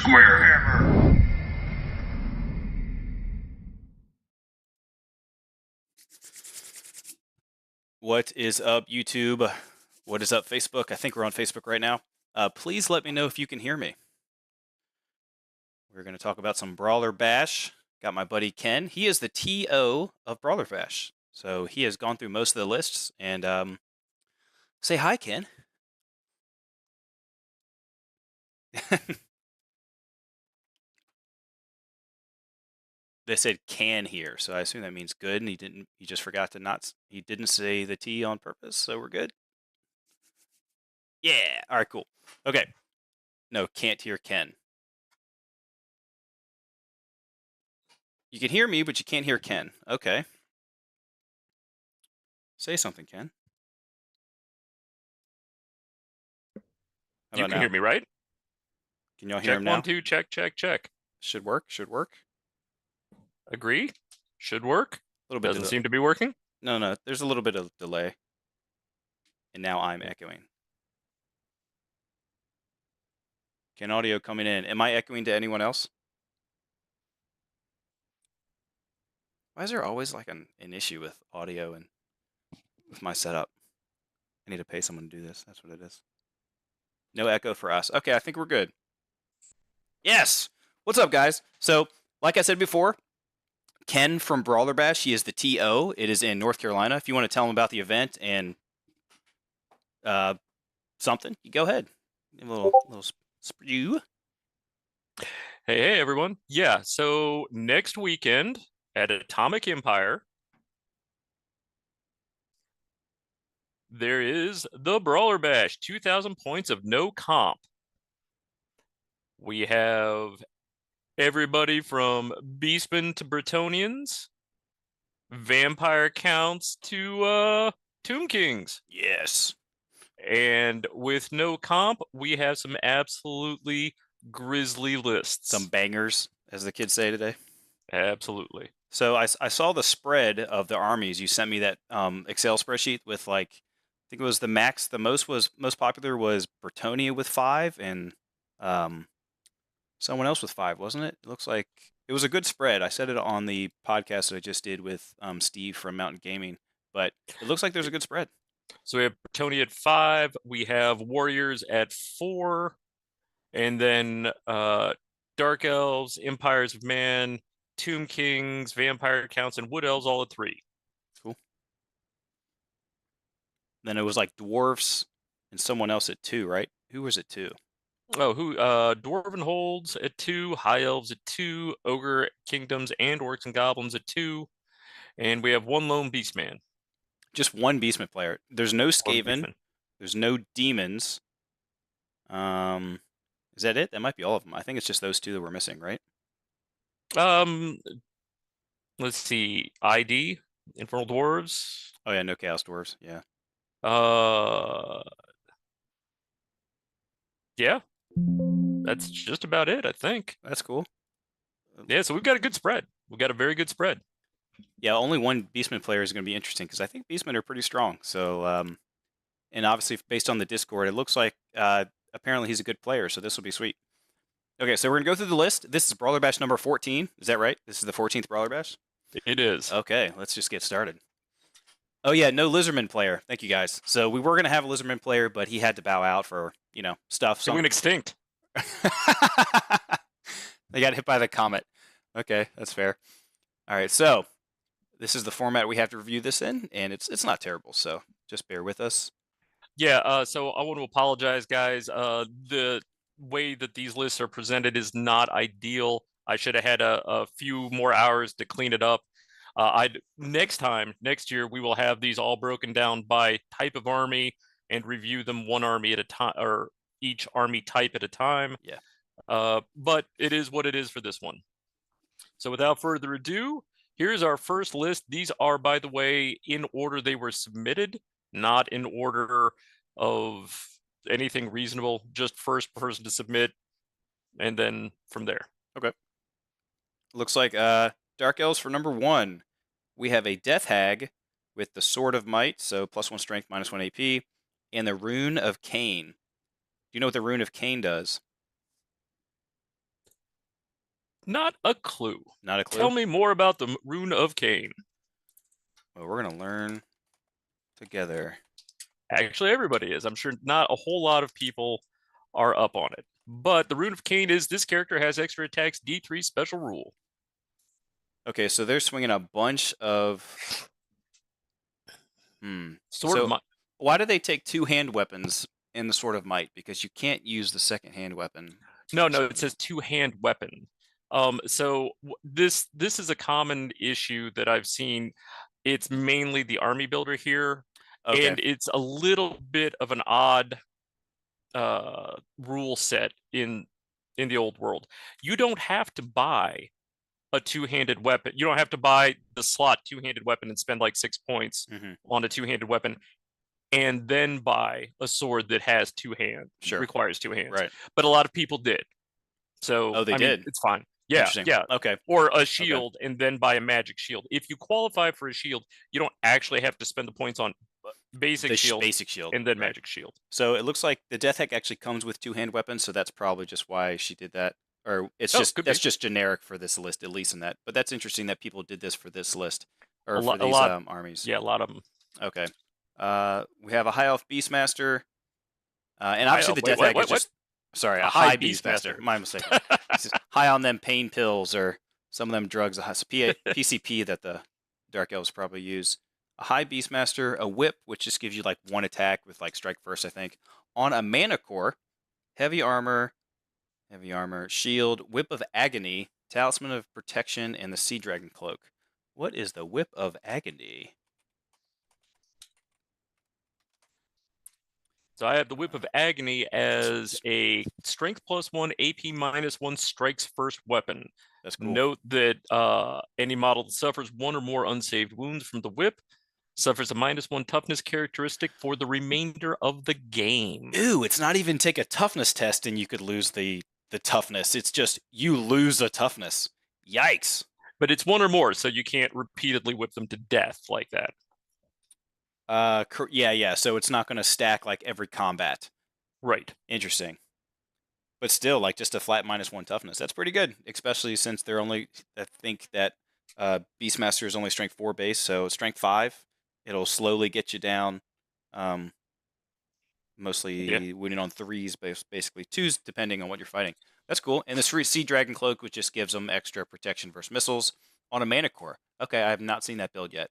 Square Hammer. What is up, YouTube? What is up, Facebook? I think we're on Facebook right now. Please let me know if you can hear me. We're going to talk about some Brawler Bash. Got my buddy Ken. He is the TO of Brawler Bash. So he has gone through most of the lists. And say hi, Ken. They said can here, so I assume that means good. And he didn't. He just forgot to not. He didn't say the T on purpose, so we're good. Yeah. All right. Cool. Okay. No, can't hear Ken. You can hear me, but you can't hear Ken. Okay. Say something, Ken. How You about can now? hear me, right? Can y'all hear Check him 1, now? 2, check, check, check. Should work. Should work. Agree? Should work. A little bit. Doesn't seem to be working. No. There's a little bit of delay. And now I'm echoing. Can audio coming in? Am I echoing to anyone else? Why is there always like an issue with audio and with my setup? I need to pay someone to do this. That's what it is. No echo for us. Okay, I think we're good. Yes! What's up, guys? So, like I said before, Ken from Brawler Bash, he is the TO. It is in North Carolina. If you want to tell him about the event and something, you go ahead. A little spew. Hey, everyone. Yeah, so next weekend at Atomic Empire, there is the Brawler Bash, 2,000 points of no comp. We have everybody from Beastmen to Bretonnians, vampire counts to Tomb Kings. Yes. And with no comp, we have some absolutely grisly lists. Some bangers, as the kids say today. Absolutely. So I saw the spread of the armies. You sent me that Excel spreadsheet with like, I think it was the max. The most popular was Bretonnia with 5 and someone else with 5, wasn't it? It looks like it was a good spread. I said it on the podcast that I just did with Steve from Mountain Gaming, but it looks like there's a good spread. So we have Bretonnia at 5. We have Warriors at 4. And then Dark Elves, Empires of Man, Tomb Kings, Vampire Counts, and Wood Elves all at 3. Cool. Then it was like Dwarfs and someone else at 2, right? Who was at 2? Oh, Dwarven Holds at 2, High Elves at 2, Ogre Kingdoms and Orcs and Goblins at 2, and we have one lone Beastman. Just one Beastman player. There's no Skaven. There's no demons. Is that it? That might be all of them. I think it's just those 2 that we're missing, right? Let's see. ID, Infernal Dwarves. Oh yeah, no Chaos Dwarves. Yeah. Yeah. That's just about it, I think. That's cool. Yeah, so we've got a good spread. We've got a very good spread. Yeah, only one Beastman player is going to be interesting because I think Beastmen are pretty strong. So, and obviously based on the Discord, it looks like apparently he's a good player. So this will be sweet. Okay, so we're going to go through the list. This is Brawler Bash number 14. Is that right? This is the 14th Brawler Bash? It is. Okay, let's just get started. Oh yeah, no Lizardman player. Thank you guys. So we were going to have a Lizardman player, but he had to bow out for, stuff. So went extinct. They got hit by the comet. Okay, that's fair. All right, so this is the format we have to review this in, and it's not terrible, so just bear with us. Yeah, so I want to apologize, guys. The way that these lists are presented is not ideal. I should have had a few more hours to clean it up. Next year, we will have these all broken down by type of army and review them one army at a time, or each army type at a time. Yeah. But it is what it is for this one. So without further ado, here's our first list. These are, by the way, in order they were submitted, not in order of anything reasonable, just first person to submit, and then from there. Okay. Looks like Dark Elves for number 1. We have a Death Hag with the Sword of Might, so +1 strength, -1 AP, and the Rune of Cain. Do you know what the Rune of Cain does? Not a clue. Not a clue? Tell me more about the Rune of Cain. Well, we're going to learn together. Actually, everybody is. I'm sure not a whole lot of people are up on it. But the Rune of Cain is this character has extra attacks D3 special rule. Okay, so they're swinging a bunch of... Sword of Might. Why do they take two hand weapons in the Sword of Might? Because you can't use the second hand weapon. No, it says two-hand weapon. So this is a common issue that I've seen. It's mainly the army builder here, and it's a little bit of an odd rule set in the old world. You don't have to buy a two-handed weapon. You don't have to buy the slot two-handed weapon and spend like 6 points on a two-handed weapon and then buy a sword that has two hands, requires two hands. Right. But a lot of people did. So they did. It's fine. Yeah, yeah. Okay. Or a shield and then buy a magic shield. If you qualify for a shield, you don't actually have to spend the points on basic shield and then magic shield. So it looks like the Death Heck actually comes with two-hand weapons, so that's probably just why she did that. Or it's just generic for this list, at least in that. But that's interesting that people did this for this list or for these armies. Yeah, a lot of them. Okay. We have a High Elf Beastmaster, and obviously the Death Heck is just... Sorry, a high Beastmaster. My mistake. High on them pain pills or some of them drugs. It's PCP that the Dark Elves probably use. A high Beastmaster, a whip, which just gives you like one attack with like strike first, I think. On a mana core, heavy armor, shield, whip of agony, talisman of protection, and the sea dragon cloak. What is the whip of agony? So I have the Whip of Agony as a strength +1, AP -1 strikes first weapon. That's cool. Note that any model that suffers one or more unsaved wounds from the whip suffers a -1 toughness characteristic for the remainder of the game. Ooh, it's not even take a toughness test and you could lose the toughness. It's just you lose a toughness. Yikes. But it's one or more, so you can't repeatedly whip them to death like that. Yeah. So it's not going to stack like every combat. Right. Interesting. But still, like just a flat -1 toughness. That's pretty good, especially since they're only... I think that Beastmaster is only strength 4 base, so strength 5. It'll slowly get you down. Mostly winning on 3s, basically 2s, depending on what you're fighting. That's cool. And the Sea Dragon Cloak, which just gives them extra protection versus missiles on a mana core. Okay, I have not seen that build yet.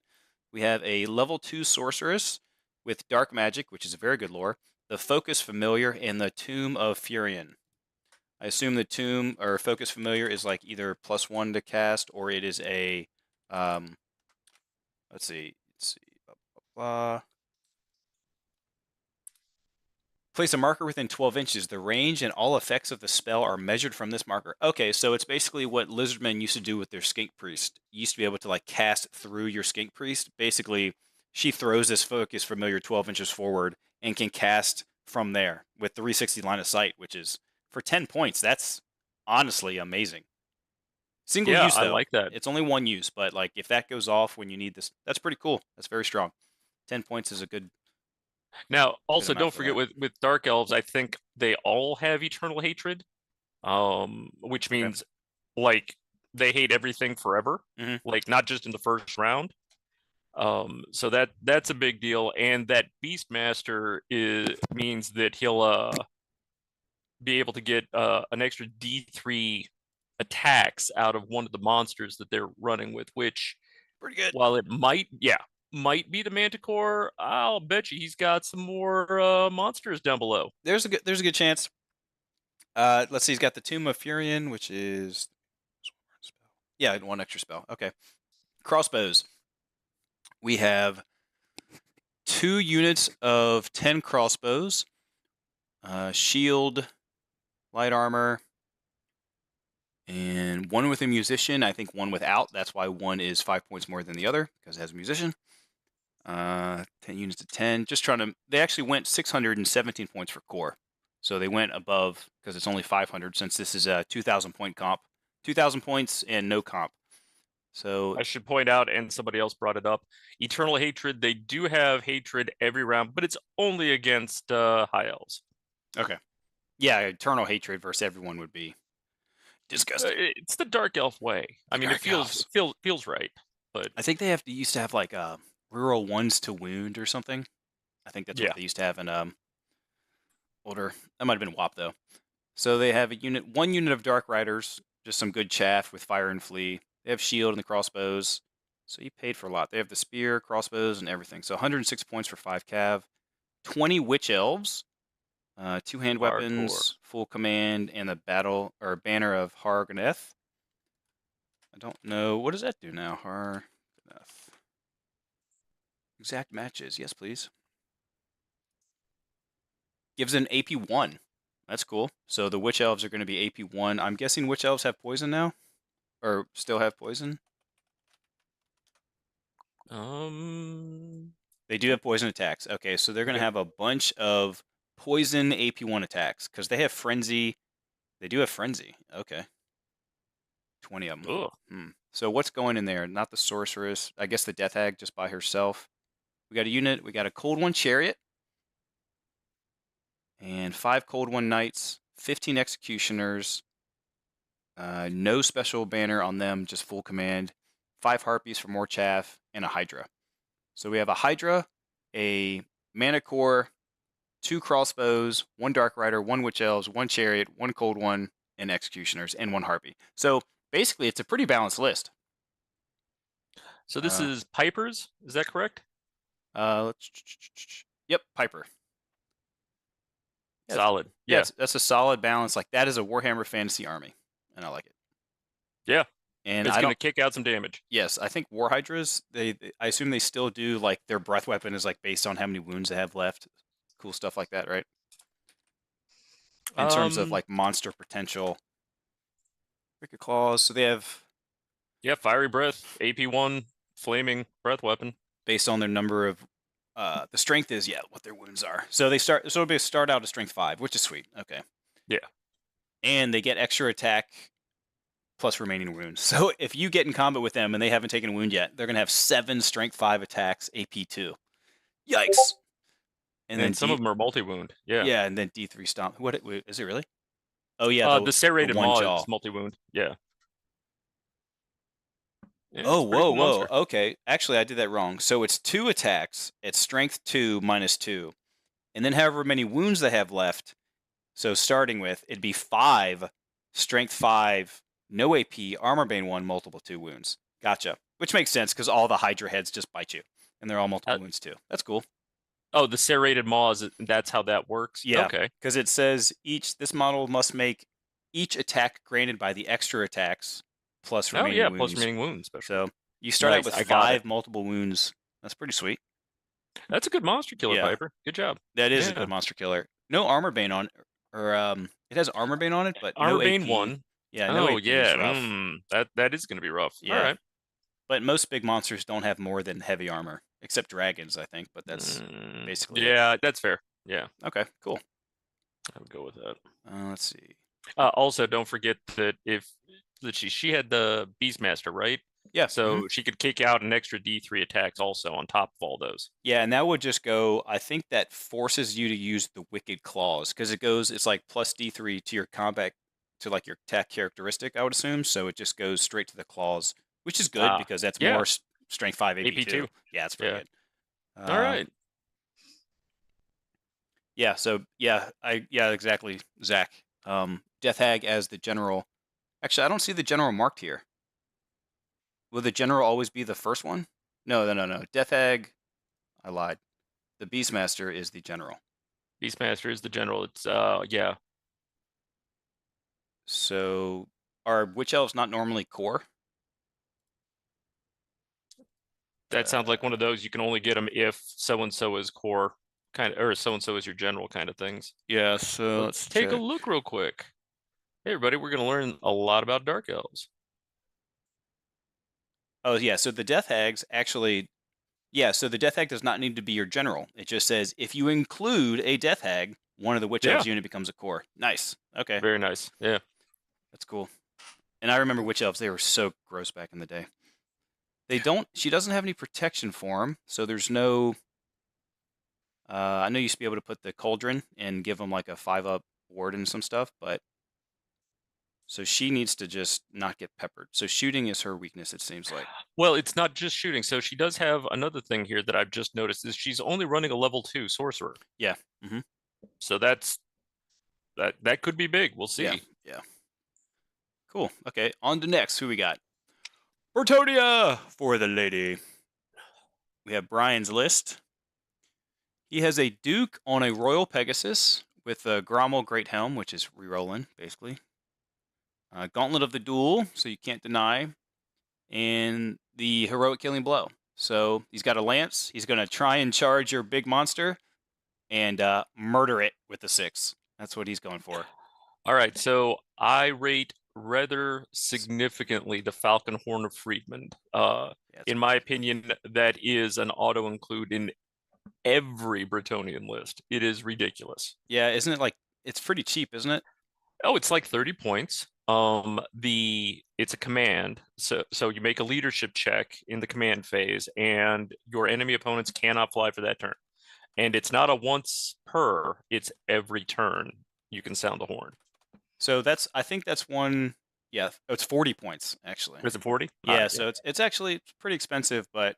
We have a level 2 Sorceress with Dark Magic, which is a very good lore, the Focus Familiar, and the Tomb of Furion. I assume the Tomb or Focus Familiar is like either +1 to cast, or it is a, let's see, blah, blah, blah. Place a marker within 12 inches. The range and all effects of the spell are measured from this marker. Okay, so it's basically what Lizardmen used to do with their Skink Priest. You used to be able to like cast through your Skink Priest. Basically, she throws this Focus Familiar 12 inches forward and can cast from there with 360 line of sight, which is, for 10 points, that's honestly amazing. Single use, though. I like that. It's only one use, but like if that goes off when you need this, that's pretty cool. That's very strong. 10 points is a good... Now, also, don't forget with Dark Elves, I think they all have Eternal Hatred, which means like they hate everything forever, like not just in the first round. So that's a big deal, and that Beastmaster means that he'll be able to get an extra D3 attacks out of one of the monsters that they're running with, which pretty good. While it might be the Manticore, I'll bet you he's got some more monsters down below. There's a good chance. Let's see, he's got the Tomb of Furion, which is... Yeah, 1 extra spell. Okay. Crossbows. We have 2 units of 10 crossbows. Shield, light armor, and 1 with a musician. I think 1 without. That's why 1 is 5 points more than the other, because it has a musician. 10 units of 10. Just trying to... They actually went 617 points for core. So they went above, because it's only 500, since this is a 2,000 point comp. 2,000 points and no comp. So I should point out, and somebody else brought it up, Eternal Hatred, they do have hatred every round, but it's only against High Elves. Okay. Yeah, Eternal Hatred versus everyone would be Disgusting. It's the dark elf way. I mean, Dark elves. it feels right, but I think they used to have like rural ones to wound or something. I think that's what yeah. they used to have in older. That might have been WAP though. So they have one unit of Dark Riders, just some good chaff with fire and flee. They have shield and the crossbows. So you paid for a lot. They have the spear, crossbows, and everything. So 106 points for 5 cav. 20 witch elves, 2 hand Hardcore. weapons, full command, and the battle or banner of Harganeth. I don't know. What does that do now? Harganeth. Exact matches. Yes, please. Gives an AP 1. That's cool. So the witch elves are going to be AP 1. I'm guessing witch elves have poison now? Or still have poison? They do have poison attacks. Okay, so they're going to Okay. have a bunch of poison AP1 attacks because they have frenzy. They do have frenzy. Okay. 20 of them. Ugh. So what's going in there? Not the sorceress. I guess the death hag just by herself. We got a unit. We got a cold one chariot. And 5 cold one knights. 15 executioners. No special banner on them, just full command. 5 harpies for more chaff, and a hydra. So we have a hydra, a mana core, 2 crossbows, 1 dark rider, 1 witch elves, 1 chariot, 1 cold one, and executioners, and 1 harpy. So basically, it's a pretty balanced list. So this is Pipers, is that correct? Yep, Piper. Yeah, Solid. Yeah. that's a solid balance. Like that is a Warhammer fantasy army, and I like it. Yeah. And It's I going don't. to kick out some damage. Yes, I think War Hydras. I assume they still do like their breath weapon is like based on how many wounds they have left. Cool stuff like that, right? In terms of like monster potential. Wicked Claws. So they have Yeah, Fiery Breath, AP1, flaming breath weapon. based on their number of the strength is what their wounds are. So it'll be start out at strength 5, which is sweet. Okay. Yeah. And they get extra attack plus remaining wounds. So if you get in combat with them and they haven't taken a wound yet, they're gonna have 7 strength 5 attacks, AP2. Yikes. And then some of them are multi-wound. Yeah. Yeah, and then D3 stomp. What is it really? Oh yeah, The serrated one maw jaw. is multi-wound. Yeah. Yeah, Oh, it's a pretty cool whoa. monster. Okay. Actually, I did that wrong. So it's 2 attacks. It's strength 2 minus 2. And then however many wounds they have left. So starting with, it'd be 5, strength 5, no AP, armor bane 1, multiple 2 wounds. Gotcha. Which makes sense because all the Hydra heads just bite you. And they're all multiple wounds too. That's cool. Oh, the serrated maw, that's how that works? Yeah. Okay. Because it says this model must make each attack granted by the extra attacks plus remaining wounds. Plus remaining wounds. So you start out Nice, with 5 multiple wounds. That's pretty sweet. That's a good monster killer, Yeah. Piper. Good job. That is a good monster killer. No armor bane on, or it has armor bane on it, but armor no bane AP. 1. Yeah, no AP is rough. That is going to be rough. Yeah. All right. But most big monsters don't have more than heavy armor, except dragons, I think. But that's basically it. That's fair. Yeah. Okay, cool. I would go with that. Let's see. Also, don't forget that she had the Beastmaster, right? Yeah. So she could kick out an extra D3 attacks also on top of all those. Yeah, and that would just go. I think that forces you to use the Wicked Claws because it's like plus D3 to your combat to like your attack characteristic. I would assume so. It just goes straight to the claws, which is good because that's more strength 5 AP2. Yeah, it's pretty good. All right. Yeah. So exactly, Zach. Death Hag as the general. Actually, I don't see the general marked here. Will the general always be the first one? No. Death Hag. I lied. The Beastmaster is the general. Beastmaster is the general. It's yeah. So are witch elves not normally core? That sounds like one of those you can only get them if so and so is core kind of, or so and so is your general kind of things. Yeah. So let's take a look real quick. Hey everybody, we're going to learn a lot about dark elves. Oh yeah. So the Death Hags actually. Yeah, so the Death Hag does not need to be your general. It just says if you include a Death Hag, one of the Witch Elves unit becomes a core. Nice. Okay. Very nice. Yeah. That's cool. And I remember Witch Elves, they were so gross back in the day. She doesn't have any protection for them, so there's no... I know you used to be able to put the Cauldron and give them like a 5-up ward and some stuff, but... So she needs to just not get peppered. So shooting is her weakness, it seems like. Well, it's not just shooting. So she does have another thing here that I've just noticed is she's only running a level 2 sorcerer. Yeah. Mm-hmm. So that could be big. We'll Yeah. see. Yeah. Cool. Okay. On to next. Who we got? Bretonia for the lady. We have Brian's list. He has a Duke on a Royal Pegasus with a Grommel Great Helm, which is rerolling, basically. Gauntlet of the Duel, so you can't deny. And the Heroic Killing Blow. So he's got a lance. He's going to try and charge your big monster and murder it with the 6. That's what he's going for. All right. So I rate rather significantly the Falcon Horn of Friedmund. In my opinion, that is an auto include in every Bretonnian list. It is ridiculous. Yeah, isn't it like it's pretty cheap, isn't it? Oh, it's like 30 points. It's a command. So you make a leadership check in the command phase, and your enemy opponents cannot fly for that turn. And it's not a once per, it's every turn you can sound the horn. So I think that's one. Yeah, it's 40 points actually. Is it 40? Yeah, so it's actually pretty expensive, but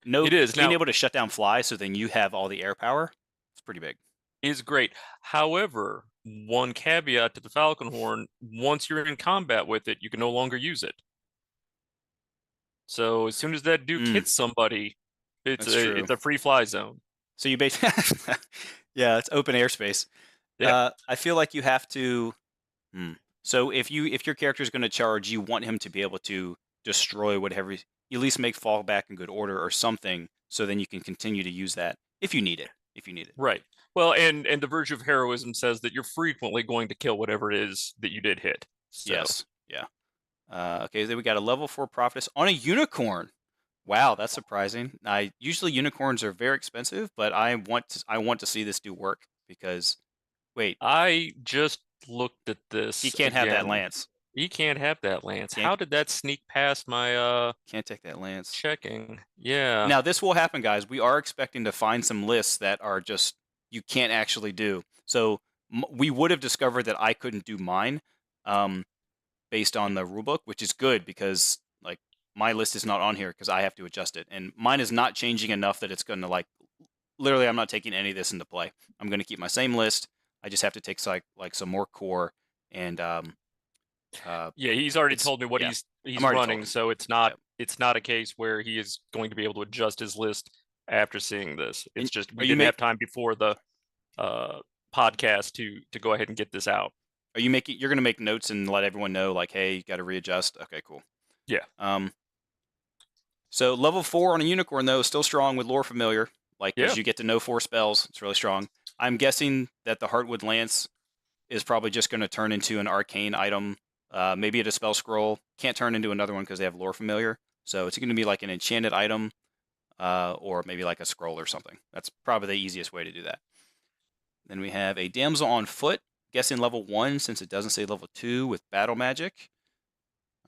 no, it is being now able to shut down fly, so then you have all the air power. It's pretty big. is great. However, one caveat to the Falcon Horn: once you're in combat with it, you can no longer use it. So as soon as that Duke hits somebody, it's a free fly zone. So you basically, yeah, it's open airspace. Yeah. I feel like you have to. So if your character is going to charge, you want him to be able to destroy whatever. You at least make fallback in good order or something, so then you can continue to use that if you need it. Right. Well, and the Virtue of Heroism says that you're frequently going to kill whatever it is that you did hit. So. Yes. Yeah. Okay, then we got a level 4 prophetess on a unicorn. Wow, that's surprising. Usually unicorns are very expensive, but I want to see this do work because wait, I just looked at this. He can't have that lance. He can't have that lance. How did that sneak past my can't take that lance. Checking. Yeah. Now this will happen, guys. We are expecting to find some lists that are just you can't actually do. So we would have discovered that I couldn't do mine based on the rulebook, which is good because like my list is not on here because I have to adjust it, and mine is not changing enough that it's going to like literally. I'm not taking any of this into play. I'm going to keep my same list. I just have to take like some more core and yeah, he's already told me what he's running, so it's not a case where he is going to be able to adjust his list after seeing this. It's just we didn't have time before the podcast to go ahead and get this out. You're going to make notes and let everyone know like, hey, you got to readjust. Okay, cool. Yeah. So level 4 on a unicorn though is still strong with lore familiar. Like as you get to know 4 spells, it's really strong. I'm guessing that the Heartwood Lance is probably just going to turn into an arcane item. Maybe a spell scroll. Can't turn into another one because they have lore familiar. So it's going to be like an enchanted item, or maybe like a scroll or something. That's probably the easiest way to do that. Then we have a damsel on foot. Guessing level 1 since it doesn't say level 2 with battle magic.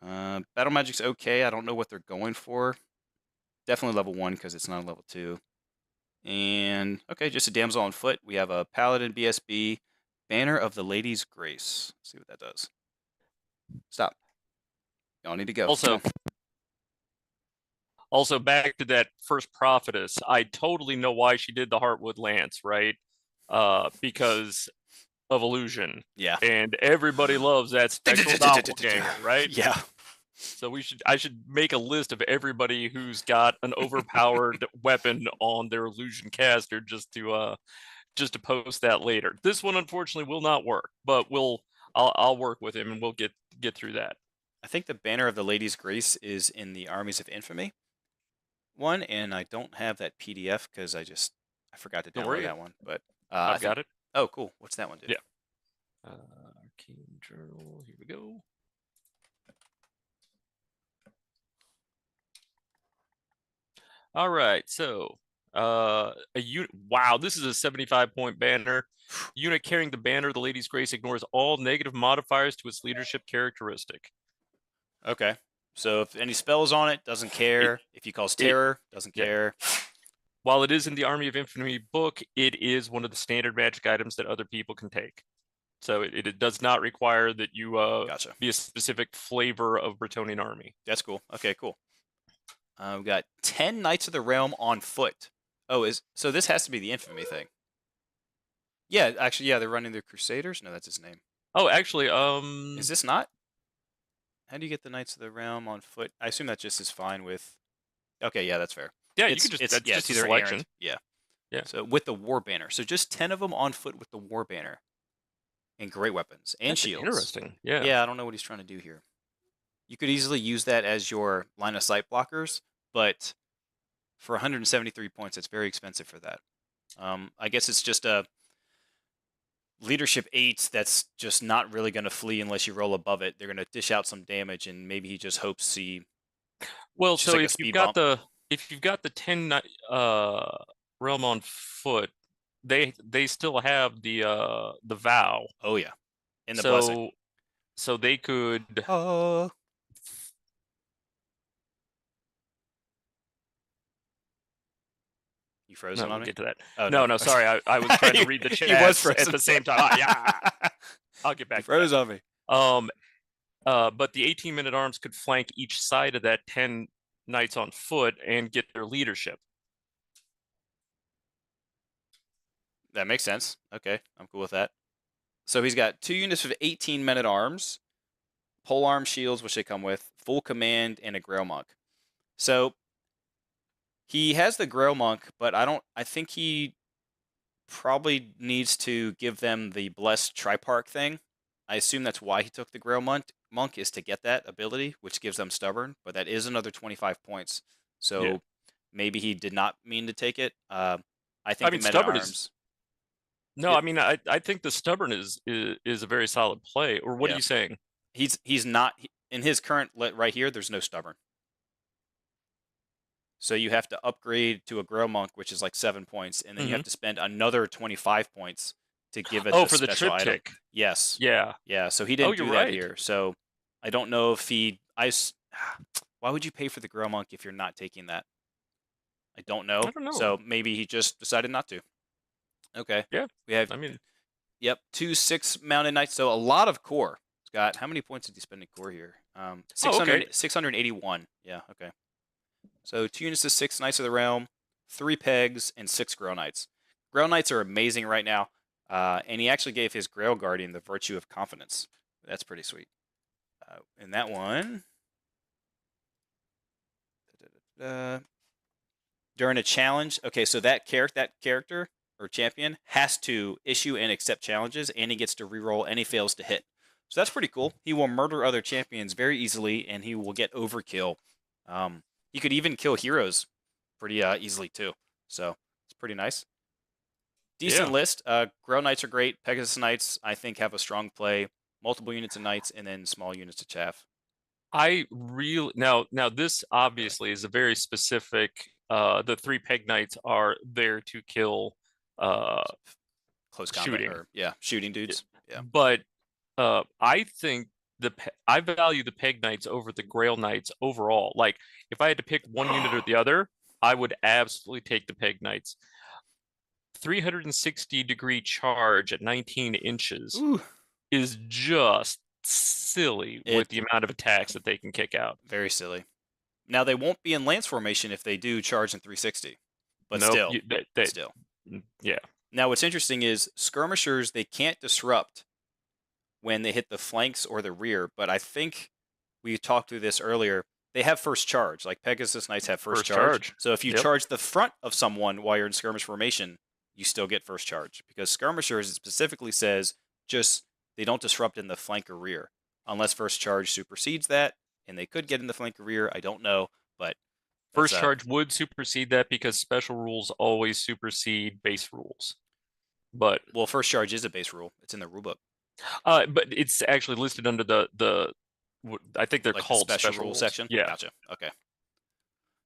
Battle magic's okay. I don't know what they're going for. Definitely level 1 because it's not a level 2. And okay, just a damsel on foot. We have a paladin BSB, Banner of the Lady's Grace. Let's see what that does. Stop. Y'all need to go. Also, back to that first prophetess. I totally know why she did the Heartwood Lance, right? Because of illusion. Yeah. And everybody loves that spectral doppelganger, right? Yeah. So I should make a list of everybody who's got an overpowered weapon on their illusion caster just to post that later. This one unfortunately will not work, but I'll work with him and we'll get through that. I think the Banner of the Lady's Grace is in the Armies of Infamy one, and I don't have that PDF because I forgot to download that one. But I've got it. Oh, cool. What's that one do? Yeah. Arcane Journal. Here we go. All right. So, a unit. Wow, this is a 75-point banner. Unit carrying the banner of the Lady's Grace ignores all negative modifiers to its leadership characteristic. Okay. So if any spells on it, doesn't care. If you cause terror, doesn't care. While it is in the Army of Infamy book, it is one of the standard magic items that other people can take. So it does not require that you Gotcha. be a specific flavor of Bretonnian army. That's cool. Okay, cool. We've got 10 Knights of the Realm on foot. Oh, so this has to be the infamy thing. Yeah, actually, yeah, they're running the Crusaders. No, that's his name. Oh, actually, Is this not? How do you get the Knights of the Realm on foot? I assume that just is fine with. Okay, yeah, that's fair. yeah, you It's could just it's that's yeah, just it's a either selection. errant. Yeah. Yeah. So with the war banner, so just 10 of them on foot with the war banner, and great weapons and That's shields. interesting. Yeah. Yeah, I don't know what he's trying to do here. You could easily use that as your line of sight blockers, but for 173 points, it's very expensive for that. I guess it's just a leadership 8 that's just not really going to flee unless you roll above it. They're going to dish out some damage, and maybe he just hopes he Well, just so like a if you've speed got bump. the 10 realm on foot, they still have the vow. Oh yeah, and the blessing. So they could. Oh, you frozen No, on we'll me? get to that. Oh No, no, no, sorry. I was trying to read the he was chats at frozen the same time. Ah, yeah, I'll get He back to froze that. on me. But the 18 men at arms could flank each side of that 10 knights on foot and get their leadership. That makes sense. Okay, I'm cool with that. So he's got 2 units of 18 men at arms, pole arm shields, which they come with, full command, and a Grail Monk. So he has the Grail Monk, but I think he probably needs to give them the blessed Triparch thing. I assume that's why he took the Grail Monk is to get that ability, which gives them stubborn, but that is another 25 points. So Yeah. maybe he did not mean to take it. I I think mean, the men at stubborn is arms. no. Yeah, I mean, I think the stubborn is a very solid play. Or what are yeah. you saying? He's not in his current right here. There's no stubborn. So you have to upgrade to a Grow Monk, which is like 7 points, and then you Mm-hmm. have to spend another 25 points to give it Oh, the for the special item. triptych. Yes. Yeah. Yeah, so he Oh, didn't you're do that right. here. So I don't know if why would you pay for the Grow Monk if you're not taking that? I don't know. I don't know. So maybe he just decided not to. Okay. Yeah. We have, I mean, yep, 2 6 mounted knights. So a lot of core. Scott, how many points did he spend in core here? oh, okay. 681. Yeah, okay. So 2 units of 6 Knights of the Realm, 3 Pegs, and 6 Grail Knights. Grail Knights are amazing right now, and he actually gave his Grail Guardian the virtue of confidence. That's pretty sweet. And that one, during a challenge, okay, so that character or champion has to issue and accept challenges, and he gets to reroll any fails to hit. So that's pretty cool. He will murder other champions very easily, and he will get overkill. He could even kill heroes pretty easily too. So it's pretty nice. Decent Yeah. list. Grail Knights are great. Pegasus Knights, I think, have a strong play. Multiple units of Knights, and then small units of Chaff. I really now this obviously is a very specific. The 3 peg knights are there to kill Close combat, shooting. or yeah, shooting dudes. Yeah. But I think I value the peg knights over the grail knights overall. Like if I had to pick one unit or the other, I would absolutely take the peg knights. 360-degree charge at 19 inches Ooh, is just silly with the it's amount of attacks that they can kick out. very silly. Now they won't be in lance formation if they do charge in 360, but Nope. still. Yeah. Now what's interesting is skirmishers, they can't disrupt when they hit the flanks or the rear, but I think we talked through this earlier. They have first charge, like Pegasus Knights have first charge. So if you Yep. charge the front of someone while you're in skirmish formation, you still get first charge, because skirmishers, it specifically says just they don't disrupt in the flank or rear unless first charge supersedes that, and they could get in the flank or rear. I don't know, but First charge would supersede that because special rules always supersede base rules. But well, first charge is a base rule. It's in the rulebook. but it's actually listed under the I think they're Like called the special special rule rules. section. Yeah. Gotcha. Okay,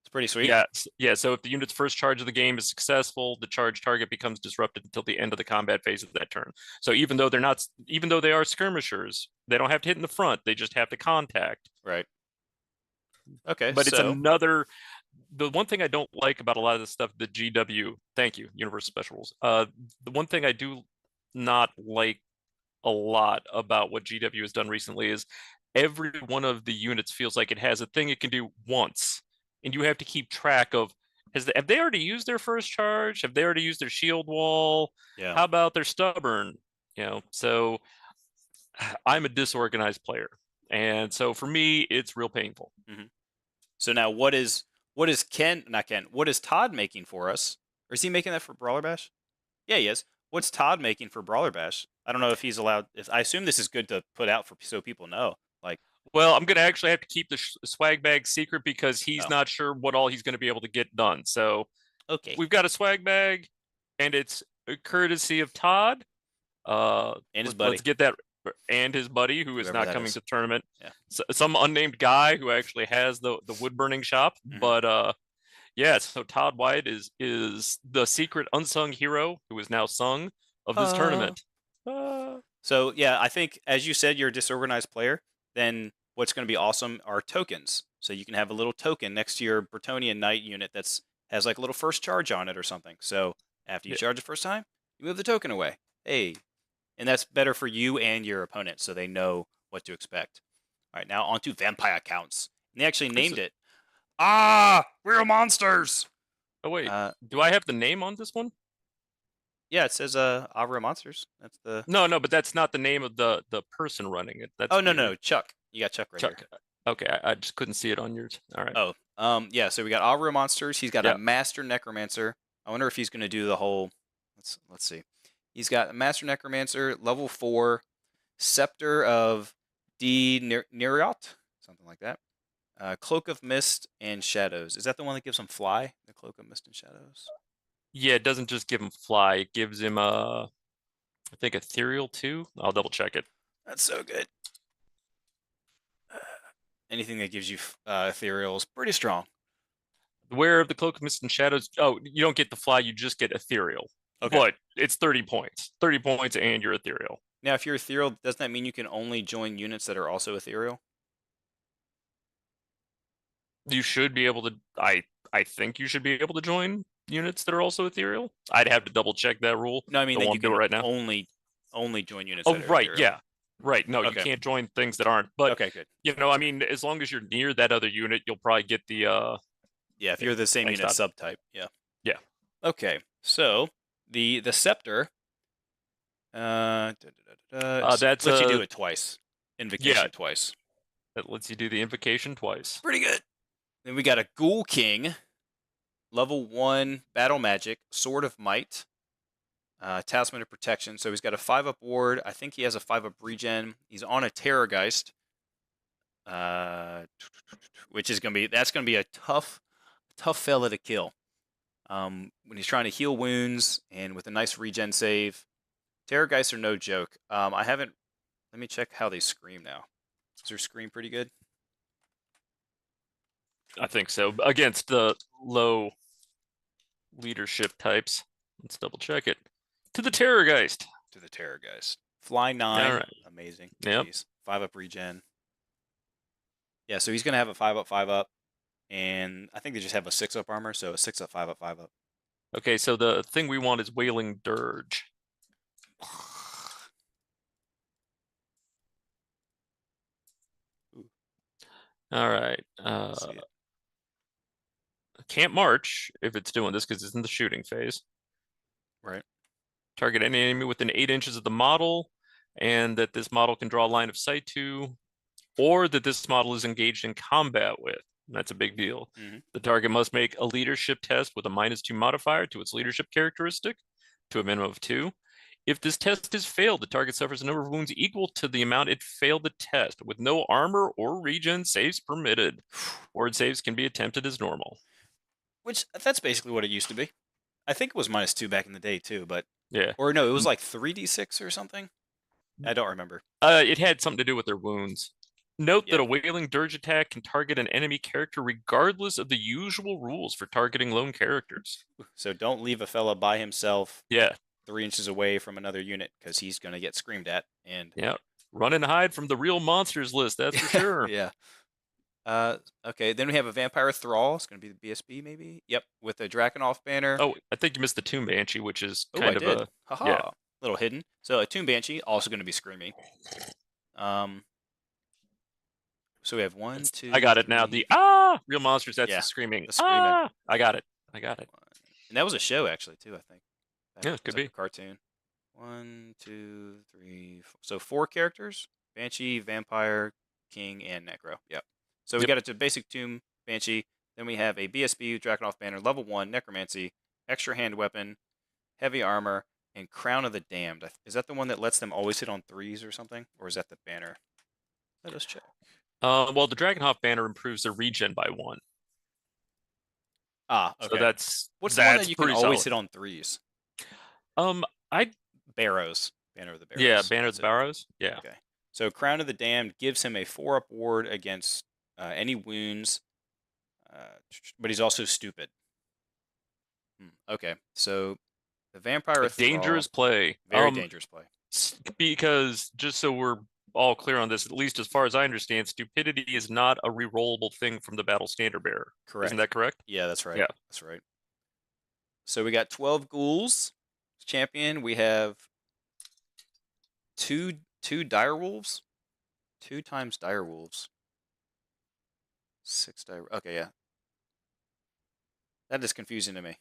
it's pretty sweet. Yeah. Yeah. So if the unit's first charge of the game is successful, the charge target becomes disrupted until the end of the combat phase of that turn. So even though they are skirmishers, they don't have to hit in the front. They just have to contact. Right. Okay. But it's so another. The one thing I don't like about a lot of this stuff, the GW, thank you, Universal Special Rules. The one thing I do not like a lot about what GW has done recently is every one of the units feels like it has a thing it can do once, and you have to keep track of have they already used their first charge? Have they already used their shield wall? Yeah. How about their stubborn? So I'm a disorganized player, and so for me, it's real painful. Mm-hmm. So now, what is Ken? Not Ken. What is Todd making for us? Or is he making that for Brawler Bash? Yeah, he is. What's Todd making for Brawler Bash? I don't know if he's allowed. I assume this is good to put out for so people know. Like, Well, I'm gonna actually have to keep the swag bag secret because he's oh, not sure what all he's gonna be able to get done. So okay. we've got a swag bag, and it's a courtesy of Todd. And his Let's buddy, get that, and his buddy who is whoever not that coming is. to the tournament. Yeah. Some unnamed guy who actually has the wood burning shop. Mm-hmm. But yeah. So Todd White is the secret unsung hero who is now sung of this tournament. So yeah, I think as you said, you're a disorganized player. Then what's going to be awesome are tokens. So you can have a little token next to your Bretonnian knight unit that's has like a little first charge on it or something. So after you Yeah. charge the first time, you move the token away. Hey, and that's better for you and your opponent, so they know what to expect. All right, now on to vampire counts. And they actually named it. Ah, we're monsters. Oh wait, Uh, do I have the name on this one? yeah, it says Avra monsters. That's the. No, but that's not the name of the person running it. That's Oh no, weird. no, Chuck. You got Chuck right here. Chuck. Okay, I just couldn't see it on yours. All right. Oh, yeah. So we got Avra monsters. He's got a Yeah. master necromancer. I wonder if he's going to do the whole. Let's see. He's got a master necromancer, level 4, scepter of D Neriot, something like that. Cloak of Mist and Shadows. Is that the one that gives him fly? The Cloak of Mist and Shadows. Yeah, it doesn't just give him fly. It gives him I think ethereal too. I'll double check it. That's so good. Anything that gives you ethereal is pretty strong. Where of the cloak of mist and shadows? Oh, you don't get the fly. You just get ethereal. Okay. But it's 30 points. 30 points, and you're ethereal. Now, if you're ethereal, doesn't that mean you can only join units that are also ethereal? You should be able to. I think you should be able to join units that are also ethereal. I'd have to double check that rule. No, I mean Don't that want you to do can it right now. only join units Oh, that are right, ethereal. yeah, right. No, you Okay. can't join things that aren't. But Okay, good. I mean, as long as you're near that other unit, you'll probably get the. Yeah, if you're the same Thanks, unit Todd. subtype. Yeah. Yeah. Okay. So the scepter. That's lets you do it twice. Invocation twice. That lets you do the invocation twice. Pretty good. Then we got a Ghoul King, level 1 battle magic, Sword of Might, Talisman of Protection. So he's got a 5-up ward. I think he has a 5-up regen. He's on a Terrorgeist, which is that's gonna be a tough fella to kill. When he's trying to heal wounds and with a nice regen save. Terrorgeists are no joke. I haven't. Let me check how they scream now. Is their scream pretty good? I think so. Against the low leadership types. Let's double check it. To the Terrorgeist. To the Terrorgeist. Fly 9. All right. Amazing. Yep. Jeez. 5-up regen. Yeah, so he's going to have a 5-up, 5-up. And I think they just have a 6-up armor, so a 6-up, 5-up, 5-up. Okay, so the thing we want is Wailing Dirge. All right. Can't march if it's doing this because it's in the shooting phase. Right. Target any enemy within 8 inches of the model, and that this model can draw a line of sight to, or that this model is engaged in combat with. That's a big deal. Mm-hmm. The target must make a leadership test with a -2 modifier to its leadership characteristic to a minimum of 2. If this test is failed, the target suffers a number of wounds equal to the amount it failed the test, with no armor or regen saves permitted. Ward saves can be attempted as normal. Which, that's basically what it used to be. I think it was -2 back in the day, too, but... Yeah. Or no, it was like 3d6 or something? I don't remember. It had something to do with their wounds. Note Yeah. that a Wailing Dirge attack can target an enemy character regardless of the usual rules for targeting lone characters. So don't leave a fella by himself Yeah. 3 inches away from another unit, because he's going to get screamed at. And Yeah. Run and hide from the real monsters list, that's for sure. Yeah. Okay, then we have a Vampire Thrall. It's going to be the BSB, maybe? Yep, with a Drakenhof banner. Oh, I think you missed the Tomb Banshee, which is Oh, kind I of did. a... Haha. yeah. little hidden. So a Tomb Banshee also going to be screaming. So we have one, I two, got it now. three. The real monsters. That's the Yeah, screaming. the screaming. I got it. I got it. And that was a show actually too. I think Yeah, it was could like be. a cartoon. One, two, three, four. So 4 characters: Banshee, Vampire, King, and Necro. Yep. So we Yep. got it to basic Tomb Banshee. Then we have a BSB Drakenhof Banner, level 1 Necromancy, extra hand weapon, heavy armor, and Crown of the Damned. Is that the one that lets them always hit on 3s or something, or is that the banner? Let us check. Well, the Dragonhof banner improves the regen by 1. Ah, So okay. What's the one that that's you can pretty always solid. hit on 3s? I Barrows. Banner of the yeah, Barrows. Banner of That's the it. Barrows. Yeah. Okay. So Crown of the Damned gives him a 4-up ward against any wounds, but he's also stupid. Okay. So the A Vampire Thrall, dangerous play. very dangerous play. Because just so we're all clear on this, at least as far as I understand, stupidity is not a rerollable thing from the battle standard bearer. Isn't Correct. that correct? Yeah, that's right. Yeah. That's right. So we got 12 ghouls. Champion. We have two dire wolves. 2 times dire wolves. 6 dire. Okay, yeah. That is confusing to me. It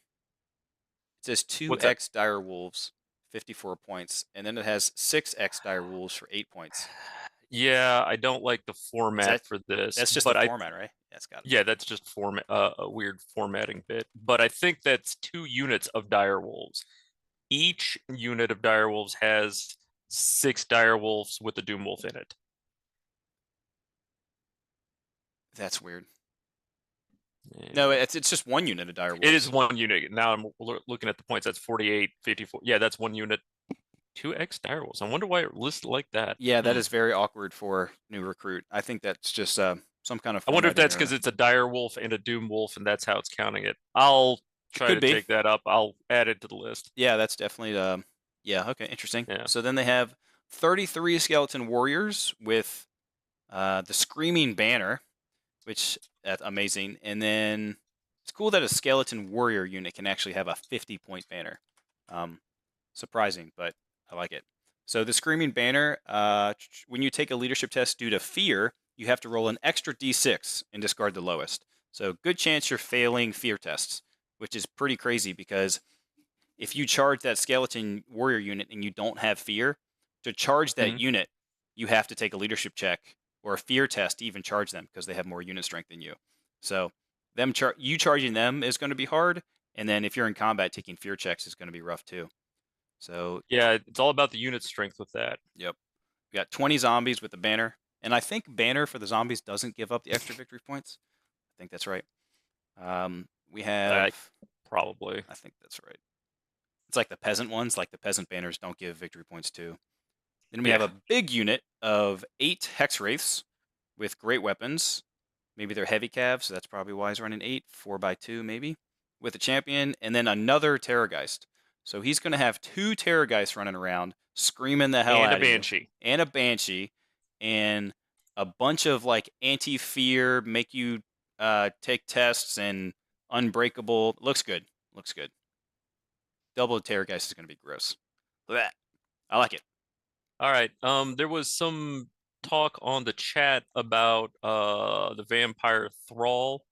says What's that? 2x dire wolves, 54 points, and then it has 6x dire wolves for 8 points. Yeah, I don't like the Is format that for this, that's just the but format, right? Yeah, it's got to be. yeah, that's just a weird formatting bit. But I think that's 2 units of direwolves. Each unit of direwolves has 6 direwolves with a doomwolf in it. That's weird. No, Yeah. it's just 1 unit of dire It is wolves. 1 unit. Now I'm looking at the points. That's 48, 54. Yeah, that's 1 unit. 2x direwolves. I wonder why it listed like that. Yeah, that is very awkward for new recruit. I think that's just some kind of I wonder if formatting that's because error. it's a direwolf and a doomwolf, and that's how it's counting it. I'll It try could to be. take that up. I'll add it to the list. Yeah, that's definitely yeah, okay, interesting. Yeah. So then they have 33 skeleton warriors with the screaming banner, which that's amazing. And then it's cool that a skeleton warrior unit can actually have a 50-point banner. Surprising, but I like it. So the screaming banner, when you take a leadership test due to fear, you have to roll an extra d6 and discard the lowest. So good chance you're failing fear tests, which is pretty crazy because if you charge that skeleton warrior unit and you don't have fear, to charge that Mhm. unit, you have to take a leadership check or a fear test to even charge them because they have more unit strength than you. So you charging them is going to be hard, and then if you're in combat, taking fear checks is going to be rough too. So Yeah, it's all about the unit strength with that. yep, we got 20 zombies with the banner, and I think banner for the zombies doesn't give up the extra victory points. I think that's right. We have, Probably. I think that's right. It's like the peasant ones, like the peasant banners don't give victory points too. Then we have Yeah. a big unit of 8 hex wraiths with great weapons. Maybe they're heavy calves, so that's probably why he's running 8, 4x2 maybe, with a champion, and then another Terrorgeist. So he's going to have 2 Terrorgeists running around, screaming the hell And a out of you, banshee. and a Banshee, and a bunch of like anti-fear, make you take tests, and unbreakable. Looks good. Looks good. Double Terrorgeist is going to be gross. Look at that. I like it. All right. There was some talk on the chat about the vampire thrall.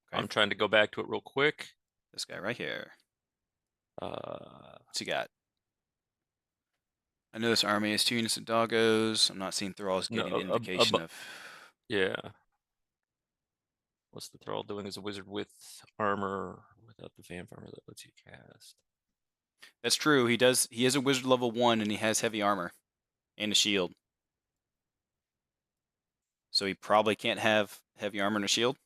Okay. I'm trying to go back to it real quick. This guy right here. What's he got? I know this army is 2 units of doggos. I'm not seeing thralls No, getting indication of. yeah. What's the thrall doing as a wizard with armor without the vamp armor that lets you cast? That's true. He does. He is a wizard level 1, and he has heavy armor and a shield. So he probably can't have heavy armor and a shield.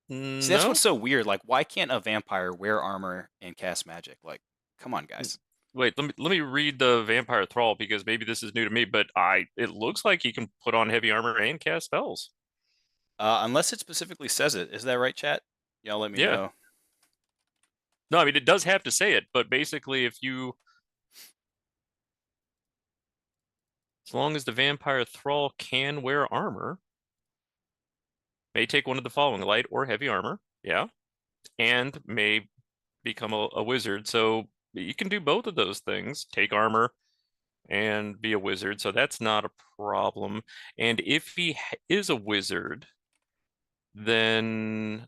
See, that's No. what's so weird. Like, why can't a vampire wear armor and cast magic? Like, come on, guys. Wait, let me read the vampire thrall because maybe this is new to me, but it looks like he can put on heavy armor and cast spells. Unless it specifically says it. Is that right, chat? Y'all let me Yeah. know. No, I mean it does have to say it, but basically if you as long as the vampire thrall can wear armor, may take one of the following, light or heavy armor. Yeah. And may become a wizard. So you can do both of those things. Take armor and be a wizard, so that's not a problem. And if he is a wizard, then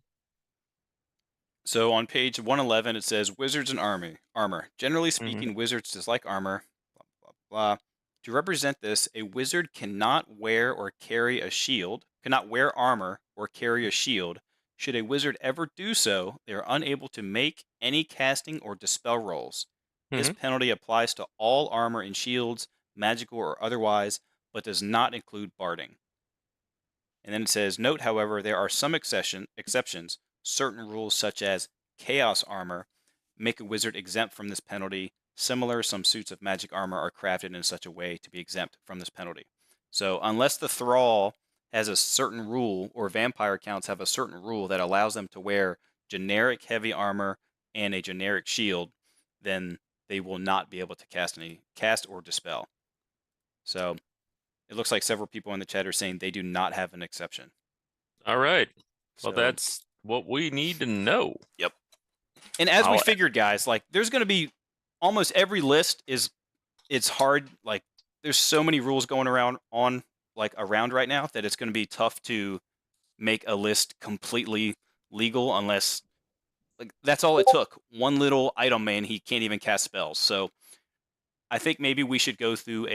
So on page 111, it says wizards and armor. Generally speaking, wizards dislike armor. Blah, blah, blah. To represent this, a wizard cannot wear or carry a shield, cannot wear armor or carry a shield. Should a wizard ever do so, they are unable to make any casting or dispel rolls. This penalty applies to all armor and shields, magical or otherwise, but does not include barding. And then it says, note, however, there are some exceptions. Certain rules, such as chaos armor, make a wizard exempt from this penalty. Similar, some suits of magic armor are crafted in such a way to be exempt from this penalty. So unless the thrall has a certain rule, or vampire counts have a certain rule that allows them to wear generic heavy armor and a generic shield, then they will not be able to cast or dispel. So it looks like several people in the chat are saying they do not have an exception. all right. Well, So, that's what we need to know. Yep. And as we figured, guys, like there's going to be almost every list it's hard. Like there's so many rules going around right now that it's going to be tough to make a list completely legal unless like that's all it took. One little item man, he can't even cast spells. So I think maybe we should go through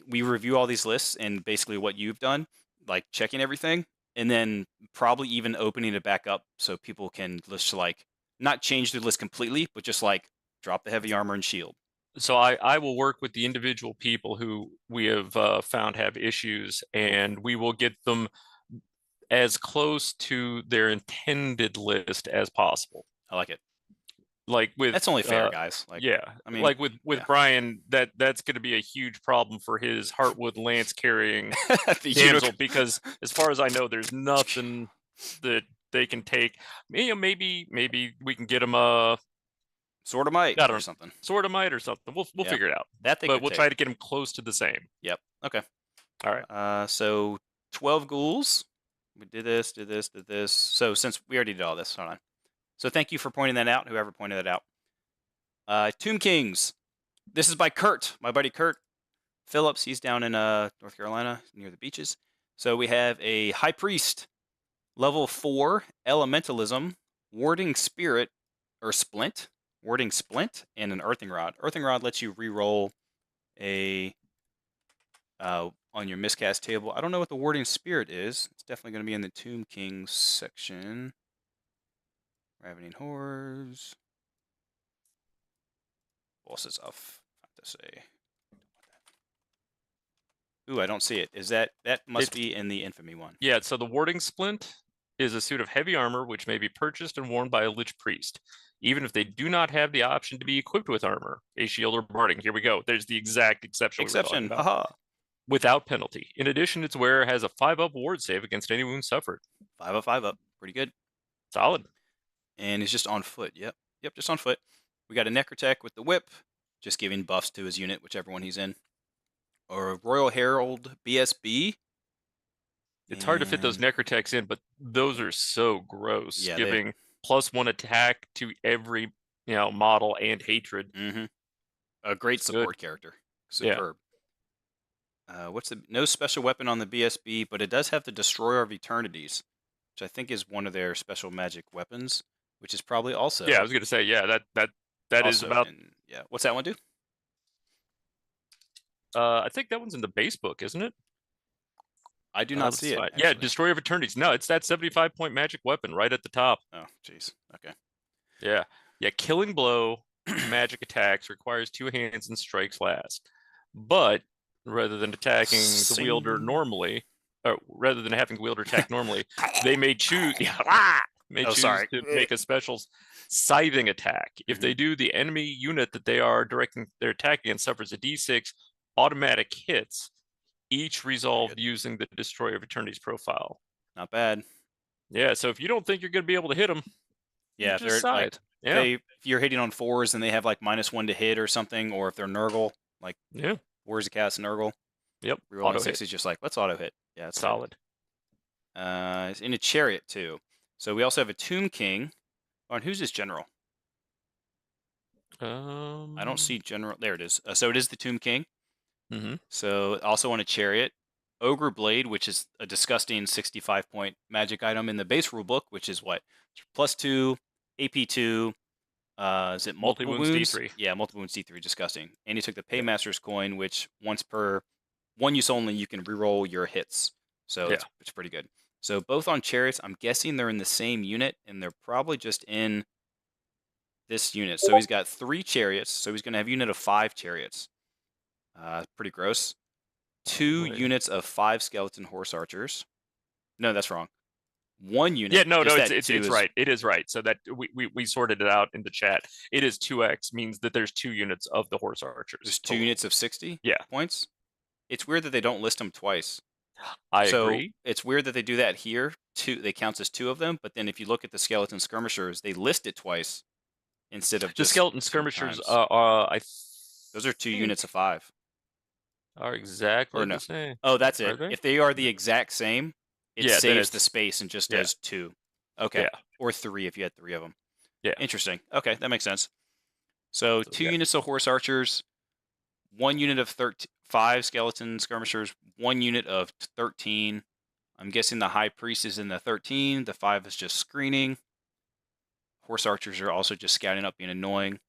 we review all these lists and basically what you've done, like checking everything, and then probably even opening it back up so people can just like not change their list completely, but just like drop the heavy armor and shield. So I will work with the individual people who we have found have issues, and we will get them as close to their intended list as possible. I like it. Like with that's only fair, guys. Like, yeah, I mean, like with Brian, that's going to be a huge problem for his Heartwood lance carrying damsel, because as far as I know, there's nothing that they can take. Maybe we can get him a Sword of Might or something. Sword of Might or something. We'll figure it out. But we'll try to get him close to the same. Yep. Okay. All right. So 12 ghouls. We did this, did this, did this. So since we already did all this, hold on. So thank you for pointing that out, whoever pointed that out. Tomb Kings. This is by Kurt, my buddy Kurt Phillips. He's down in North Carolina near the beaches. So we have a High Priest, level 4, Elementalism, Warding Spirit, or Splint, Warding Splint, and an Earthing Rod. Earthing Rod lets you re-roll a on your miscast table. I don't know what the Warding Spirit is. It's definitely going to be in the Tomb Kings section. Ravening Horrors. Bosses of Fantasy. Ooh, I don't see it. Is that must be in the Infamy one? Yeah, so the Warding Splint is a suit of heavy armor which may be purchased and worn by a Lich Priest, even if they do not have the option to be equipped with armor, a shield, or barding. Here we go. There's the exact exception. Haha. Without penalty. In addition, its wearer has a 5-up ward save against any wounds suffered. 5 up. Pretty good. Solid. And he's just on foot. Yep, just on foot. We got a Necrotech with the whip, just giving buffs to his unit, whichever one he's in. Or a Royal Herald BSB. It's hard to fit those Necrotechs in, but those are so gross. Yeah, giving +1 attack to every model and hatred. A great support character. Superb. What's the no special weapon on the BSB, but it does have the Destroyer of Eternities, which I think is one of their special magic weapons, which is probably also. Yeah, I was gonna say, yeah, that is about. What's that one do? I think that one's in the base book, isn't it? I do not see it. Actually. Yeah, Destroyer of Eternities. No, it's that 75-point magic weapon right at the top. Oh, jeez. Okay. Yeah. Killing Blow magic attacks requires 2 hands and strikes last. But rather than attacking the wielder normally, or rather than having the wielder attack normally, they may choose. To make a special scything attack. If they do, the enemy unit that they are directing their attack against suffers a D6 automatic hits, each resolved using the Destroyer of Eternities profile. Not bad. Yeah, so if you don't think you're going to be able to hit them, if they're like, if you're hitting on 4s and they have like -1 to hit or something, or if they're Nurgle, like Warriors of Chaos Nurgle. Yep. Rerolling 6 is just like, let's auto hit. Yeah, it's solid. It's in a chariot too. So we also have a Tomb King. Oh, and who's his general? I don't see general. There it is. So it is the Tomb King. Mhm. So also on a chariot. Ogre Blade, which is a disgusting 65-point magic item in the base rulebook, which is what? +2, AP2, is it multiple Multi-wounds wounds? D3. Yeah, multiple wounds D3, disgusting. And he took the Yeah. Paymaster's coin, which once per one use only, you can reroll your hits. So Yeah. it's pretty good. So both on chariots, I'm guessing they're in the same unit, and they're probably just in this unit. So he's got 3 chariots, so he's going to have a unit of 5 chariots. Pretty gross. 2 Probably. units of 5 skeleton horse archers. No, that's wrong. 1 unit. Yeah, no, just it's that it's 2 it's is right. It is right. So that we sorted it out in the chat. It is 2x means that there's 2 units of the horse archers. there's 2 total. units of 60 Yeah. points. It's weird that they don't list them twice. I So agree. it's weird that they do that here. They count as 2 of them, but then if you look at the skeleton skirmishers, they list it twice instead of The just skeleton 2 skirmishers times. I Those are 2 think units of 5. are exactly Or no. the same. Oh, that's Are it. they? If they are the exact same, it Yeah, then saves the it's space and just yeah. does 2. Okay. Yeah. Or 3 if you had 3 of them. Yeah. Interesting. Okay, that makes sense. So 2 yeah. units of horse archers, 1 unit of 5 skeleton skirmishers, 1 unit of 13. I'm guessing the high priest is in the 13. The 5 is just screening. Horse archers are also just scouting up, being annoying.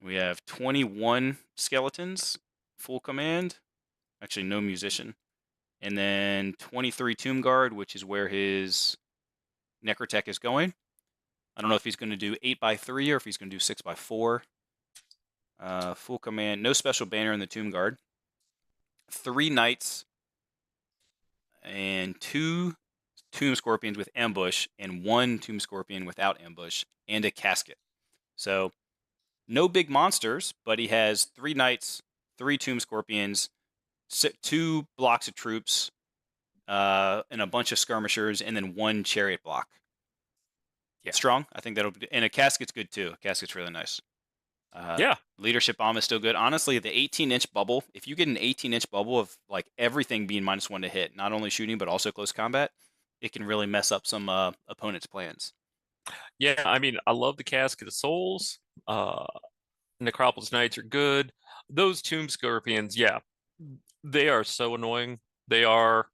We have 21 skeletons, full command. Actually, no musician. And then 23 tomb guard, which is where his necrotech is going. I don't know if he's going to do 8x3 or if he's going to do 6x4. Full command, no special banner in the tomb guard. 3 knights and 2 tomb scorpions with ambush and 1 tomb scorpion without ambush and a casket. So no big monsters, but he has 3 knights, 3 tomb scorpions, 2 blocks of troops, and a bunch of skirmishers, and then 1 chariot block. Yeah. Strong. I think that'll be, and a casket's good too. A casket's really nice. Yeah. Leadership bomb is still good. Honestly, the 18-inch bubble, if you get an 18-inch bubble of like everything being -1 to hit, not only shooting but also close combat, it can really mess up some opponents' plans. Yeah, I mean, I love the Casket of Souls. Necropolis Knights are good. Those Tomb Scorpions, yeah, they are so annoying. They are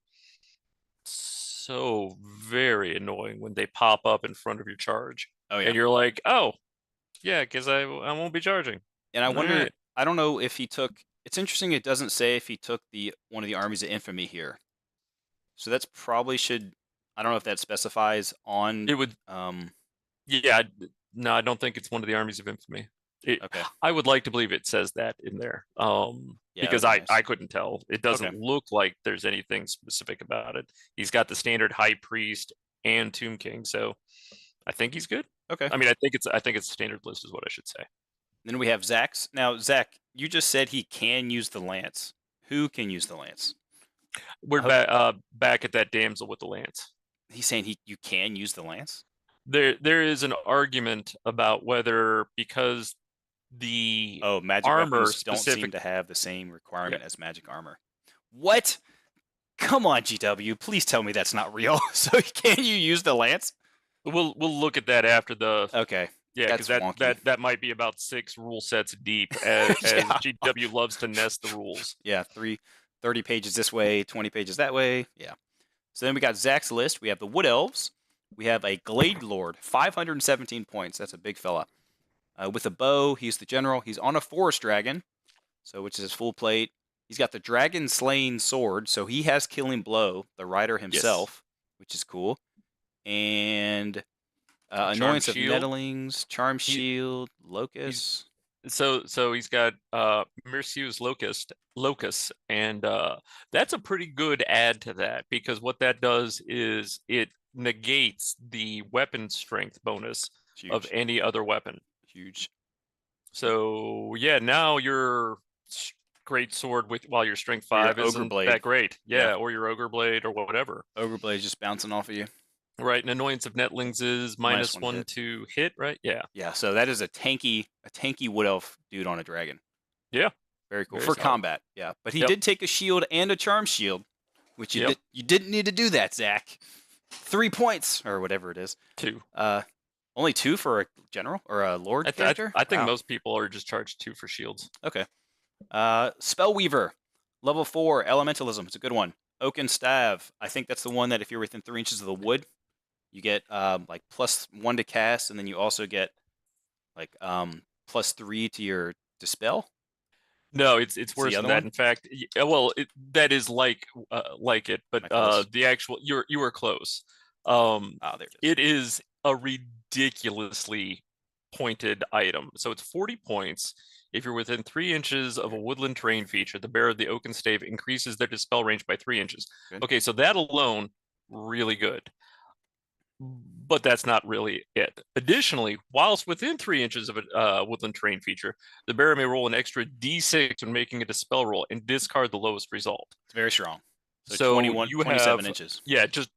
so very annoying when they pop up in front of your charge. Oh yeah. And you're like, oh, yeah, because I won't be charging. And I wonder, right. I don't know if he took. It's interesting. It doesn't say if he took one of the armies of infamy here. So that's probably should. I don't know if that specifies on. It would. Yeah. No, I don't think it's one of the armies of infamy. Okay. I would like to believe it says that in there. Yeah, because that'd be I nice. couldn't tell. It doesn't Okay. look like there's anything specific about it. He's got the standard High Priest and Tomb King, so I think he's good. Okay. I mean, I think it's a standard list is what I should say. Then we have Zach's. Now, Zach, you just said he can use the lance. Who can use the lance? We're back at that damsel with the lance. He's saying you can use the lance? There is an argument about whether because the magic armor weapons don't seem to have the same requirement as magic armor. What? Come on, GW. Please tell me that's not real. So can you use the lance? We'll look at that after the Okay. Yeah, because that might be about 6 rule sets deep, as GW loves to nest the rules. Yeah, 30 pages this way, 20 pages that way. Yeah. So then we got Zach's list. We have the Wood Elves. We have a Glade Lord, 517 points. That's a big fella. With a bow, he's the general. He's on a Forest Dragon, so which is his full plate. He's got the Dragon Slaying Sword, so he has Killing Blow, the rider himself, which is cool. And Annoyance of Nettlings, Charm Shield, Locust. So he's got Mercius Locust, and that's a pretty good add to that, because what that does is it negates the weapon strength bonus of any other weapon. Huge. So yeah, now your great sword while your strength 5 isn't that great. Yeah, or your Ogre Blade or whatever. Ogre Blade just bouncing off of you. Right, and Annoyance of Nettlings is -1 to hit, right? Yeah. Yeah, so that is a tanky Wood Elf dude on a dragon. Yeah. Very cool. For combat, yeah. But he did take a shield and a charm shield, which you didn't need to do that, Zach. 3 points, or whatever it is. 2. Only 2 for a general or a lord character? I think Wow. most people are just charged 2 for shields. Okay. Spellweaver, level 4, Elementalism. It's a good one. Oaken Staff. I think that's the one that if you're within 3 inches of the wood, you get like +1 to cast, and then you also get like +3 to your dispel. No, it's It's the worse than other that. one. In fact, well, that is like it, but Am I close? the actual you were close. Ah, there it is. It is a ridiculously pointed item. So it's 40 points. If you're within 3 inches of a woodland terrain feature, the bearer of the oaken stave increases their dispel range by 3 inches. Good. Okay, so that alone, really good. But that's not really it. Additionally, whilst within 3 inches of a woodland terrain feature, the bearer may roll an extra d6 when making a dispel roll and discard the lowest result. It's very strong. So So 21, you 27 have, inches. yeah, just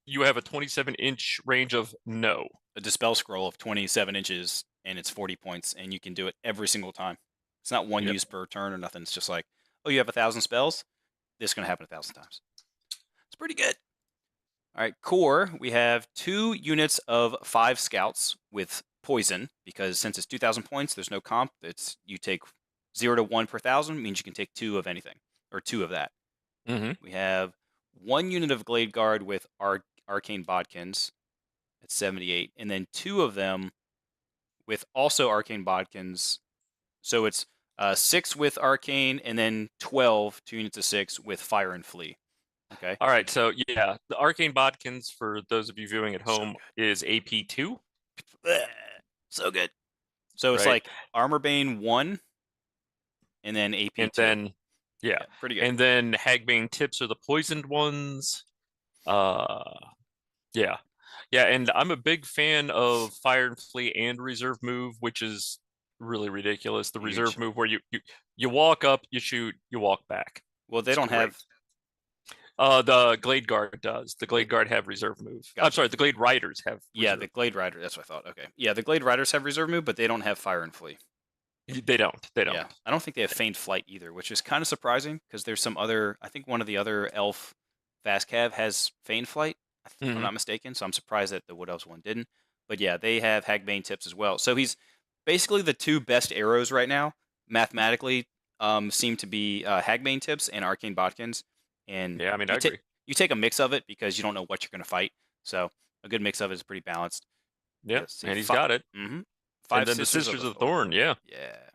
you have a 27-inch range of no. A dispel scroll of 27 inches, and it's 40 points, and you can do it every single time. It's not one Yep. use per turn or nothing. It's just like, oh, you have 1,000 spells. This is going to happen 1,000 times. It's pretty good. All right, core. We have 2 units of 5 scouts with poison because since it's 2,000 points, there's no comp. It's you take 0 to 1 per 1,000 means you can take 2 of anything or 2 of that. Mm-hmm. We have 1 unit of Glade Guard with Arcane Bodkins at 78, and then 2 of them with also Arcane Bodkins. So it's 6 with Arcane, and then 12, 2 units of 6 with Fire and Flee. Okay. All right, so yeah, the Arcane Bodkins, for those of you viewing at So home, is AP 2, so good. So it's right? like Armor Bane 1, and then AP 2. And then, yeah, pretty good. and then Hagbane tips are the poisoned ones. Uh, yeah, yeah, and I'm a big fan of Fire and Flee and Reserve Move, which is really ridiculous. The Huge. Reserve Move where you walk up, you shoot, you walk back. Well, they It's don't great. have. The Glade Guard does. The Glade Guard have Reserve Move. I'm Gotcha. sorry, the Glade Riders have Yeah, Reserve. the Glade Rider. That's what I thought. Okay. Yeah, the Glade Riders have Reserve Move, but they don't have Fire and Flee. They don't. They don't. Yeah, I don't think they have Feigned Flight either, which is kind of surprising because there's some other. I think one of the other Elf Fast Cav has Feigned Flight, if I'm Mhm. not mistaken. So I'm surprised that the Wood Elves one didn't. But yeah, they have Hagbane tips as well. So he's basically the 2 best arrows right now, mathematically, seem to be Hagbane tips and Arcane Bodkins. And Yeah, I mean, I agree. you take a mix of it because you don't know what you're going to fight. So a good mix of it is pretty balanced. Yeah, See, and he's got it. Mm-hmm. And then the Sisters of the Thorn, yeah. Yeah.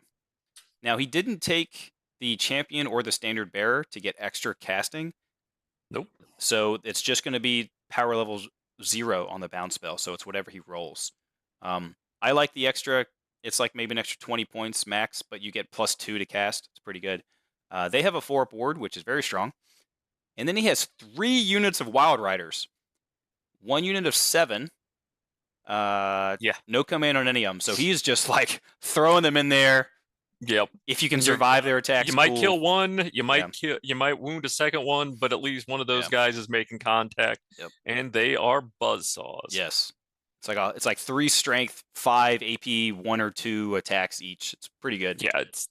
Now he didn't take the champion or the standard bearer to get extra casting. Nope. So it's just going to be power level 0 on the bound spell. So it's whatever he rolls. I like the extra. It's like maybe an extra 20 points max, but you get +2 to cast. It's pretty good. They have a 4 board, which is very strong. And then he has 3 units of Wild Riders. 1 unit of 7. Yeah. No command on any of them. So he's just like throwing them in there. Yep. If you can survive their attacks, you might cool. kill one, you might wound a second one, but at least one of those guys is making contact. Yep. And they are buzzsaws. Yes. It's like 3 strength, 5 AP, 1 or 2 attacks each. It's pretty good. Yeah, it's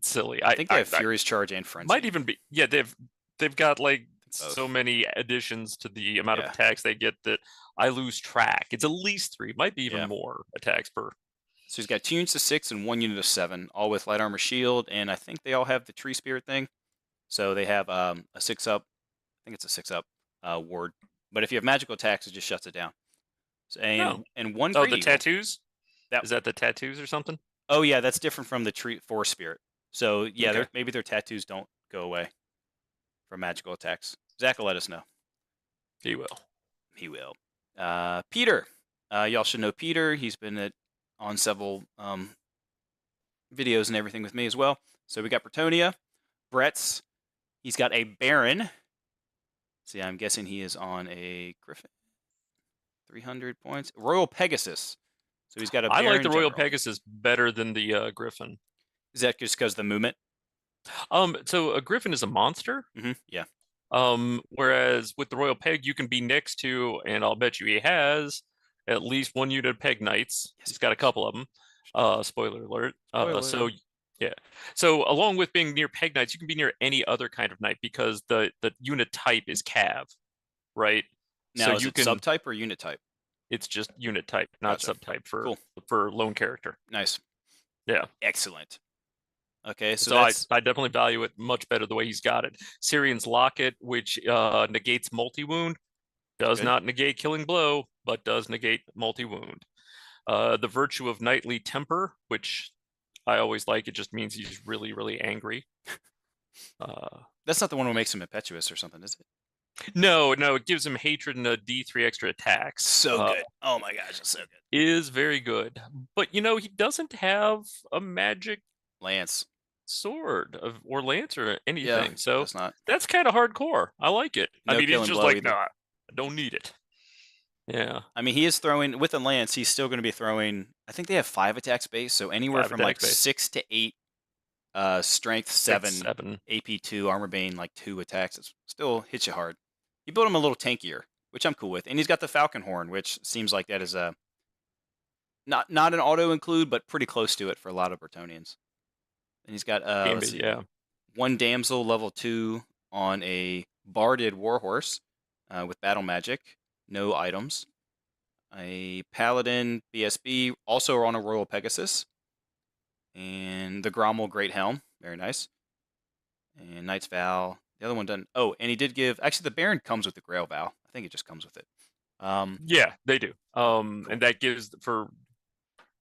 silly. I think they have Furious Charge and Frenzy. Might even be. Yeah, they've got like so many additions to the amount of attacks they get that I lose track. It's at least 3, might be even more attacks per. So he's got 2 units of 6 and 1 unit of 7, all with light armor shield, and I think they all have the tree spirit thing. So they have a 6-up. I think it's a 6-up ward. But if you have magical attacks, it just shuts it down. So, and one. Oh, the tattoos. Is that the tattoos or something? Oh yeah, that's different from the tree force spirit. So yeah, maybe their tattoos don't go away from magical attacks. Zach will let us know. He will. He will. Peter. Y'all should know Peter. He's been on several videos and everything with me as well. So we got Bretonnia, Brett's. He's got a Baron. See, I'm guessing he is on a Griffin. 300 points. Royal Pegasus. So he's got a Baron. I like the Royal Pegasus better than the Griffin. Is that just because of the movement? So a Griffin is a monster. Mm-hmm. Yeah. Whereas with the Royal Peg, you can be next to, and I'll bet you he has at least 1 unit of Peg Knights. Yes, he's got a couple of them. Spoiler alert. So yeah. So along with being near Peg Knights, you can be near any other kind of knight because the unit type is Cav, right? Now, so is it subtype or unit type? It's just unit type, not Gotcha. subtype Cool. for lone character. Nice. Yeah. Excellent. Okay, so So I that's definitely value it much better the way he's got it. Syrian's Locket, which negates multi-wound, does good. not negate killing blow, but does negate multi-wound. The Virtue of Knightly Temper, which I always like. It just means he's really, really angry. That's not the one who makes him impetuous or something, is it? No, it gives him hatred and a D3 extra attacks. So good. Oh my gosh, it's so good. Is very good. But he doesn't have a magic Lance. sword or lance or anything. Yeah, So does not. that's kind of hardcore. I like it. No I mean, he's killing just blow like, either. nah, I don't need it. Yeah. I mean, he is throwing with a lance. He's still going to be throwing. I think they have 5 attacks base, so anywhere from like base. 6 to 8, strength 7, AP 2, armor bane like 2 attacks. It still hits you hard. You build him a little tankier, which I'm cool with, and he's got the Falcon Horn, which seems like that is a not an auto include, but pretty close to it for a lot of Bretonnians. And he's got let's see, yeah. 1 damsel level 2 on a barded warhorse with battle magic, no items. A paladin BSB also on a royal Pegasus, and the Grommel Great Helm, very nice. And Knight's Vow. The other one doesn't. Oh, and he did give. Actually, the Baron comes with the Grail Vow. I think it just comes with it. Yeah, they do. Cool. And that gives, for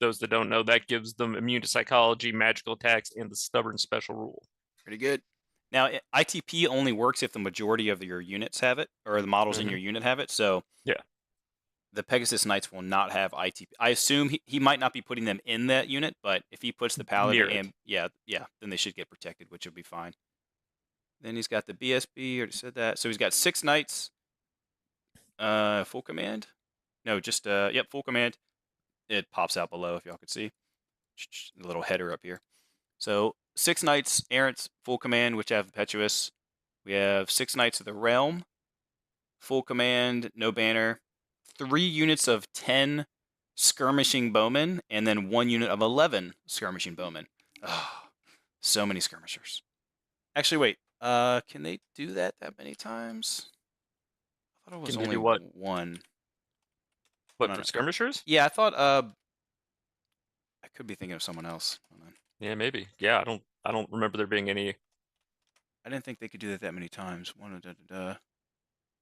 those that don't know, that gives them immune to psychology, magical attacks, and the stubborn special rule. Pretty good. Now, ITP only works if the majority of your units have it, or the models in your unit have it. So yeah, the Pegasus Knights will not have ITP. I assume he might not be putting them in that unit, but if he puts the Paladin in, yeah, then they should get protected, which will be fine. Then he's got the BSB, already said that. So he's got 6 Knights, full command. No, just, yep, full command. It pops out below if y'all could see. The little header up here. So 6 Knights, Errants, full command, which have Impetuous. We have 6 Knights of the Realm, full command, no banner. 3 units of 10 skirmishing bowmen, and then 1 unit of 11 skirmishing bowmen. Oh, so many skirmishers. Actually, wait. Can they do that many times? I thought it was only what? 1. What, for skirmishers? Yeah, I thought. I could be thinking of someone else. Hold on. Yeah, maybe. Yeah, I don't remember there being any. I didn't think they could do that many times.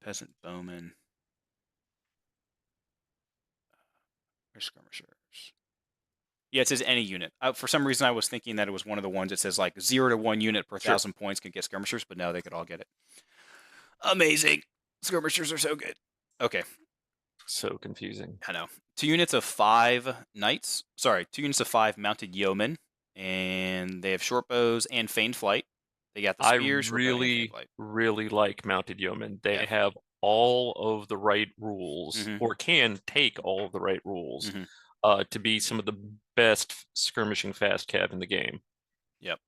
Peasant bowman. Or skirmishers. Yeah, it says any unit. For some reason, I was thinking that it was one of the ones that says like 0 to 1 unit per 1,000 points can get skirmishers, but no, they could all get it. Amazing. Skirmishers are so good. Okay. So confusing. I know. 2 units of 5 knights. Sorry, 2 units of 5 mounted yeomen, and they have short bows and feigned flight. They got the spears. I really like mounted yeomen. They have all of the right rules, or can take all of the right rules, to be some of the best skirmishing fast cav in the game. Yep.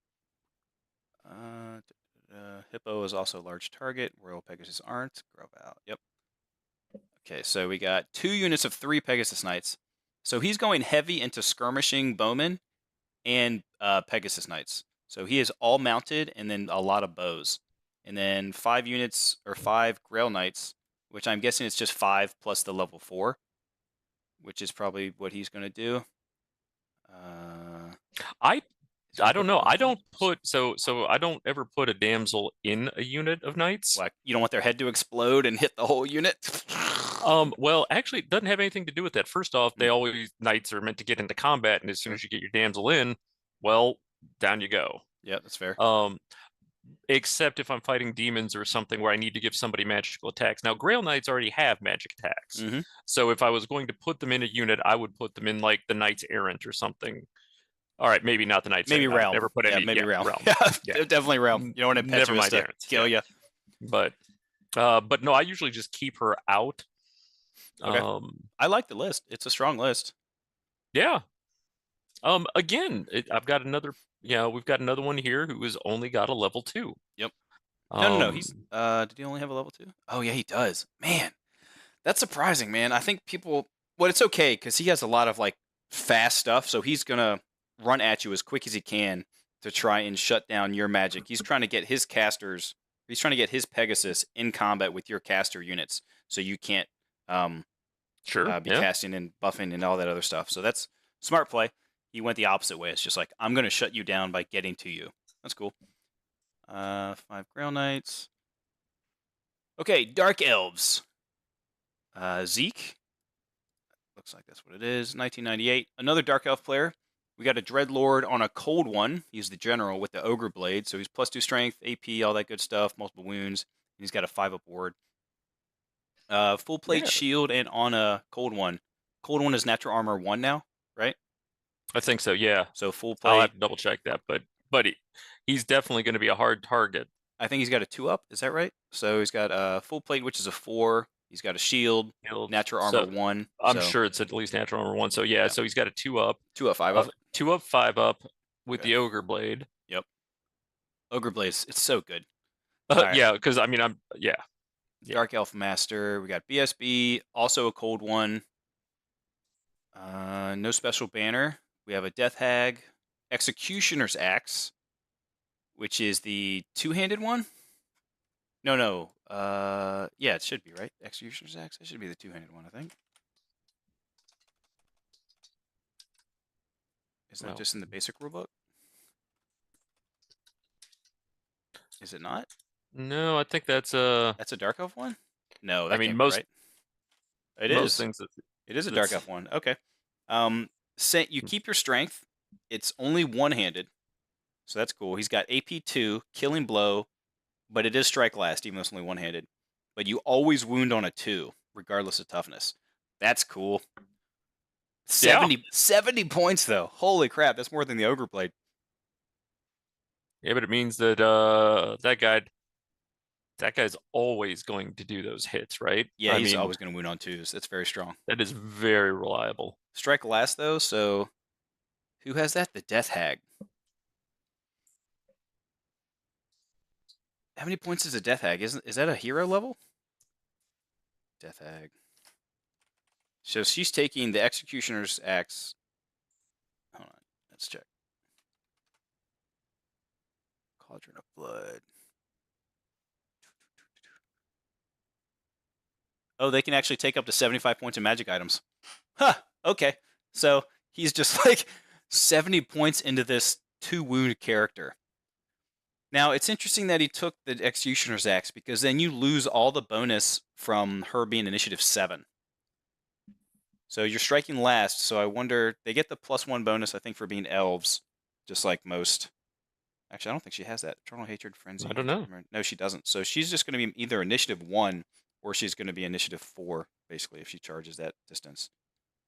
Hippo is also a large target. Royal Pegasus aren't. Grove out. Yep. Okay, so we got 2 units of 3 Pegasus Knights. So he's going heavy into skirmishing bowmen and Pegasus Knights. So he is all mounted and then a lot of bows. And then 5 units or 5 Grail Knights, which I'm guessing it's just 5 plus the level 4, which is probably what he's going to do. I don't know. I don't put so I don't ever put a damsel in a unit of knights. Like, you don't want their head to explode and hit the whole unit? Well, actually, it doesn't have anything to do with that. First off, knights are meant to get into combat, and as soon as you get your damsel in, well, down you go. Yeah, that's fair. Except if I'm fighting demons or something where I need to give somebody magical attacks. Now, Grail Knights already have magic attacks. So if I was going to put them in a unit, I would put them in like the Knights Errant or something. All right, maybe not the Knights Maybe Errant. Realm. Never put any. Maybe Realm. Realm. Yeah, definitely Realm. You don't want Impetuous to kill you. But no, I usually just keep her out. Okay. I like the list. It's a strong list. Yeah. Again, I've got another. We've got another one here who has only got a level 2. Yep. No. He's did he only have a level 2? Oh yeah, he does. Man, that's surprising, man. I think people. Well, it's okay because he has a lot of like fast stuff, so he's gonna run at you as quick as he can to try and shut down your magic. He's trying to get his casters. He's trying to get his Pegasus in combat with your caster units, so you can't Sure. be Yeah. casting and buffing and all that other stuff. So that's smart play. He went the opposite way. It's just like, I'm going to shut you down by getting to you. That's cool. 5 Grail Knights. Okay, Dark Elves. Zeke. Looks like that's what it is. 1998. Another Dark Elf player. We got a Dreadlord on a cold one. He's the general with the Ogre Blade. So he's +2 strength, AP, all that good stuff, multiple wounds. And he's got a 5-up ward. Full plate Yeah. shield and on a cold one. Cold one is natural armor 1 now, right? I think so. Yeah. So full I'll have plate. to double check that, but he's definitely going to be a hard target. I think he's got a 2-up. Is that right? So he's got a full plate, which is a 4. He's got a shield, natural armor So 1. I'm So sure it's at least natural armor 1. So yeah, so he's got a 2-up, 2-up, 5-up. 2-up, 5-up with Okay. the Ogre Blade. Yep. Ogre Blade, it's so good. All right. Yeah, because I mean, yeah. Dark Elf Master. We got BSB, also a cold one. No special banner. We have a Death Hag, Executioner's Axe, which is the 2-handed one. No. Yeah, it should be, right? Executioner's Axe. It should be the 2-handed one, I think. Is that just in the basic rulebook? Is it not? No, I think that's That's a Dark Elf one? No, that I mean, can't most be right. It most is. things It is a Dark Elf one. Okay. You keep your strength. It's only one-handed, so that's cool. He's got AP2, Killing Blow, but it is strike last, even though it's only one-handed. But you always wound on a 2, regardless of toughness. That's cool. 70 points, though. Holy crap, that's more than the Ogre Blade. Yeah, but it means that that guy's always going to do those hits, right? Yeah, I he's mean, always going to wound on 2s. That's very strong. that is very reliable. Strike last, though, so who has that? The Death Hag. How many points is a Death Hag? Is that a hero level? Death Hag. So she's taking the Executioner's Axe. Hold on, let's check. Cauldron of Blood. Oh, they can actually take up to 75 points in magic items. Huh, okay. So he's just like 70 points into this 2-wound character. Now, it's interesting that he took the Executioner's Axe, because then you lose all the bonus from her being initiative 7. So you're striking last, so I wonder, they get the +1 bonus, I think, for being elves, just like most. Actually, I don't think she has that. Eternal Hatred, Frenzy. I don't know. No, she doesn't. So she's just going to be either initiative 1 or she's going to be initiative 4, basically, if she charges that distance.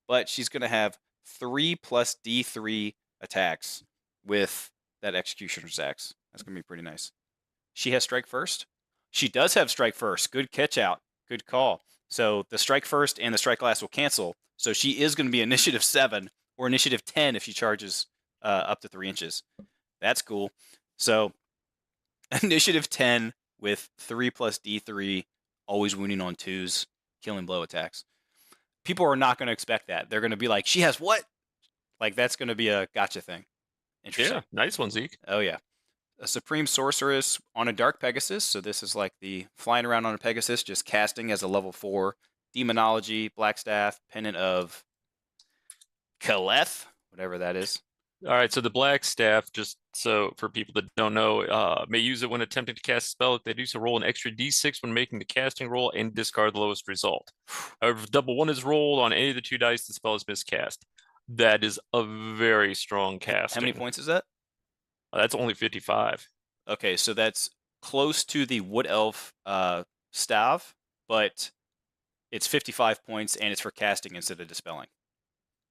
But she's going to have 3 plus D3 attacks with that Executioner's Axe. That's going to be pretty nice. She has strike first. She does have strike first. Good catch out. Good call. So the strike first and the strike last will cancel. So she is going to be initiative 7 or initiative 10 if she charges up to 3 inches. That's cool. So initiative 10 with 3 plus D3, always wounding on 2s, killing blow attacks. People are not going to expect that. They're going to be like, she has what? Like, that's going to be a gotcha thing. Interesting. Yeah, nice one, Zeke. Oh, yeah. A Supreme Sorceress on a Dark Pegasus. So this is like the flying around on a Pegasus, just casting as a level 4. Demonology, Blackstaff, Pennant of Kaleth, whatever that is. All right, so the black staff, just so for people that don't know, may use it when attempting to cast a spell. If they do so, roll an extra d6 when making the casting roll and discard the lowest result. However, if double 1 is rolled on any of the 2 dice, the spell is miscast. That is a very strong casting. How many points is that? That's only 55. Okay, so that's close to the Wood Elf staff, but it's 55 points and it's for casting instead of dispelling.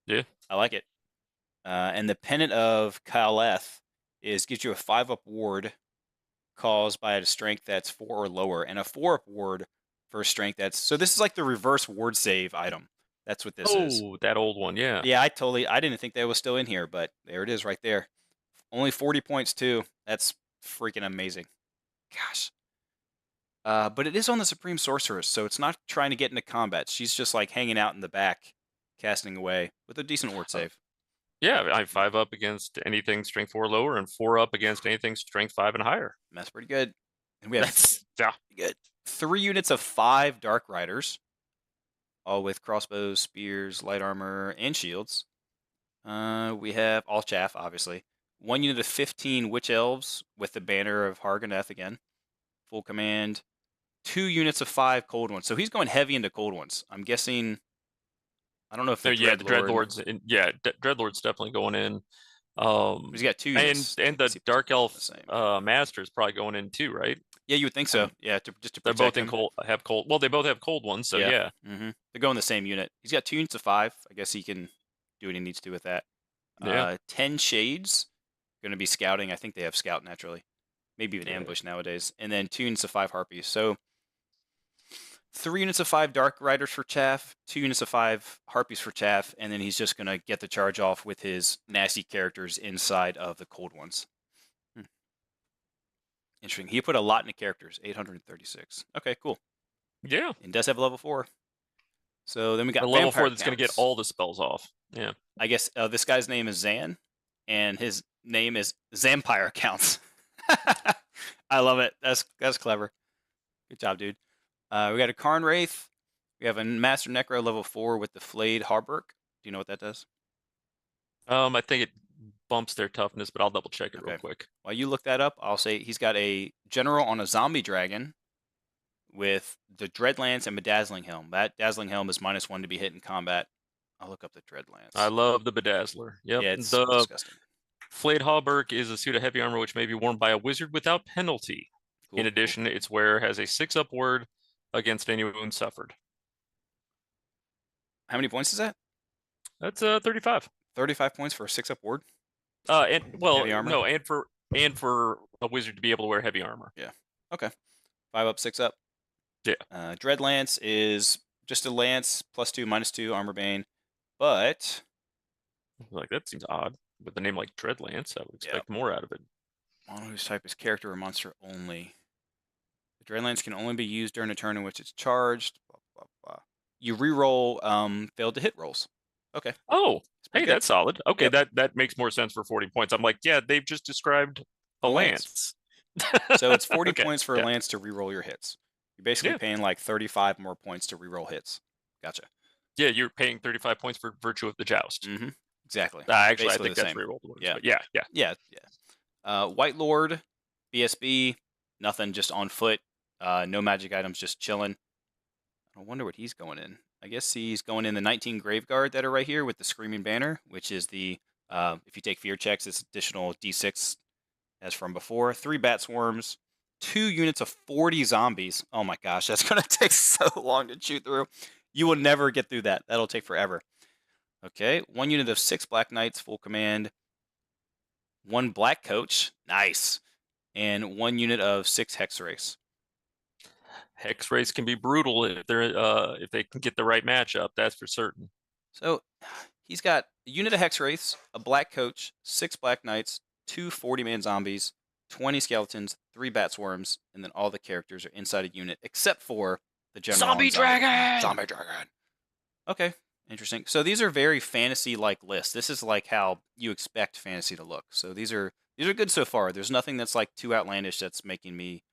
Yeah. I like it. And the Pennant of Kaleth gives you a 5-up ward caused by a strength that's 4 or lower, and a 4-up ward for a strength that's... So this is like the reverse ward save item. That's what this is. Oh, that old one, yeah. Yeah, I didn't think that was still in here, but there it is right there. Only 40 points too. That's freaking amazing. Gosh. But it is on the Supreme Sorceress, so it's not trying to get into combat. She's just like hanging out in the back, casting away with a decent ward save. Yeah, I have 5 up against anything strength 4 lower and 4 up against anything strength 5 and higher. That's pretty good. And we have That's yeah. good 3 units of 5 Dark Riders. all with crossbows, spears, light armor, and shields. We have all chaff, obviously. 1 unit of 15 witch elves with the banner of Harganeth again. Full command. 2 units of 5 cold ones. So he's going heavy into cold ones. I'm guessing. I don't know if the Yeah, the Dreadlord. Dreadlord's Dreadlord's definitely going in. He's got 2 units. I And guess the he puts Dark both in the Elf same. Master is probably going in too, right? Yeah, you would think I so. mean, Yeah, just to they're protect both in him. cold. Have cold. Well, they both have cold ones, so yeah. They go in the same unit. He's got 2 units of 5. I guess he can do what he needs to with that. Yeah. 10 shades. Going to be scouting. I think they have scout naturally. Maybe even Yeah. ambush nowadays. And then 2 units of 5 harpies. So 3 units of 5 dark riders for chaff, 2 units of 5 harpies for chaff, and then he's just going to get the charge off with his nasty characters inside of the cold ones. Interesting. He put a lot into characters, 836. Okay, cool. Yeah. And does have a level 4. So then we got A level vampire 4 that's going to get counts. all the spells off. Yeah. I guess this guy's name is Zan, and his name is Zampire Counts. I love it. That's clever. Good job, dude. We got a Karn Wraith. We have a Master Necro level 4 with the Flayed Harburg. Do you know what that does? I think it bumps their toughness, but I'll double check it real quick. While you look that up, I'll say he's got a general on a zombie dragon with the Dreadlance and Bedazzling Helm. That Dazzling Helm is -1 to be hit in combat. I'll look up the Dreadlance. I love the Bedazzler. Yep. Yeah, it's the disgusting. Flayed Hauberk is a suit of heavy armor which may be worn by a wizard without penalty. Cool, In addition, its wearer has a 6 upward against any wound suffered. How many points is that? That's 35. 35 points for a 6 upward. And well, heavy armor? no, and for a wizard to be able to wear heavy armor. Yeah. Okay. 5 up, 6 up. Yeah. Dreadlance is just a lance, +2, -2 armor bane, but Like that seems odd with a name like Dreadlance. I would expect more out of it. Model whose type is character or monster only. The Dreadlance can only be used during a turn in which it's charged. Blah, blah, blah. You reroll failed to hit rolls. Okay. Oh, hey, good. that's solid. Okay, Yep. that makes more sense for 40 points. I'm like, yeah, they've just described a lance. So it's 40 Okay, points for a lance to reroll your hits. You're basically paying like 35 more points to reroll hits. Gotcha. Yeah, you're paying 35 points for virtue of the joust. Exactly. Actually, Basically I think that's rerolled ones. Yeah. But yeah. White Lord, BSB, nothing, just on foot. No magic items, just chilling. I wonder what he's going in. I guess he's going in the 19 Graveguard that are right here with the Screaming Banner, which is the, if you take fear checks, it's additional d6 as from before. 3 Bat Swarms, 2 units of 40 zombies. Oh my gosh, that's going to take so long to chew through. You will never get through that. That'll take forever. Okay, 1 unit of 6 Black Knights, full command. 1 Black Coach, nice. And 1 unit of 6 Hex Race. Hex Race can be brutal if they can get the right matchup. That's for certain. So he's got a unit of Hex Wraiths, a Black Coach, 6 Black Knights, 2 40-man zombies, 20 skeletons, 3 Bat Swarms, and then all the characters are inside a unit except for the general. Zombie Dragon! Zombie Dragon! Okay, interesting. So these are very fantasy-like lists. This is like how you expect fantasy to look. So these are good so far. There's nothing that's like too outlandish that's making me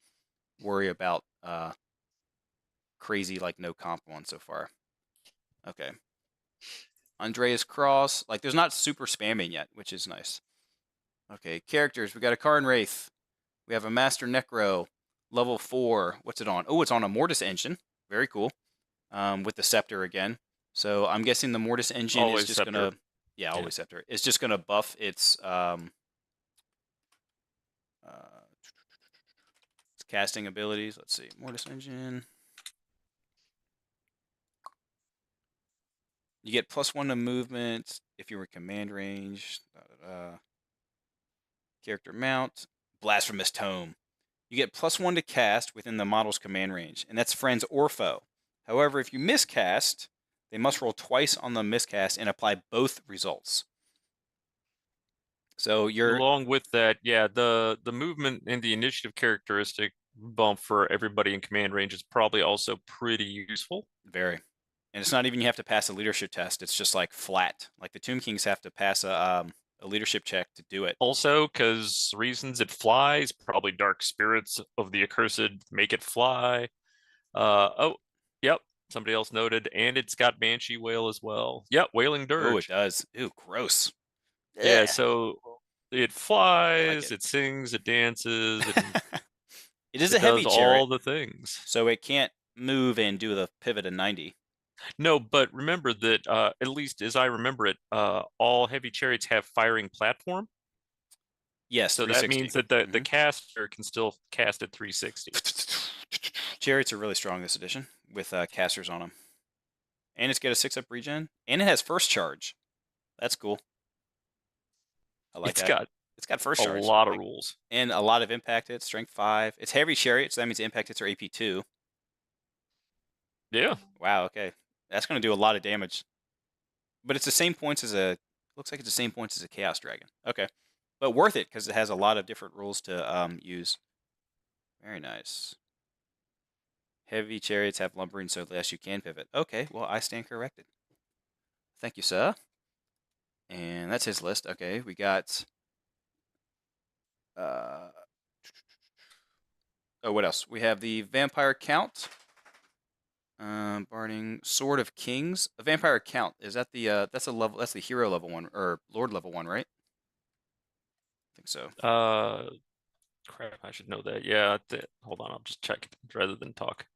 worry about crazy like no comp one so far. Okay. Andreas Cross, like there's not super spamming yet, which is nice. Okay, characters. We got a Karn Wraith. We have a Master Necro, level 4. What's it on? Oh, it's on a Mortis engine. Very cool. With the Scepter again. So I'm guessing the Mortis engine Always is just Scepter. gonna, always Scepter. It's just gonna buff its casting abilities. Let's see, Mortis engine. You get +1 to movement if you were command range. Character mount, Blasphemous Tome. You get +1 to cast within the model's command range, and that's friends or foe. However, if you miscast, they must roll twice on the miscast and apply both results. So you're along with that, yeah, the movement and the initiative characteristic bump for everybody in command range is probably also pretty useful. Very. And it's not even you have to pass a leadership test. It's just like flat. Like the Tomb Kings have to pass a leadership check to do it. Also, because reasons it flies, probably dark spirits of the accursed make it fly. Oh, yep. somebody else noted, and it's got Banshee Whale as well. Yep, Wailing Oh, it Dirge. does. Ew, gross. Yeah, Ugh. so it I like flies, it. it sings, it dances, and It is a it heavy does chariot, all the things. so it can't move and do the pivot of 90. No, but remember that at least as I remember it, all heavy chariots have firing platform. Yes, So that 360. means that the caster can still cast at 360. Chariots are really strong this edition with casters on them. And it's got a 6-up regen. And it has first charge. That's cool. I like It's that. got It's got first a charge. lot of Like, rules. and a lot of impact hits, strength 5. It's heavy chariot, so that means impact hits are AP 2. Yeah. Wow, okay. That's going to do a lot of damage. But it's the same points as a... Looks like it's the same points as a Chaos Dragon. Okay. But worth it, because it has a lot of different rules to use. Very nice. Heavy chariots have lumbering, so less you can pivot. Okay, well, I stand corrected. Thank you, sir. And that's his list. Okay, we got... oh, what else? We have the Vampire Count. Barning Sword of Kings. A Vampire Count. Is that the that's a level, that's the hero level one or Lord level one, right? I think so. Crap, I should know that. Yeah, hold on, I'll just check rather than talk.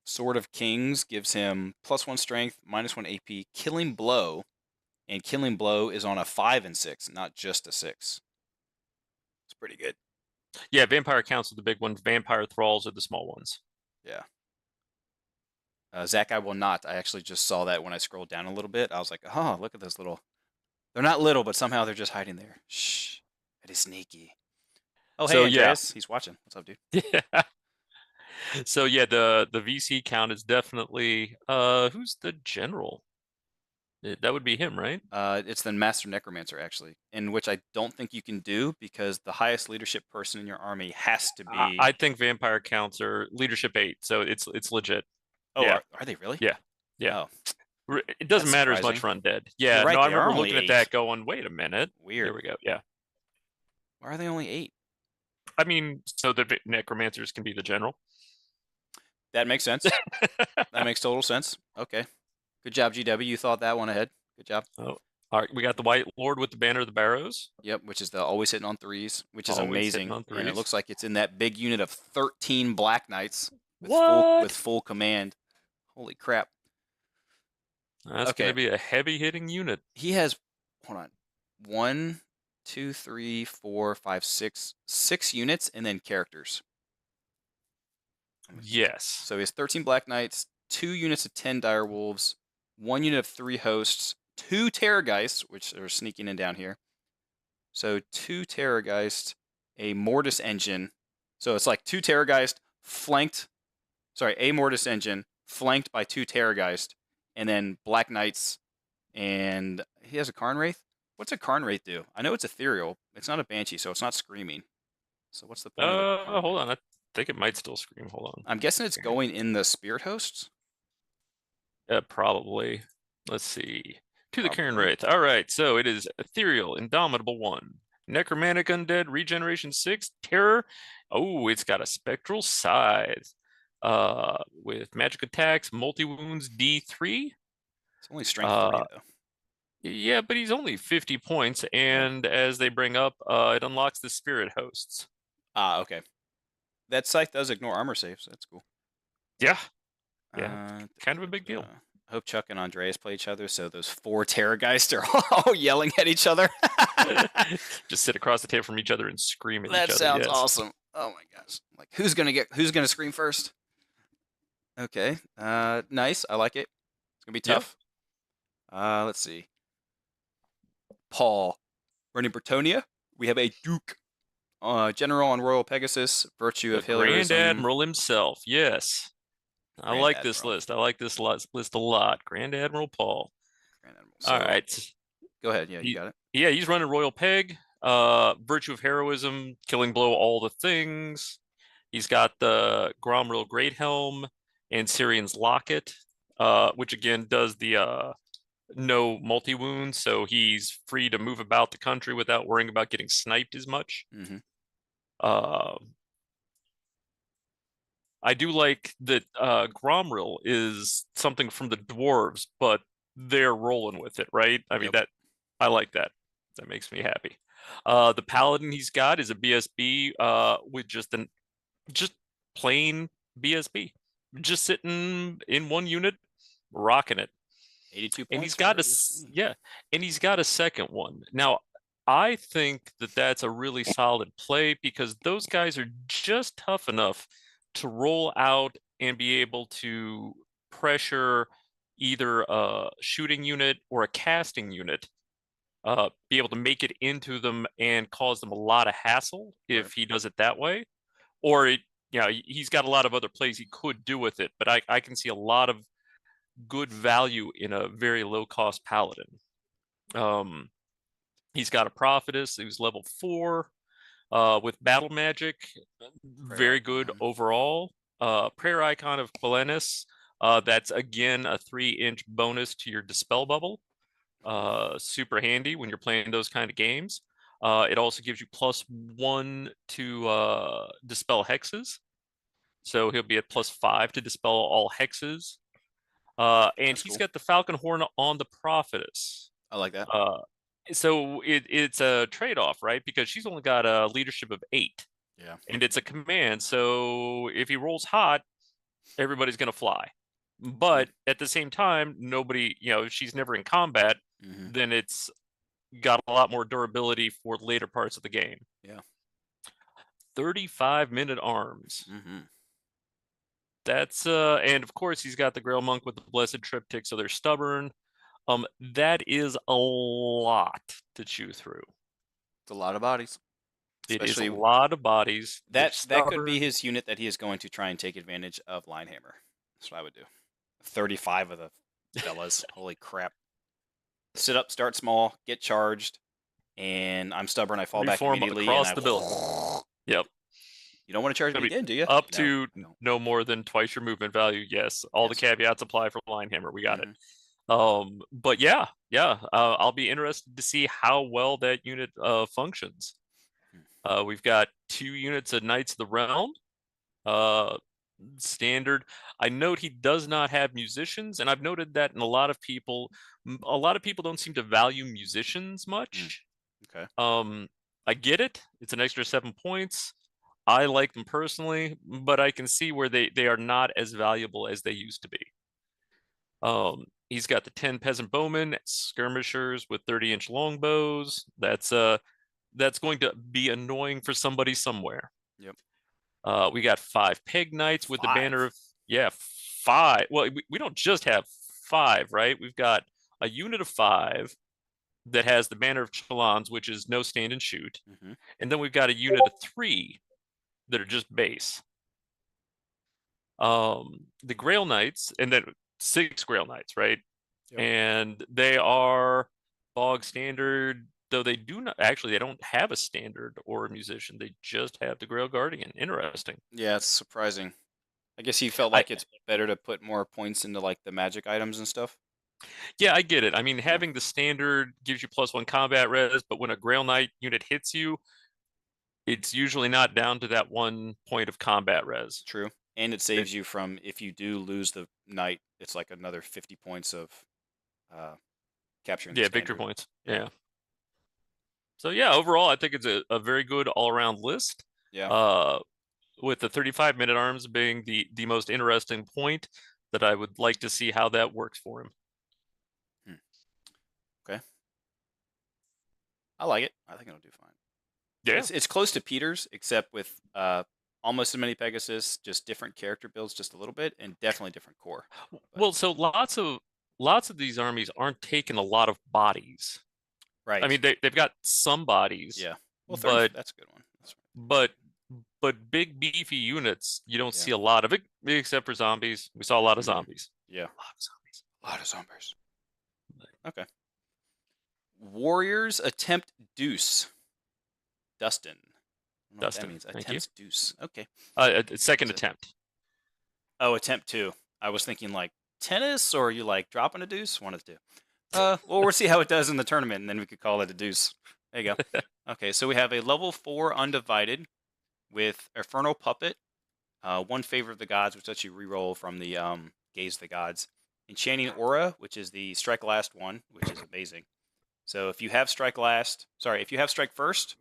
Sword of Kings gives him +1 strength, -1 AP, killing blow, and killing blow is on a 5 and 6, not just a 6. It's pretty good. Yeah, Vampire Counts are the big ones. Vampire Thralls are the small ones. Yeah. Zach, I will not. I actually just saw that when I scrolled down a little bit. I was like, oh, look at those little. They're not little, but somehow they're just hiding there. Shh. That is sneaky. Oh, hey, So yeah. Andreas. He's watching. What's up, dude? Yeah. So yeah, the VC count is definitely who's the general? That would be him, right? It's the Master Necromancer, actually, in which I don't think you can do because the highest leadership person in your army has to be. I think Vampire Counts are leadership 8, so it's legit. Oh, Yeah. are they really? Yeah. Yeah. Oh, It doesn't that's matter as much surprising. for undead. You're Yeah, right. no, I They are remember only looking at 8. that going, wait a minute. Weird. There we go. Yeah. Why are they only 8? I mean, so the necromancers can be the general. That makes sense. That makes total sense. Okay. Good job, GW. You thought that one ahead. Good job. Oh, all right. We got the White Lord with the Banner of the Barrows. Yep, which is the always hitting on 3s, which is Always hitting amazing. on And it 3s. looks like it's in that big unit of 13 Black Knights with What? full command. Holy crap. That's going Okay. to be a heavy hitting unit. He has, hold on, 1, 2, 3, 4, 5, 6 units and then characters. Yes. So he has 13 Black Knights, 2 units of 10 Dire Wolves, 1 unit of 3 hosts, 2 Terrorgeists, which are sneaking in down here. So 2 Terrorgeist, a Mortis Engine. So it's like 2 Terrorgeist flanked, sorry, a Mortis Engine flanked by 2 Terrorgeist, and then Black Knights, and he has a Karn Wraith. What's a Karn Wraith do? I know it's ethereal. It's not a Banshee, so it's not screaming. So what's the point of a Karn Hold Wraith? on. I think it might still scream. Hold on. I'm guessing it's going in the Spirit Hosts. Probably. Let's see. To the Karen Probably. Wraith. All right. So it is Ethereal, Indomitable 1. Necromantic Undead, Regeneration 6. Terror. Oh, it's got a Spectral Scythe. With magic attacks, multi-wounds D3. It's only strength 3, though. Yeah, but he's only 50 points, and as they bring up, it unlocks the Spirit Hosts. Ah, okay. That scythe does ignore armor saves. That's cool. Yeah. Yeah. Kind of a big deal. I hope Chuck and Andreas play each other, so those 4 Terrorgeist are all yelling at each other. Just sit across the table from each other and scream at each other. That sounds awesome. Oh my gosh! Like who's gonna scream first? Okay, nice. I like it. It's gonna be tough. Yep. Let's see. Paul, running Bretonia. We have a Duke, General on Royal Pegasus, Virtue of Heroism. Grand Admiral himself. Yes. I Grand like Admiral. this list. I like this list a lot. Grand Admiral Paul. Grand Admiral. So, all right. Go ahead. Yeah, you got it. Yeah, he's running Royal Peg. Virtue of Heroism, Killing Blow, all the things. He's got the Gromril Great Helm and Syrian's Locket, which again does the no multi-wounds, so he's free to move about the country without worrying about getting sniped as much. Mm-hmm. I do like that Gromril is something from the dwarves, but they're rolling with it, right? I mean Yep. that I like that. That makes me happy. The paladin he's got is a BSB with just plain BSB. Just sitting in one unit, rocking it. 82 And points he's for got a BSB. yeah, and he's got a second one. Now, I think that that's a really solid play because those guys are just tough enough to roll out and be able to pressure either a shooting unit or a casting unit, be able to make it into them and cause them a lot of hassle Right. if he does it that way. Or he's got a lot of other plays he could do with it, but I can see a lot of good value in a very low cost paladin. Um, he's got a prophetess who's level 4 with battle magic, Prayer very good icon. overall. Prayer icon of Quelenis, that's again a 3-inch bonus to your dispel bubble. Super handy when you're playing those kind of games. It also gives you +1 to dispel hexes. So he'll be at +5 to dispel all hexes. And That's he's cool. got the Falcon Horn on the Prophetess. I like that. Uh, so it's a trade-off, right? Because she's only got a leadership of 8, Yeah. and it's a command. So if he rolls hot, everybody's gonna fly. True. But at the same time, nobody, if she's never in combat, Mm-hmm. then it's got a lot more durability for later parts of the game. Yeah. 35-minute arms. Mm-hmm. That's and of course he's got the Grail Monk with the Blessed Triptych, so they're stubborn. That is a lot to chew through. It's a lot of bodies. It is a Especially lot of bodies. They're that could be stubborn. his unit that he is going to try and take advantage of Linehammer. That's what I would do. 35 of the fellas. Holy crap. Sit up, start small, get charged, and I'm stubborn. I fall back Reform immediately, and across I. the building. Yep. You don't want to charge I me mean, again, do you? up No, to you don't. no more than twice your movement value. Yes. All the Yes. caveats apply for Linehammer. We got it. Mm-hmm. But yeah. I'll be interested to see how well that unit functions. We've got 2 units of Knights of the Realm. Standard. I note he does not have musicians, and I've noted that in a lot of people don't seem to value musicians much. Okay. I get it. It's an extra 7 points. I like them personally, but I can see where they are not as valuable as they used to be. He's got the 10 peasant bowmen, skirmishers with 30-inch longbows. That's going to be annoying for somebody somewhere. Yep. We got 5 peg knights with the banner 5. of 5. Well, we don't just have 5, right? We've got a unit of 5 that has the banner of Chalons, which is no stand and shoot, Mm-hmm. and then we've got a unit of 3 that are just base. The Grail Knights, and then 6 Grail Knights, right? Yep. And they are bog standard, though they don't have a standard or a musician. They just have the Grail Guardian. Interesting. Yeah, it's surprising. I guess he felt I like it's better to put more points into like the magic items and stuff. Yeah, I get it. I mean, Yeah. having the standard gives you +1 combat res, but when a Grail Knight unit hits you, it's usually not down to that 1 point of combat res. True. And it saves you from, if you do lose the knight, it's like another 50 points of capturing the Yeah, victory standard. points. Yeah. Yeah. So yeah, overall, I think it's a very good all-around list. Yeah. With the 35-minute arms being the most interesting point that I would like to see how that works for him. Okay. I like it. I think it'll do fine. Yeah. It's close to Peter's, except with almost as many Pegasus, just different character builds, just a little bit, and definitely different core. Well, so lots of these armies aren't taking a lot of bodies. Right. I mean, they've got some bodies. Yeah. Well, 30, but that's a good one. That's right. But big beefy units, you don't Yeah. see a lot of it, except for zombies. We saw a lot of zombies. Yeah. A lot of zombies. A lot of zombies. Okay. Warriors attempt deuce. Dustin. I don't know Dustin, what that means. thank Attempts deuce. Okay. Second So- attempt. Oh, attempt 2. I was thinking like tennis, or you like dropping a deuce? One of the 2. Well, we'll see how it does in the tournament, and then we could call it a deuce. There you go. Okay, so we have a level 4 undivided with Infernal Puppet, One Favor of the Gods, which lets you reroll from the Gaze of the Gods. Enchanting Aura, which is the Strike Last one, which is amazing. So if you have Strike First,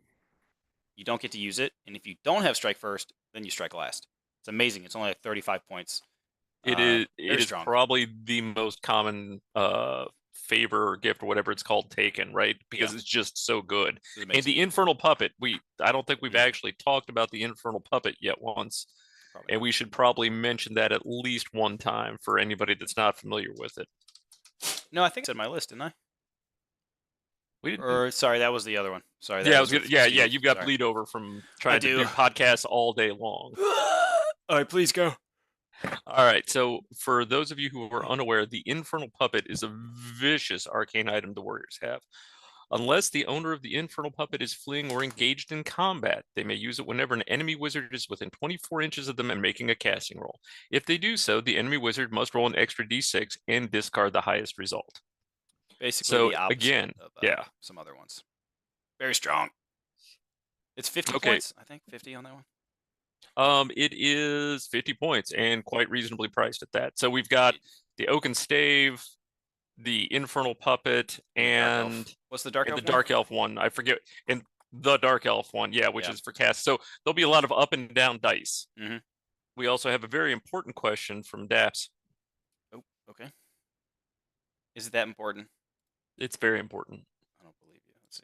you don't get to use it, and if you don't have Strike First, then you Strike Last. It's amazing. It's only like 35 points. It Very is strong. probably the most common favor or gift or whatever it's called taken, right? Because it's just so good. And the Infernal Puppet, I don't think we've actually talked about the Infernal Puppet yet once. And we should probably mention that at least one time for anybody that's not familiar with it. No, I think it's in my list, didn't I? We didn't. Or sorry, that was the other one. Sorry. Yeah, yeah. You've got bleed over from trying to do podcasts all day long. All right, please go. All right. So for those of you who are unaware, the Infernal Puppet is a vicious arcane item the warriors have. Unless the owner of the Infernal Puppet is fleeing or engaged in combat, they may use it whenever an enemy wizard is within 24 inches of them and making a casting roll. If they do so, the enemy wizard must roll an extra d6 and discard the highest result. Basically, so the opposite of some other ones. Very strong. It's 50 points, I think. 50 on that one. It is 50 points and quite reasonably priced at that. So we've got the Oaken Stave, the Infernal Puppet, and what's the Dark Elf? The Dark Elf one. I forget. And the Dark Elf one, which is for cast. So there'll be a lot of up and down dice. Mm-hmm. We also have a very important question from Daps. Oh, okay. Is it that important? It's very important. I don't believe you. Let's see.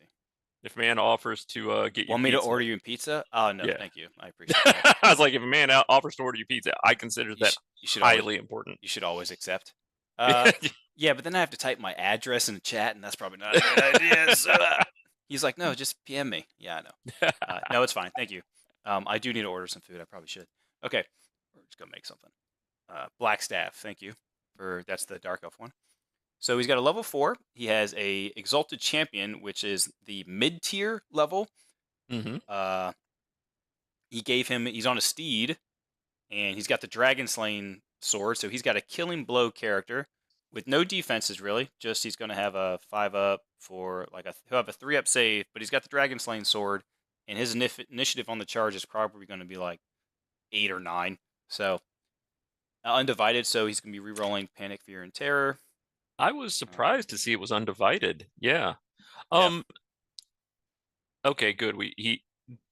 If a man offers to get you want me to order you pizza? Oh, no, thank you. I appreciate it. I was like, if a man offers to order you pizza, I consider that highly important. You should always accept. Yeah, but then I have to type my address in the chat, and that's probably not a good idea. So, he's like, no, just PM me. Yeah, I know. No, it's fine. Thank you. I do need to order some food. I probably should. Okay, we're just going to make something. Black Staff, thank you. That's the Dark Elf one. So he's got a level 4. He has a Exalted Champion, which is the mid-tier level. Mm-hmm. He's on a steed, and he's got the Dragon Slaying sword, so he's got a Killing Blow character with no defenses, really. Just he's going to have a 5-up for, he'll have a 3-up save, but he's got the Dragon Slaying sword, and his initiative on the charge is probably going to be like 8 or 9. So, undivided, so he's going to be rerolling Panic, Fear, and Terror. I was surprised to see it was undivided. Yeah. Okay, good.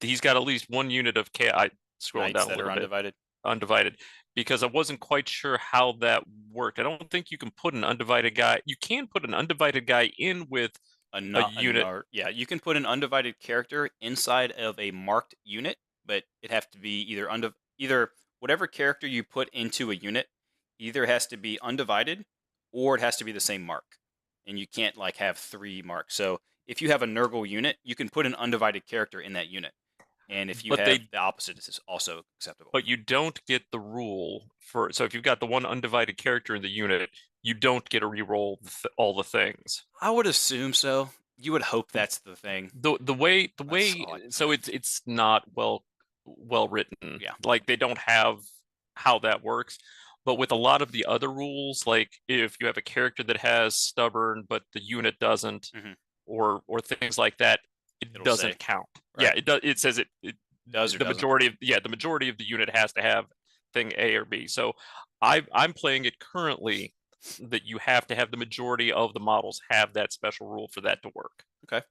He's got at least one unit of chaos. Scrolling down a little bit. Undivided. Undivided, because I wasn't quite sure how that worked. I don't think you can put an undivided guy. You can put an undivided guy in with a unit. You can put an undivided character inside of a marked unit, but it has to be either whatever character you put into a unit either has to be undivided or it has to be the same mark, and you can't have 3 marks. So if you have a Nurgle unit, you can put an undivided character in that unit. And if you have the opposite, this is also acceptable. But you don't get the rule for. So if you've got the one undivided character in the unit, you don't get to reroll all the things. I would assume so. You would hope that's the thing. The way. So it's not well written. Yeah. They don't have how that works. But with a lot of the other rules, like if you have a character that has stubborn but the unit doesn't, or things like that, it doesn't count. Right. Yeah, it does. It says it does. The majority of the unit has to have thing A or B. So I'm playing it currently that you have to have the majority of the models have that special rule for that to work. Okay.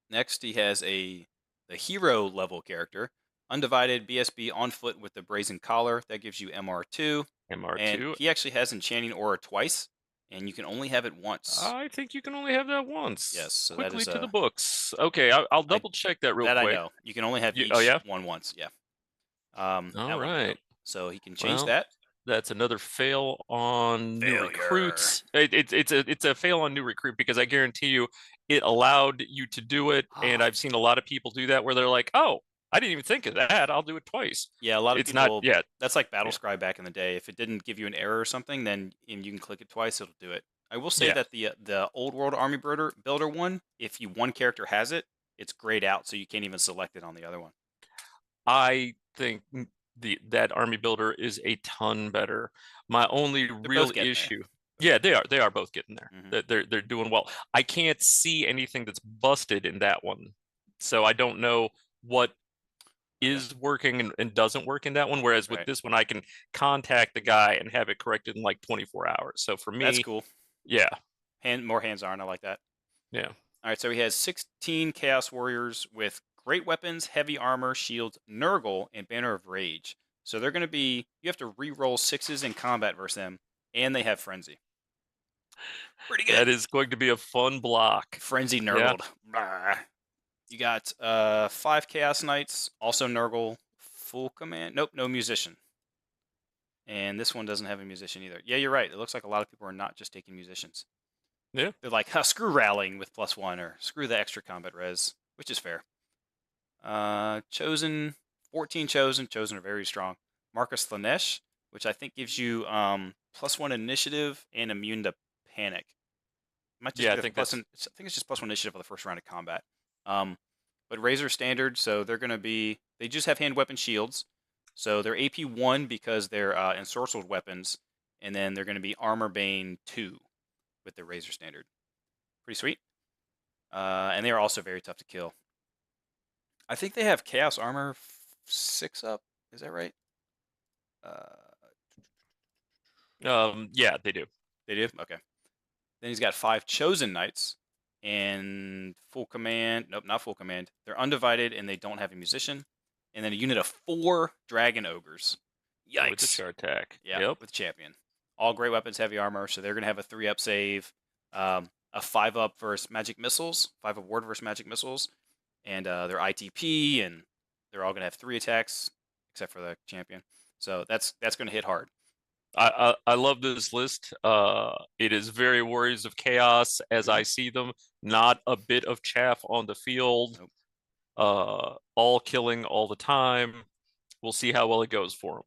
Next, he has the hero level character, undivided BSB on foot with the brazen collar. That gives you MR2. And he actually has Enchanting Aura twice. And you can only have it once. I think you can only have that once. Yes. So quickly to the books. Okay, I'll double check that real quick. I know. You can only have each one once. Yeah. All right. So he can change that. That's another fail on new recruits. It's a fail on new recruit because I guarantee you it allowed you to do it. And I've seen a lot of people do that where they're like, oh, I didn't even think of that. I'll do it twice. Yeah, a lot of people. That's like Battle Scry back in the day. If it didn't give you an error or something, then you can click it twice. It'll do it. I will say that the Old World Army Builder one, if one character has it, it's grayed out, so you can't even select it on the other one. I think that Army Builder is a ton better. My only real issue. Yeah, they are both getting there. They're doing well. I can't see anything that's busted in that one, so I don't know what is working and doesn't work in that one. Whereas with Right. this one, I can contact the guy and have it corrected in like 24 hours. So for That's me, cool. yeah, More hands-on. I like that. yeah. All right, so he has 16 Chaos Warriors with great weapons, heavy armor, shields, Nurgle, and Banner of Rage. So they're going to be, you have to re-roll 6s in combat versus them, and they have Frenzy. Pretty good. That is going to be a fun block. Frenzy Yeah. Nurgled. Blah. You got 5 Chaos Knights, also Nurgle, full command. Nope, no musician. And this one doesn't have a musician either. Yeah, you're right. It looks like a lot of people are not just taking musicians. Yeah. They're like, screw rallying with +1, or screw the extra combat res, which is fair. Chosen, 14 chosen. Chosen are very strong. Marcus Slanesh, which I think gives you +1 initiative and immune to panic. Might just Yeah, I be think plus. that's I think it's just +1 initiative for the first round of combat. But Razor standard, so they're gonna be. They just have hand weapon shields, so they're AP 1 because they're ensorcelled weapons, and then they're gonna be Armor Bane 2 with the Razor standard. Pretty sweet. And they are also very tough to kill. I think they have Chaos Armor 6 up. Is that right? yeah, they do. They do? Okay. Then he's got 5 Chosen Knights and full command. Nope, not full command. They're undivided and they don't have a musician. And then a unit of 4 Dragon Ogres. With the Yikes. char attack. Yeah, Yep. with champion. All great weapons, heavy armor, so they're going to have a 3-up save, a 5-up versus magic missiles, 5-up ward versus magic missiles, and their ITP, and they're all going to have 3 attacks, except for the champion. So that's going to hit hard. I love this list. It is very Warriors of Chaos as I see them. Not a bit of chaff on the field. Nope. All killing all the time. We'll see how well it goes for them.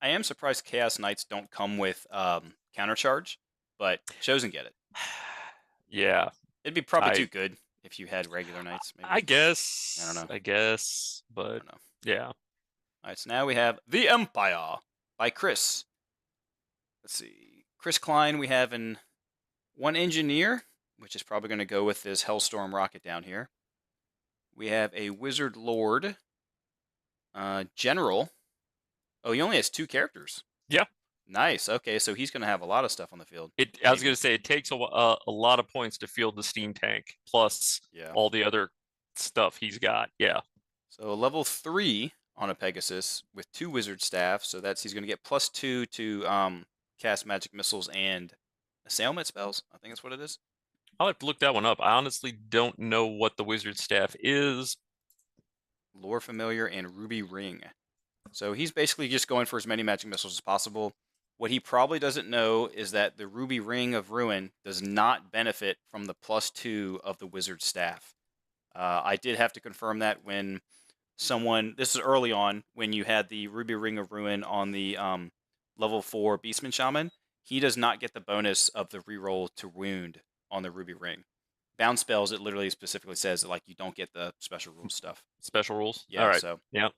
I am surprised Chaos Knights don't come with countercharge, but Chosen get it. Yeah. It'd be probably too good if you had regular Knights, maybe. I guess. I don't know. I guess. But I don't know. yeah. All right, so now we have The Empire by Chris. Let's see. Chris Klein, we have in 1 engineer, which is probably going to go with this Hellstorm rocket down here. We have a Wizard Lord, General. Oh, he only has 2 characters. Yeah. Nice. Okay, so he's going to have a lot of stuff on the field. I was going to say it takes a lot of points to field the steam tank, plus all the other stuff he's got. Yeah. So level 3 on a Pegasus with 2 Wizard Staff. So he's going to get +2 to cast magic missiles and assailment spells. I think that's what it is. I'll have to look that one up. I honestly don't know what the Wizard Staff is. Lore Familiar and Ruby Ring. So he's basically just going for as many magic missiles as possible. What he probably doesn't know is that the Ruby Ring of Ruin does not benefit from the +2 of the Wizard Staff. I did have to confirm that when this is early on, when you had the Ruby Ring of Ruin on the level 4 Beastman Shaman, he does not get the bonus of the reroll to wound on the Ruby Ring. Bound spells, it literally specifically says that, like, you don't get the special rules stuff. Special rules? Yeah, all right. So. Yeah.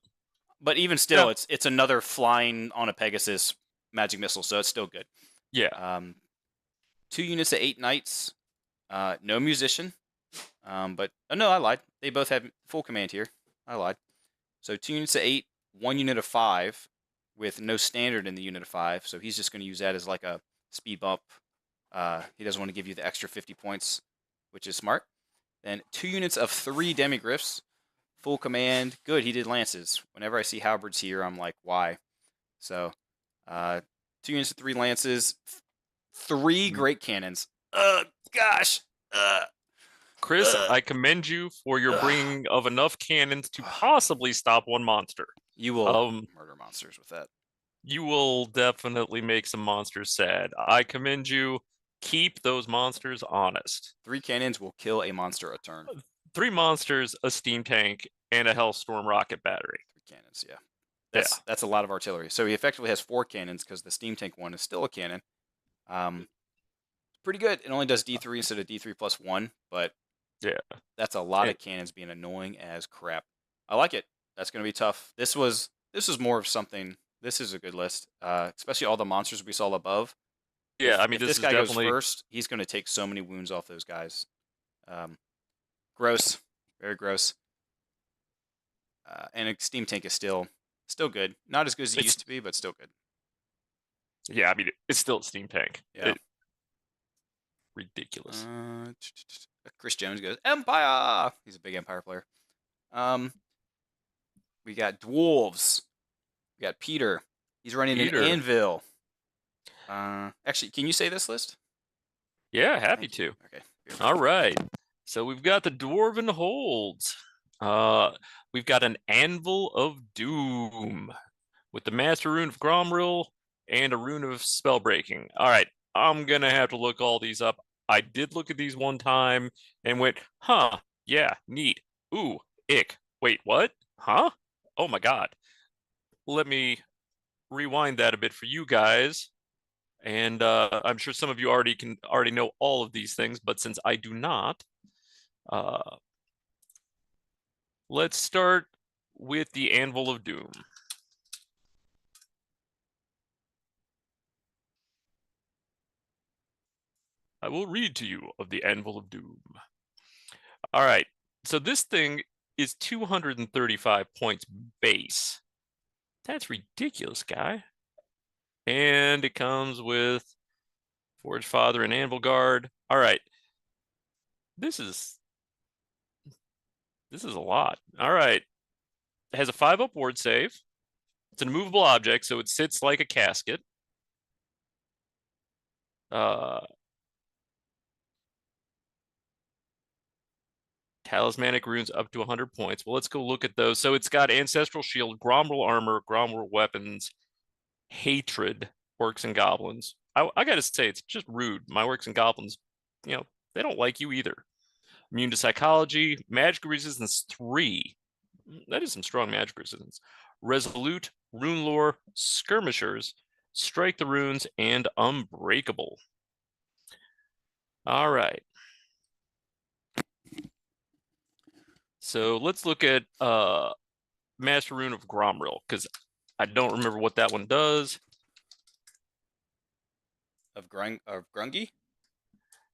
But even still, it's another flying on a Pegasus magic missile, so it's still good. Yeah. 2 units of 8 knights, no musician. But no, I lied. They both have full command here. I lied. So 2 units of 8, 1 unit of 5, with no standard in the unit of 5. So he's just going to use that as like a speed bump. He doesn't want to give you the extra 50 points, which is smart. Then 2 units of 3 demigryphs, full command. Good, he did lances. Whenever I see halberds here, I'm like, why? So 2 units of 3 lances, 3 great cannons. Gosh. Chris, I commend you for your bringing of enough cannons to possibly stop one monster. You will murder monsters with that. You will definitely make some monsters sad. I commend you. Keep those monsters honest. 3 cannons will kill a monster a turn. 3 monsters, a steam tank, and a Hellstorm rocket battery. 3 cannons, yeah. That's a lot of artillery. So he effectively has 4 cannons because the steam tank one is still a cannon. Pretty good. It only does D3 instead of D3 plus 1, but yeah, that's a lot of cannons being annoying as crap. I like it. That's going to be tough. This was more of something. This is a good list, especially all the monsters we saw above. Yeah, I mean, if this guy goes first, he's going to take so many wounds off those guys. Gross. Very gross. And a steam tank is still good. Not as good as it used to be, but still good. Yeah, I mean, it's still a steam tank. Yeah. Ridiculous. Chris Jones goes, Empire! He's a big Empire player. We got Dwarves. We got Peter. He's running an Peter. anvil. Actually, can you say this list? Yeah, happy to. Okay. Good. All right. So we've got the Dwarven Holds. We've got an Anvil of Doom with the Master Rune of Gromril and a Rune of Spellbreaking. All right, I'm gonna have to look all these up. I did look at these one time and went, huh, yeah, neat. Ooh, ick. Wait, what? Huh? Oh my God. Let me rewind that a bit for you guys. And I'm sure some of you already know all of these things, but since I do not, let's start with the Anvil of Doom. I will read to you of the Anvil of Doom. All right, so this thing is 235 points base. That's ridiculous, guy. And it comes with Forge Father and Anvil Guard. All right, this is a lot. All right, it has a 5-up ward save. It's an immovable object, so it sits like a casket. Talismanic runes up to 100 points. Well, let's go look at those. So it's got Ancestral Shield, Gromril Armor, Gromril Weapons, Hatred, Orcs and Goblins. I gotta say, it's just rude. My Orcs and Goblins, they don't like you either. Immune to Psychology, Magic Resistance 3. That is some strong magic resistance. Resolute, Rune Lore, Skirmishers, Strike the Runes, and Unbreakable. All right. So let's look at Master Rune of Gromril, because I don't remember what that one does. Of Grungy?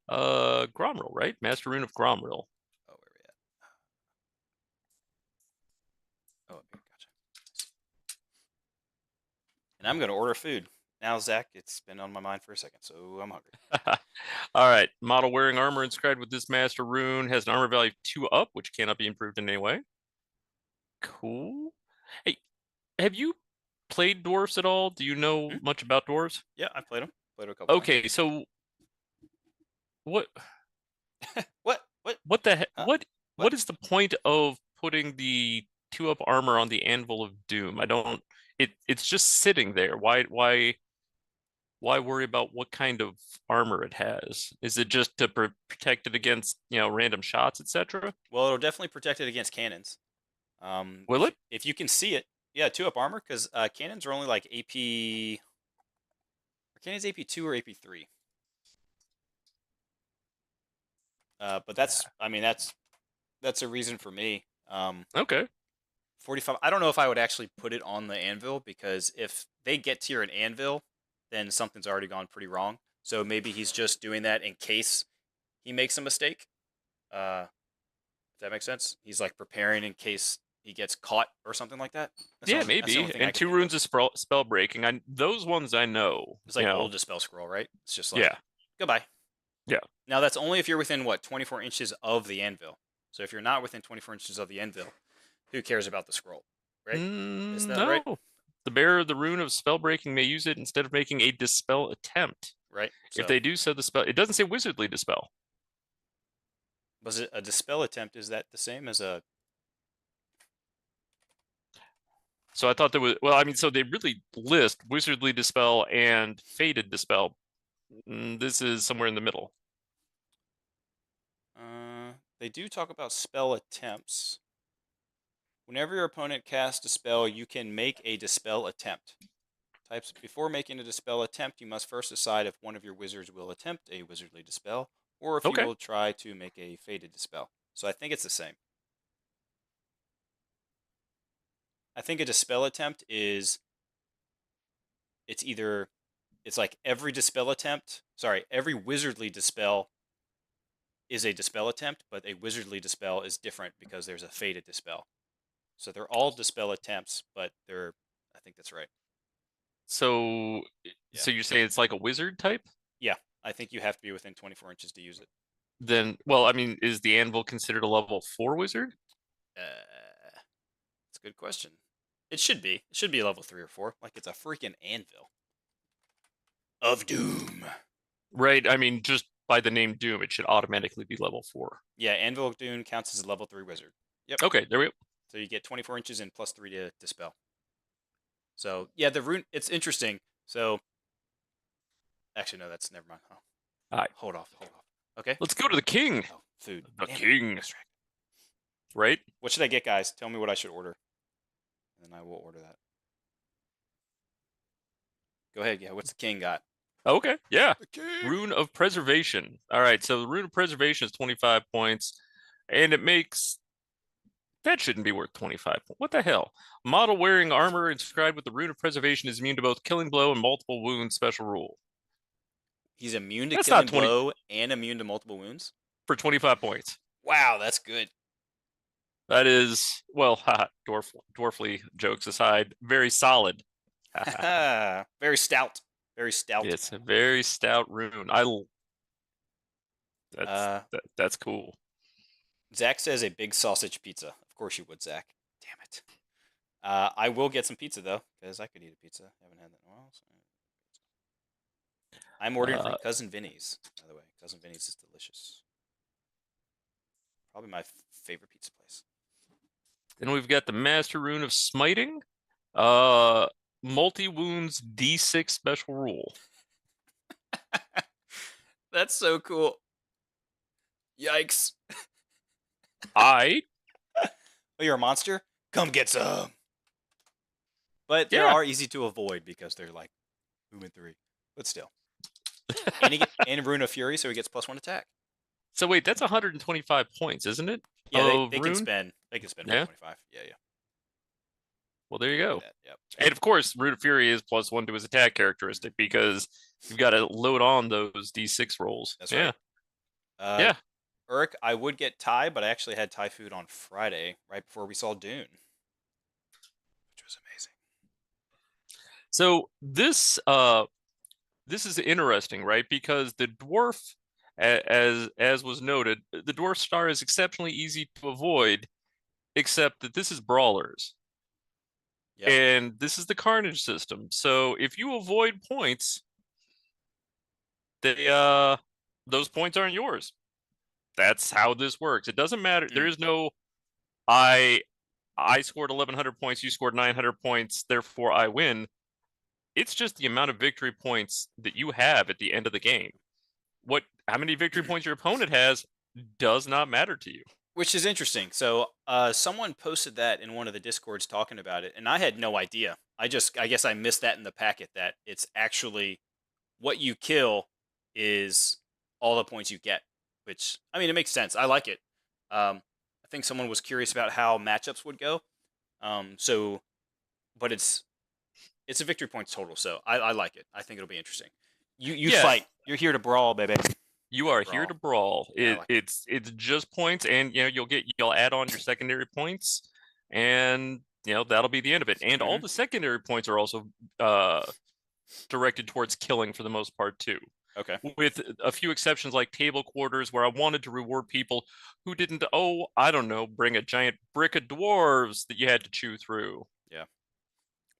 Gromril, right? Master Rune of Gromril. Oh, where are we at? Oh, okay, gotcha. And I'm going to order food. Now, Zach, it's been on my mind for a second, so I'm hungry. All right. Model wearing armor inscribed with this Master Rune has an armor value of 2 up, which cannot be improved in any way. Cool. Hey, have you played dwarves at all? Do you know much about dwarves? Yeah, I played them. Played them a couple times. So what? What the heck? What is the point of putting the 2-up armor on the Anvil of Doom? I don't. It's just sitting there. Why worry about what kind of armor it has? Is it just to protect it against random shots, etc.? Well, it'll definitely protect it against cannons. Will it? If you can see it, yeah, 2-up armor, because cannons are only like AP. Are cannons AP 2 or AP 3? But that's a reason for me. Okay. 45. I don't know if I would actually put it on the anvil, because if they get to an anvil, then something's already gone pretty wrong. So maybe he's just doing that in case he makes a mistake. If that makes sense. He's like preparing in case he gets caught or something like that. Maybe. And 2 runes of spell breaking. Those ones I know. It's like old Dispel Scroll, right? It's just like, goodbye. Yeah. Now that's only if you're within 24 inches of the anvil. So if you're not within 24 inches of the anvil, who cares about the scroll, right? Is that right? The bearer of the rune of spell breaking may use it instead of making a dispel attempt. Right. If they do so, the spell. It doesn't say wizardly dispel. Was it a dispel attempt? Is that the same as a? So I thought there was. Well, I mean, so they really list wizardly dispel and faded dispel. This is somewhere in the middle. They do talk about spell attempts. Whenever your opponent casts a spell, you can make a dispel attempt. Before making a dispel attempt, you must first decide if one of your wizards will attempt a wizardly dispel, or if you will try to make a faded dispel. So I think it's the same. I think a dispel attempt is, it's like every dispel attempt, every wizardly dispel is a dispel attempt, but a wizardly dispel is different because there's a faded dispel. So they're all dispel attempts, but I think that's right. So, Yeah. so you're saying it's like a wizard type? Yeah, I think you have to be within 24 inches to use it. Then, well, I mean, is the anvil considered a level 4 wizard? That's a good question. It should be. It should be level 3 or 4. Like it's a freaking anvil of doom. Right. I mean, just by the name Doom, it should automatically be level 4. Yeah, anvil of doom counts as a level 3 wizard. Yep. Okay, there we go. So you get 24 inches and plus 3 to dispel. So yeah, the rune. It's interesting. So actually, no, that's never mind. Oh, All right, hold off. Okay. let's go to the king. Oh, food. The Damn king. it. Right? What should I get, guys? Tell me what I should order, and I will order that. Go ahead. Yeah, what's the king got? Okay, yeah. The king. Rune of Preservation. All right, so the Rune of Preservation is 25 points, and it makes... That shouldn't be worth 25 points. What the hell? Model wearing armor inscribed with the Rune of Preservation is immune to both killing blow and multiple wounds special rule. He's immune to That's killing not 20 blow and immune to multiple wounds. for 25 points. Wow, that's good. That is, well, haha, dwarfly jokes aside, very solid. Very stout. Very stout. It's a very stout rune. That's cool. Zach says a big sausage pizza. Of course you would, Zach. Damn it. I will get some pizza though, because I could eat a pizza. I haven't had that in a while. So. I'm ordering from Cousin Vinny's, by the way. Cousin Vinny's is delicious. Probably my favorite pizza place. Then we've got the Master Rune of Smiting. Multi-wounds D6 special rule. That's so cool. Yikes. Oh, you're a monster? Come get some. But they are easy to avoid because they're like 2 and 3. But still. and Rune of Fury, so he gets +1 attack. So wait, that's 125 points, isn't it? Yeah, they can spend 125. Yeah. Well, there you go. Yep. And of course, Rune of Fury is +1 to his attack characteristic because you've got to load on those D6 rolls. That's right. Yeah. Urk, I would get Thai, but I actually had Thai food on Friday, right before we saw Dune, which was amazing. So this is interesting, right? Because the dwarf, as was noted, the dwarf star is exceptionally easy to avoid, except that this is brawlers. Yep. And this is the carnage system. So if you avoid points, those points aren't yours. That's how this works. It doesn't matter. There is no I scored 1,100 points, you scored 900 points, therefore I win. It's just the amount of victory points that you have at the end of the game. How many victory points your opponent has does not matter to you. Which is interesting. So someone posted that in one of the Discords talking about it, and I had no idea. I guess I missed that in the packet, that it's actually what you kill is all the points you get, which, I mean, it makes sense. I like it. I think someone was curious about how matchups would go. But it's a victory points total, so I like it. I think it'll be interesting. You fight. You're here to brawl, baby. You are here to brawl. It's just points, and you'll add on your secondary points, and that'll be the end of it. And all the secondary points are also directed towards killing for the most part too. Okay. With a few exceptions like table quarters, where I wanted to reward people who didn't, I don't know, bring a giant brick of dwarves that you had to chew through. Yeah.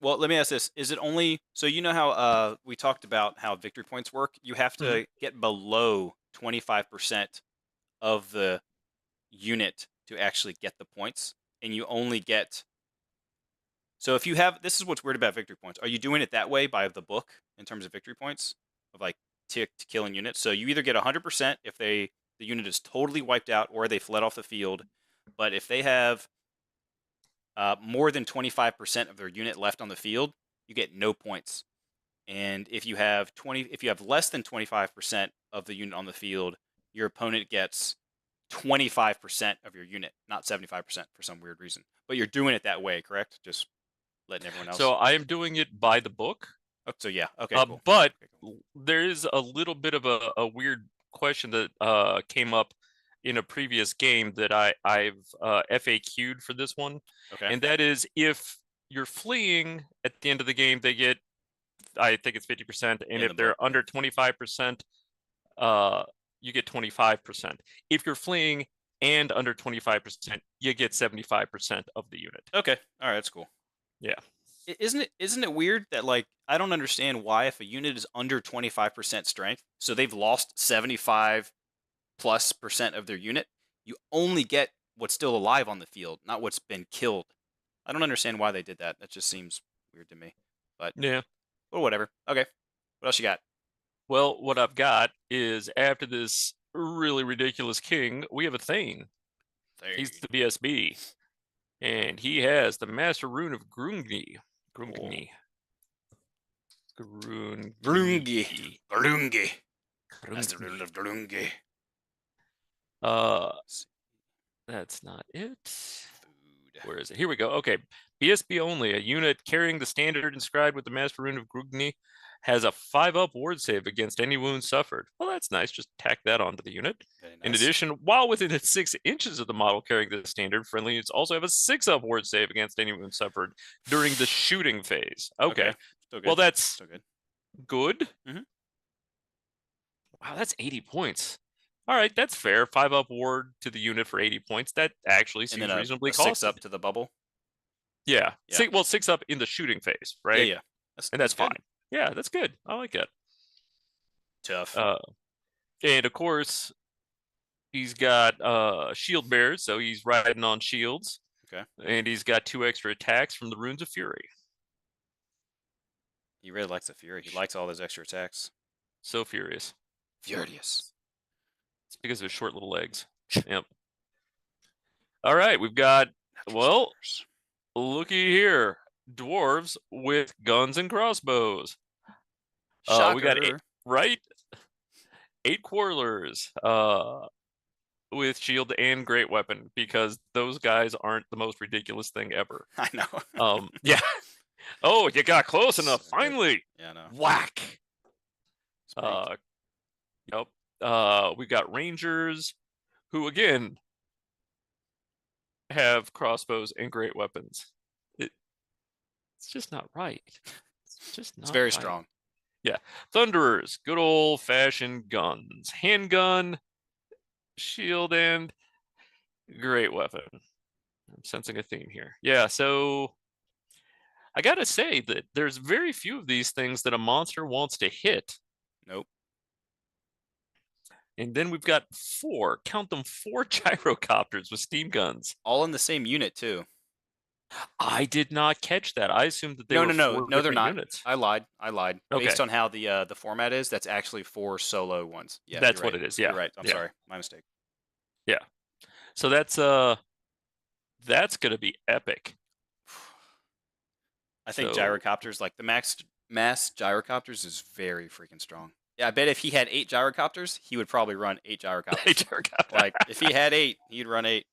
Well, let me ask this. Is it only... So you know how we talked about how victory points work? You have to get below 25% of the unit to actually get the points. And you only get... So if you have... This is what's weird about victory points. Are you doing it that way by the book in terms of victory points? Of like ticked killing units? So you either get 100% if the unit is totally wiped out or they fled off the field. But if they have... more than 25% of their unit left on the field, you get no points. And if you have less than 25% of the unit on the field, your opponent gets 25% of your unit, not 75% for some weird reason. But you're doing it that way, correct? Just letting everyone else. So I am doing it by the book. Oh, so yeah, okay, cool. But there is a little bit of a weird question that came up in a previous game that I've FAQ'd for this one, Okay. and that is if you're fleeing at the end of the game, they get, I think it's 50%, and In if the they're book, yeah. under 25%, you get 25%. If you're fleeing and under 25%, you get 75% of the unit. Okay. All right. That's cool. Yeah. Isn't it weird that, like, I don't understand why, if a unit is under 25% strength, so they've lost 75+% of their unit, you only get what's still alive on the field, not what's been killed. I don't understand why they did that. That just seems weird to me. But Yeah. whatever. Okay. What else you got? Well, what I've got is after this really ridiculous king, we have a Thane. He's the BSB. And he has the Master Rune of Grungi. Grungi. Grungi. Grungi. That's the rule of Grungi. That's not it. Food. Where is it? Here we go. Okay. BSB only. A unit carrying the standard inscribed with the Master Rune of Grungi has a 5-up ward save against any wounds suffered. Well, that's nice. Just tack that onto the unit. Very nice. In addition, while within 6 inches of the model carrying the standard, friendly units also have a 6-up ward save against any wounds suffered during the shooting phase. Okay. Still good. Well, that's still good. Good. Mhm. Wow, that's 80 points. All right, that's fair. 5-up ward to the unit for 80 points. That actually And seems then a reasonably 6-up costed. to the bubble. Yeah. Yeah. 6-up in the shooting phase, right? Yeah. And that's good. fine. Yeah, that's good. I like it. Tough. And of course, he's got shield bearers, so he's riding on shields. Okay. And he's got 2 extra attacks from the Runes of Fury. He really likes the Fury. He likes all those extra attacks. So furious. Furious. It's because of his short little legs. Yep. All right, we've got, well, looky here. Dwarves with guns and crossbows. Shocker. We got 8, right? 8 quarrelers with shield and great weapon, because those guys aren't the most ridiculous thing ever. I know. Yeah. Oh, you got close enough. So good. Finally. Yeah, I know. Whack. Speak. Yep. We've got rangers who, again, have crossbows and great weapons. It's just not right. It's very right. strong. Yeah. Thunderers, good old-fashioned guns. Handgun, shield, and great weapon. I'm sensing a theme here. Yeah, so I gotta say that there's very few of these things that a monster wants to hit. Nope. And then we've got 4, count them, 4 gyrocopters with steam guns. All in the same unit, too. I did not catch that. I assumed that they were 4 No, they're not. units. I lied. Okay. Based on how the format is, that's actually 4 solo ones. Yeah, that's what it is. Yeah, you're right. I'm sorry, my mistake. Yeah. So that's gonna be epic. I think gyrocopters, like the mass gyrocopters, is very freaking strong. Yeah, I bet if he had 8 gyrocopters, he would probably run 8 gyrocopters. 8 gyrocopters. Like, if he had 8, he'd run 8.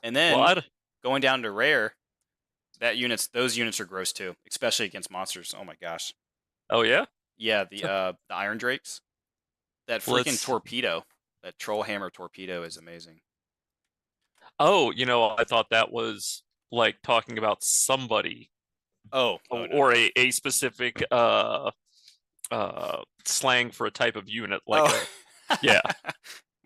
And then going down to rare, those units are gross too, especially against monsters. Oh my gosh. Oh yeah? Yeah, the Iron Drakes. That freaking torpedo, that troll hammer torpedo is amazing. Oh, I thought that was like talking about somebody. Oh, or a specific slang for a type of unit, like yeah.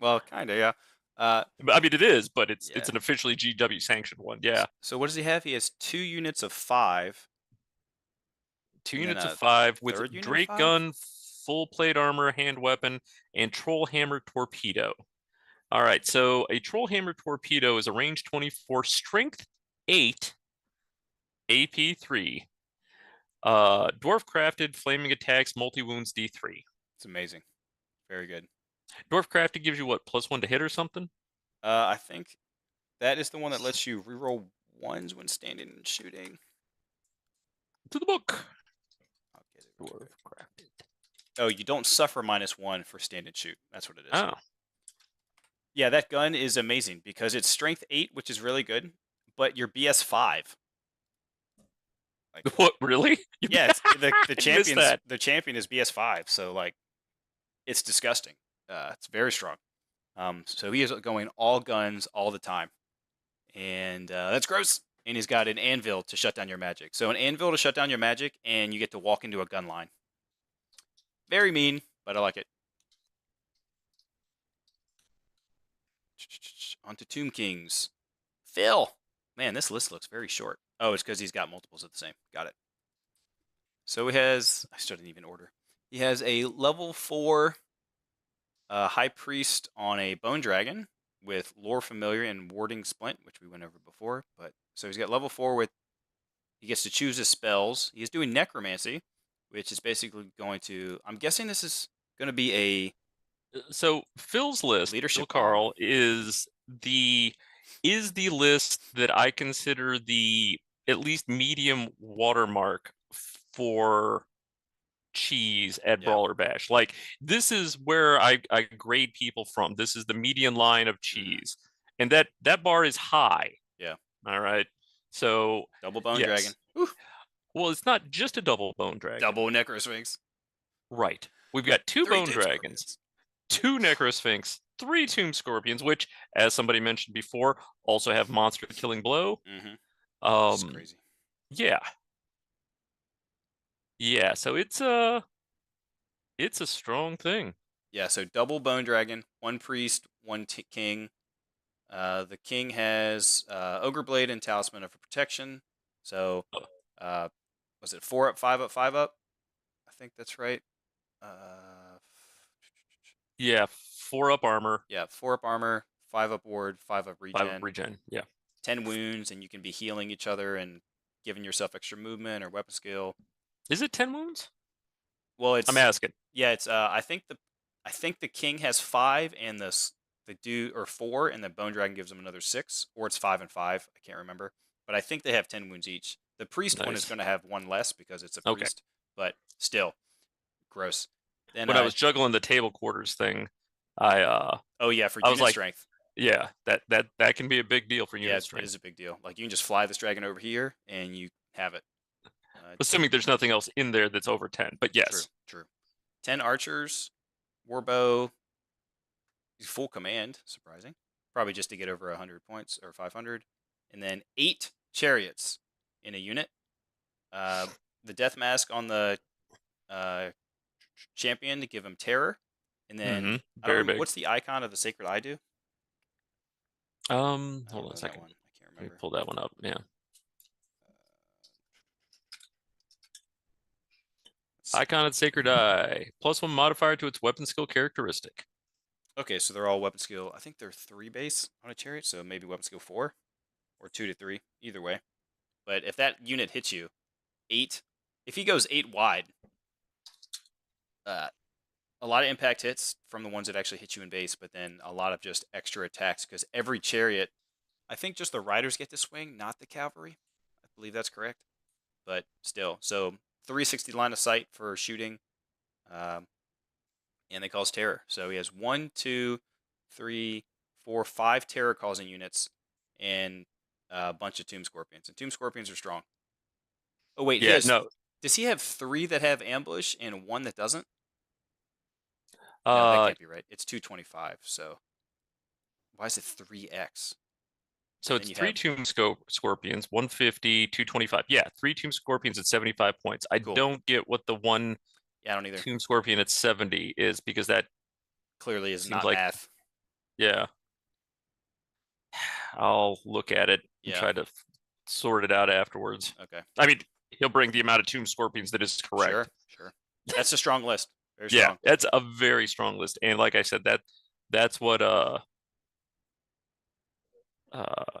Well, kind of, yeah. I mean, it is, but it's an officially GW sanctioned one. Yeah. So what does he have? He has 2 units of 5. 2 units of 5 with Drake gun, full plate armor, hand weapon, and troll hammer torpedo. All right, so a troll hammer torpedo is a range 24, strength 8, AP 3. Dwarf crafted, flaming attacks, multi wounds D3. It's amazing. Very good. Dwarf crafted gives you what, +1 to hit or something? I think that is the one that lets you reroll 1s when standing and shooting. To the book. I'll get it. Dwarf crafted. Oh, you don't suffer -1 for stand and shoot. That's what it is. Oh. Yeah, that gun is amazing because it's strength 8, which is really good, but you're BS 5. Like, what, really? Yeah, the champion is BS 5, so like, it's disgusting. It's very strong. So he is going all guns all the time, and that's gross. And he's got an anvil to shut down your magic. So an anvil to shut down your magic, and you get to walk into a gun line. Very mean, but I like it. On to Tomb Kings. Phil. Man, this list looks very short. Oh, it's because he's got multiples of the same. Got it. So he has, I still didn't even order. He has a level 4 High Priest on a Bone Dragon with Lore Familiar and Warding Splint, which we went over before. But so he's got level 4 with, he gets to choose his spells. He's doing Necromancy, which is basically going to, I'm guessing this is going to be a So Phil's list, Phil leadership column. Carl, is the list that I consider the at least medium watermark for cheese at Yeah. Brawler Bash. Like, this is where I grade people from. This is the median line of cheese. And that bar is high. Yeah. All right. So Double Bone yes. Dragon. Whew. Well, it's not just a double bone dragon. Double Necrosphinx. Right. We've got 2 3 bone Tomb dragons, Scorpions. 2 Necrosphinx, 3 Tomb Scorpions, which, as somebody mentioned before, also have monster killing blow. This is crazy. Yeah. Yeah, so it's a strong thing. Yeah, so double Bone Dragon, 1 Priest, 1 King. The King has Ogre Blade and Talisman of Protection. So, was it 4 up, 5 up, 5 up? I think that's right. Yeah, 4 up armor. Yeah, 4 up armor, 5 up ward, 5 up regen. 5 up regen, yeah. 10 wounds, and you can be healing each other and giving yourself extra movement or weapon skill. Is it 10 wounds? Well, it's I'm asking. Yeah, it's I think the King has 5 and the dude or 4 and the Bone Dragon gives them another 6, or it's 5 and 5. I can't remember, but I think they have 10 wounds each. The priest one is Nice. going to have 1 less because it's a Okay. priest, but still gross. Then When I was juggling the table quarters thing, oh yeah, for I was unit like, strength. yeah, that can be a big deal for Yeah, unit it strength. is a big deal. Like, you can just fly this dragon over here and you have it. Assuming there's nothing else in there that's over 10, but yes. True. 10 archers, warbow, full command, surprising. Probably just to get over 100 points or 500. And then 8 chariots in a unit. The death mask on the champion to give him terror. And then Very big. What's the icon of the sacred eye do? Hold on a second. I can't remember. Let me pull that one up. Yeah. Icon of the Sacred Eye. +1 modifier to its weapon skill characteristic. Okay, so they're all weapon skill. I think they're 3 base on a chariot, so maybe weapon skill 4 or 2 to 3, either way. But if that unit hits you, 8, if he goes 8 wide, a lot of impact hits from the ones that actually hit you in base, but then a lot of just extra attacks because every chariot, I think just the riders get to swing, not the cavalry. I believe that's correct. But still, so 360 line of sight for shooting, and they cause terror. So he has 1, 2, 3, 4, 5 terror causing units, and a bunch of Tomb Scorpions. And Tomb Scorpions are strong. Oh wait, yeah, no. Does he have 3 that have ambush and 1 that doesn't? No, that can't be right. It's 225. So why is it 3x? So it's 3 Tomb Scorpions, 150, 225. Yeah, 3 Tomb Scorpions at 75 points. I don't get what the one I don't either. Tomb Scorpion at 70 is, because that clearly is not math. Yeah. I'll look at it and try to sort it out afterwards. Okay. I mean, he'll bring the amount of Tomb Scorpions that is correct. Sure. That's a strong list. Very Yeah, strong. that's a very strong list. And like I said, that's what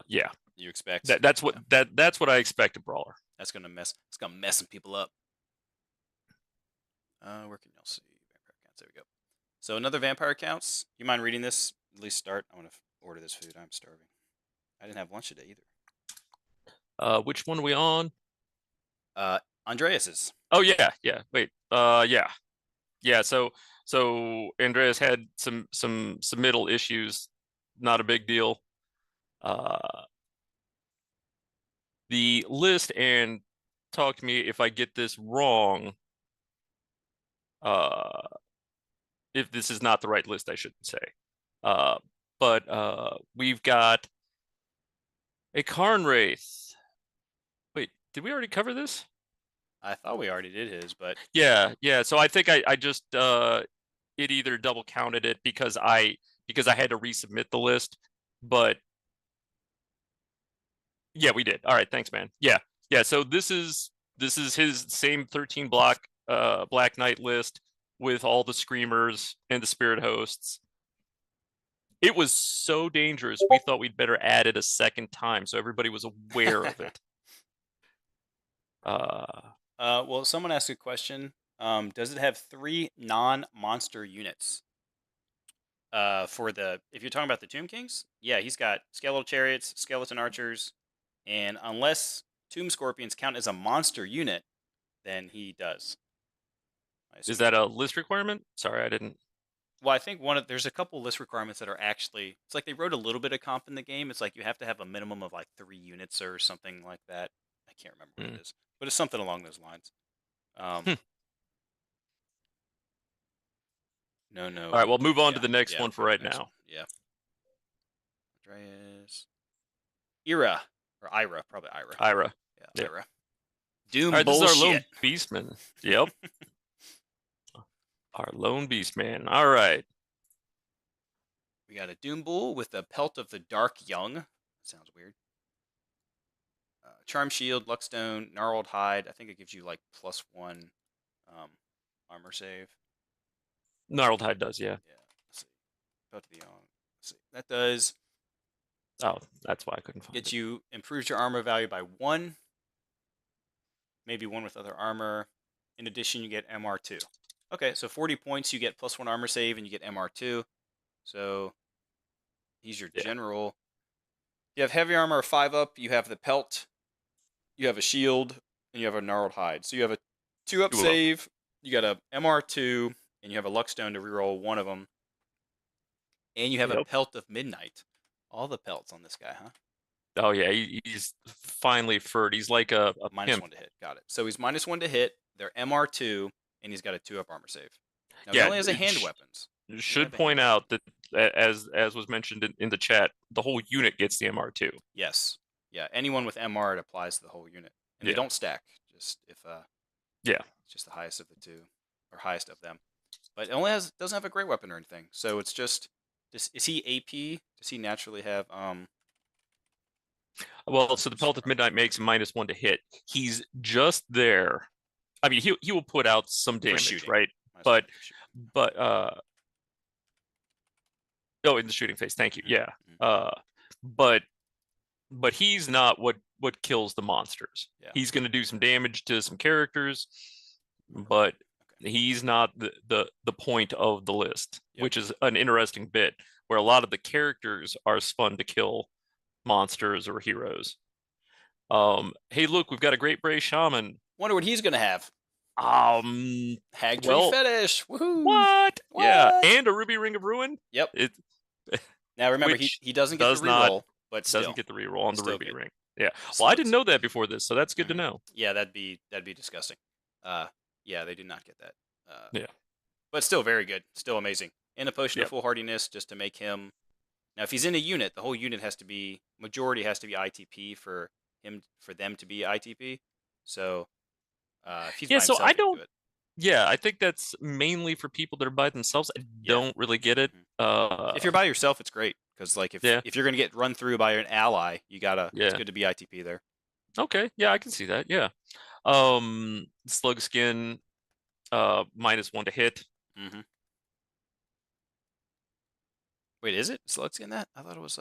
yeah. You expect. That's what I expect of Brawler. It's gonna mess some people up. Where can y'all see vampire counts? There we go. So another vampire counts. You mind reading this? At least start. I want to order this food. I'm starving. I didn't have lunch today either. Which one are we on? Andreas's. Oh yeah. Wait. Yeah. So Andreas had some submittal issues. Not a big deal. The list, and talk to me if I get this wrong. If this is not the right list, I shouldn't say. But we've got a Karn Wraith. Wait, did we already cover this? I thought we already did his, but Yeah. So I think I just it either double counted it because I had to resubmit the list, but yeah, we did. All right, thanks, man. Yeah. So this is his same 13 block Black Knight list with all the screamers and the spirit hosts. It was so dangerous. We thought we'd better add it a second time so everybody was aware of it. well, someone asked a question. Does it have 3 non-monster units? For the if you're talking about the Tomb Kings, yeah, he's got skeletal chariots, skeleton archers, and unless Tomb Scorpions count as a monster unit, then he does. Is that a list requirement? Sorry, I didn't. Well, I think there's a couple list requirements that are actually it's like they wrote a little bit of comp in the game. It's like you have to have a minimum of like 3 units or something like that. I can't remember what it is, but it's something along those lines. No. All right, we'll move on Yeah, to the next yeah, one for go to right the next now. one. Yeah. Andreas. Ira. Or Ira. Probably Ira. Ira. Yeah, Yep. Ira. Doom All right, bullshit. this is our lone Beastman. Yep. Our lone Beastman. All right. We got a Doom Bull with the Pelt of the Dark Young. Sounds weird. Charm Shield, Luckstone, Gnarled Hide. I think it gives you like +1 armor save. Gnarled Hide does, yeah. Yeah. Let's see. Pelt of the Young. Let's see. That does Oh, that's why I couldn't find get it. you improves your armor value by 1. Maybe 1 with other armor. In addition, you get MR2. Okay, so 40 points, you get +1 armor save, and you get MR2. So he's your general. You have heavy armor 5 up. You have the pelt. You have a shield, and you have a gnarled hide. So you have a 2-up save. You got a MR2, and you have a luckstone to reroll 1 of them. And you have a pelt of midnight. All the pelts on this guy, huh? Oh yeah, he's finely furred. He's like a -1 pimp. to hit. Got it. So he's -1 to hit. They're MR2, and he's got a 2-up armor save. Now he only has a hand weapons. Should point out that as was mentioned in the chat, the whole unit gets the MR2. Yes. Yeah. Anyone with MR, it applies to the whole unit, and they don't stack. Just if yeah, it's just the highest of the two, or highest of them. But it only doesn't have a great weapon or anything. So it's just is he AP? Does he naturally have Well, so the Pelt of Midnight makes him -1 to hit. He's just there. I mean, he will put out some damage, right? But oh, in the shooting phase. Thank you. Yeah. But he's not what kills the monsters. Yeah. He's going to do some damage to some characters, but he's not the point of the list, which is an interesting bit where a lot of the characters are spun to kill monsters or heroes. Hey, look, we've got a Great Bray Shaman. Wonder what he's gonna have. Hag Tree Fetish. Woohoo! What? Yeah, and a Ruby Ring of Ruin. Yep. Now remember, he doesn't get the reroll, but still doesn't get the reroll on the Ruby good. Ring. Yeah. Well, I didn't know that before this, so that's good to know. Yeah, that'd be disgusting. Yeah, they did not get that. Yeah. But still very good. Still amazing. And a potion of foolhardiness just to make him. Now, if he's in a unit, the whole unit has to be majority has to be ITP for them to be ITP. So, if he's by himself, so I don't. Do it. Yeah, I think that's mainly for people that are by themselves. I don't really get it. If you're by yourself, it's great because like if you're gonna get run through by an ally, you gotta. It's good to be ITP there. Okay, yeah, I can see that. Yeah, slug skin, -1 to hit. Wait, is it slug skin that? I thought it was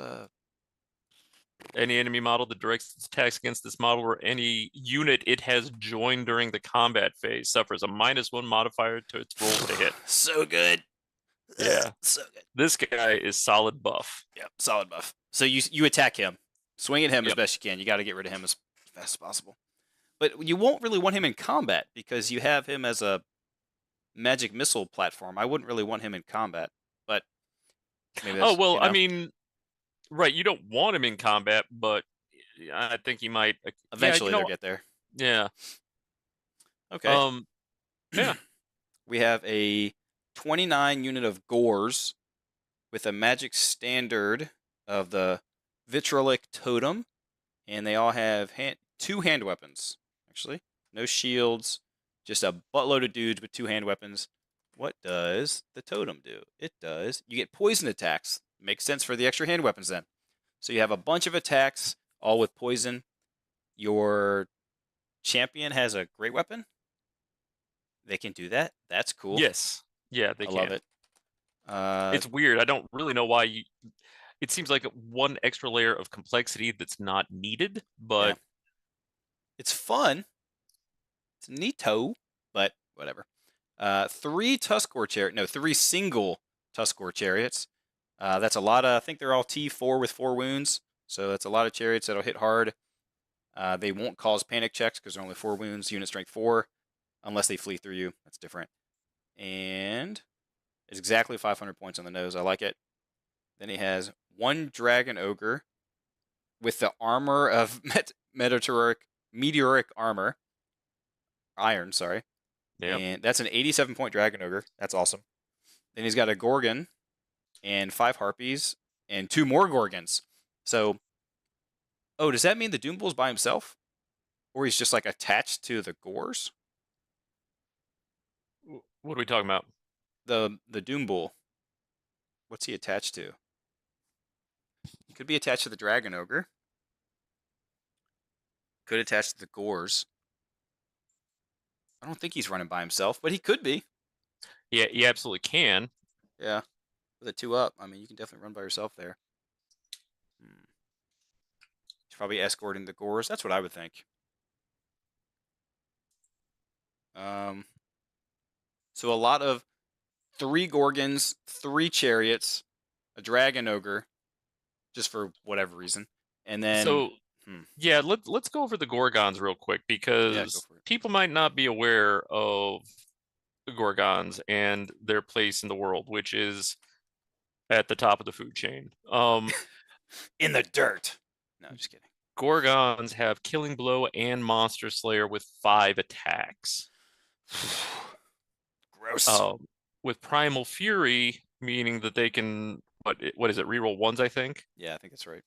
Any enemy model that directs its attacks against this model or any unit it has joined during the combat phase suffers a -1 modifier to its rolls to hit. So good. Yeah. So good. This guy is solid buff. Yep, solid buff. So you attack him. Swing at him as best you can. You got to get rid of him as fast as possible. But you won't really want him in combat because you have him as a magic missile platform. I wouldn't really want him in combat. But maybe that's, I mean, right, you don't want him in combat, but I think he might eventually they'll get there. Yeah. Okay. Yeah. We have a 29 unit of Gores. with a magic standard of the Vitrolic Totem, and they all have 2 hand weapons. Actually, no shields, just a buttload of dudes with 2 hand weapons. What does the totem do? It does. You get poison attacks. Makes sense for the extra hand weapons then. So you have a bunch of attacks, all with poison. Your champion has a great weapon. They can do that. That's cool. Yes. Yeah, they I can. love it. It's weird. I don't really know why you. It seems like one extra layer of complexity that's not needed, but yeah. It's fun. It's neato, but whatever. 3 Tuskor chariot. No, 3 single Tuskor chariots. That's a lot of. I think they're all T4 with 4 wounds. So that's a lot of chariots that'll hit hard. They won't cause panic checks because they're only 4 wounds, unit strength 4, unless they flee through you. That's different. And it's exactly 500 points on the nose. I like it. Then he has 1 Dragon Ogre with the armor of meteoric armor. Iron, sorry. yeah. And that's an 87-point Dragon Ogre. That's awesome. Then he's got a Gorgon and 5 Harpies and 2 more Gorgons. So, oh, does that mean the Doom Bull's by himself? Or he's just like attached to the Gores? What are we talking about? The Doom Bull. What's he attached to? He could be attached to the Dragon Ogre. Could attach to the Gores. I don't think he's running by himself, but he could be. Yeah, you absolutely can. Yeah. With a 2 up, I mean, you can definitely run by yourself there. He's probably escorting the Gores. That's what I would think. So a lot of 3 Gorgons, 3 Chariots, a Dragon Ogre, just for whatever reason. And then... So, yeah, let's go over the Gorgons real quick, because people might not be aware of the Gorgons and their place in the world, which is at the top of the food chain. In the dirt. No, just kidding. Gorgons have Killing Blow and Monster Slayer with 5 attacks. Gross. With Primal Fury, meaning that they can, what is it, reroll 1s, I think? Yeah, I think that's right.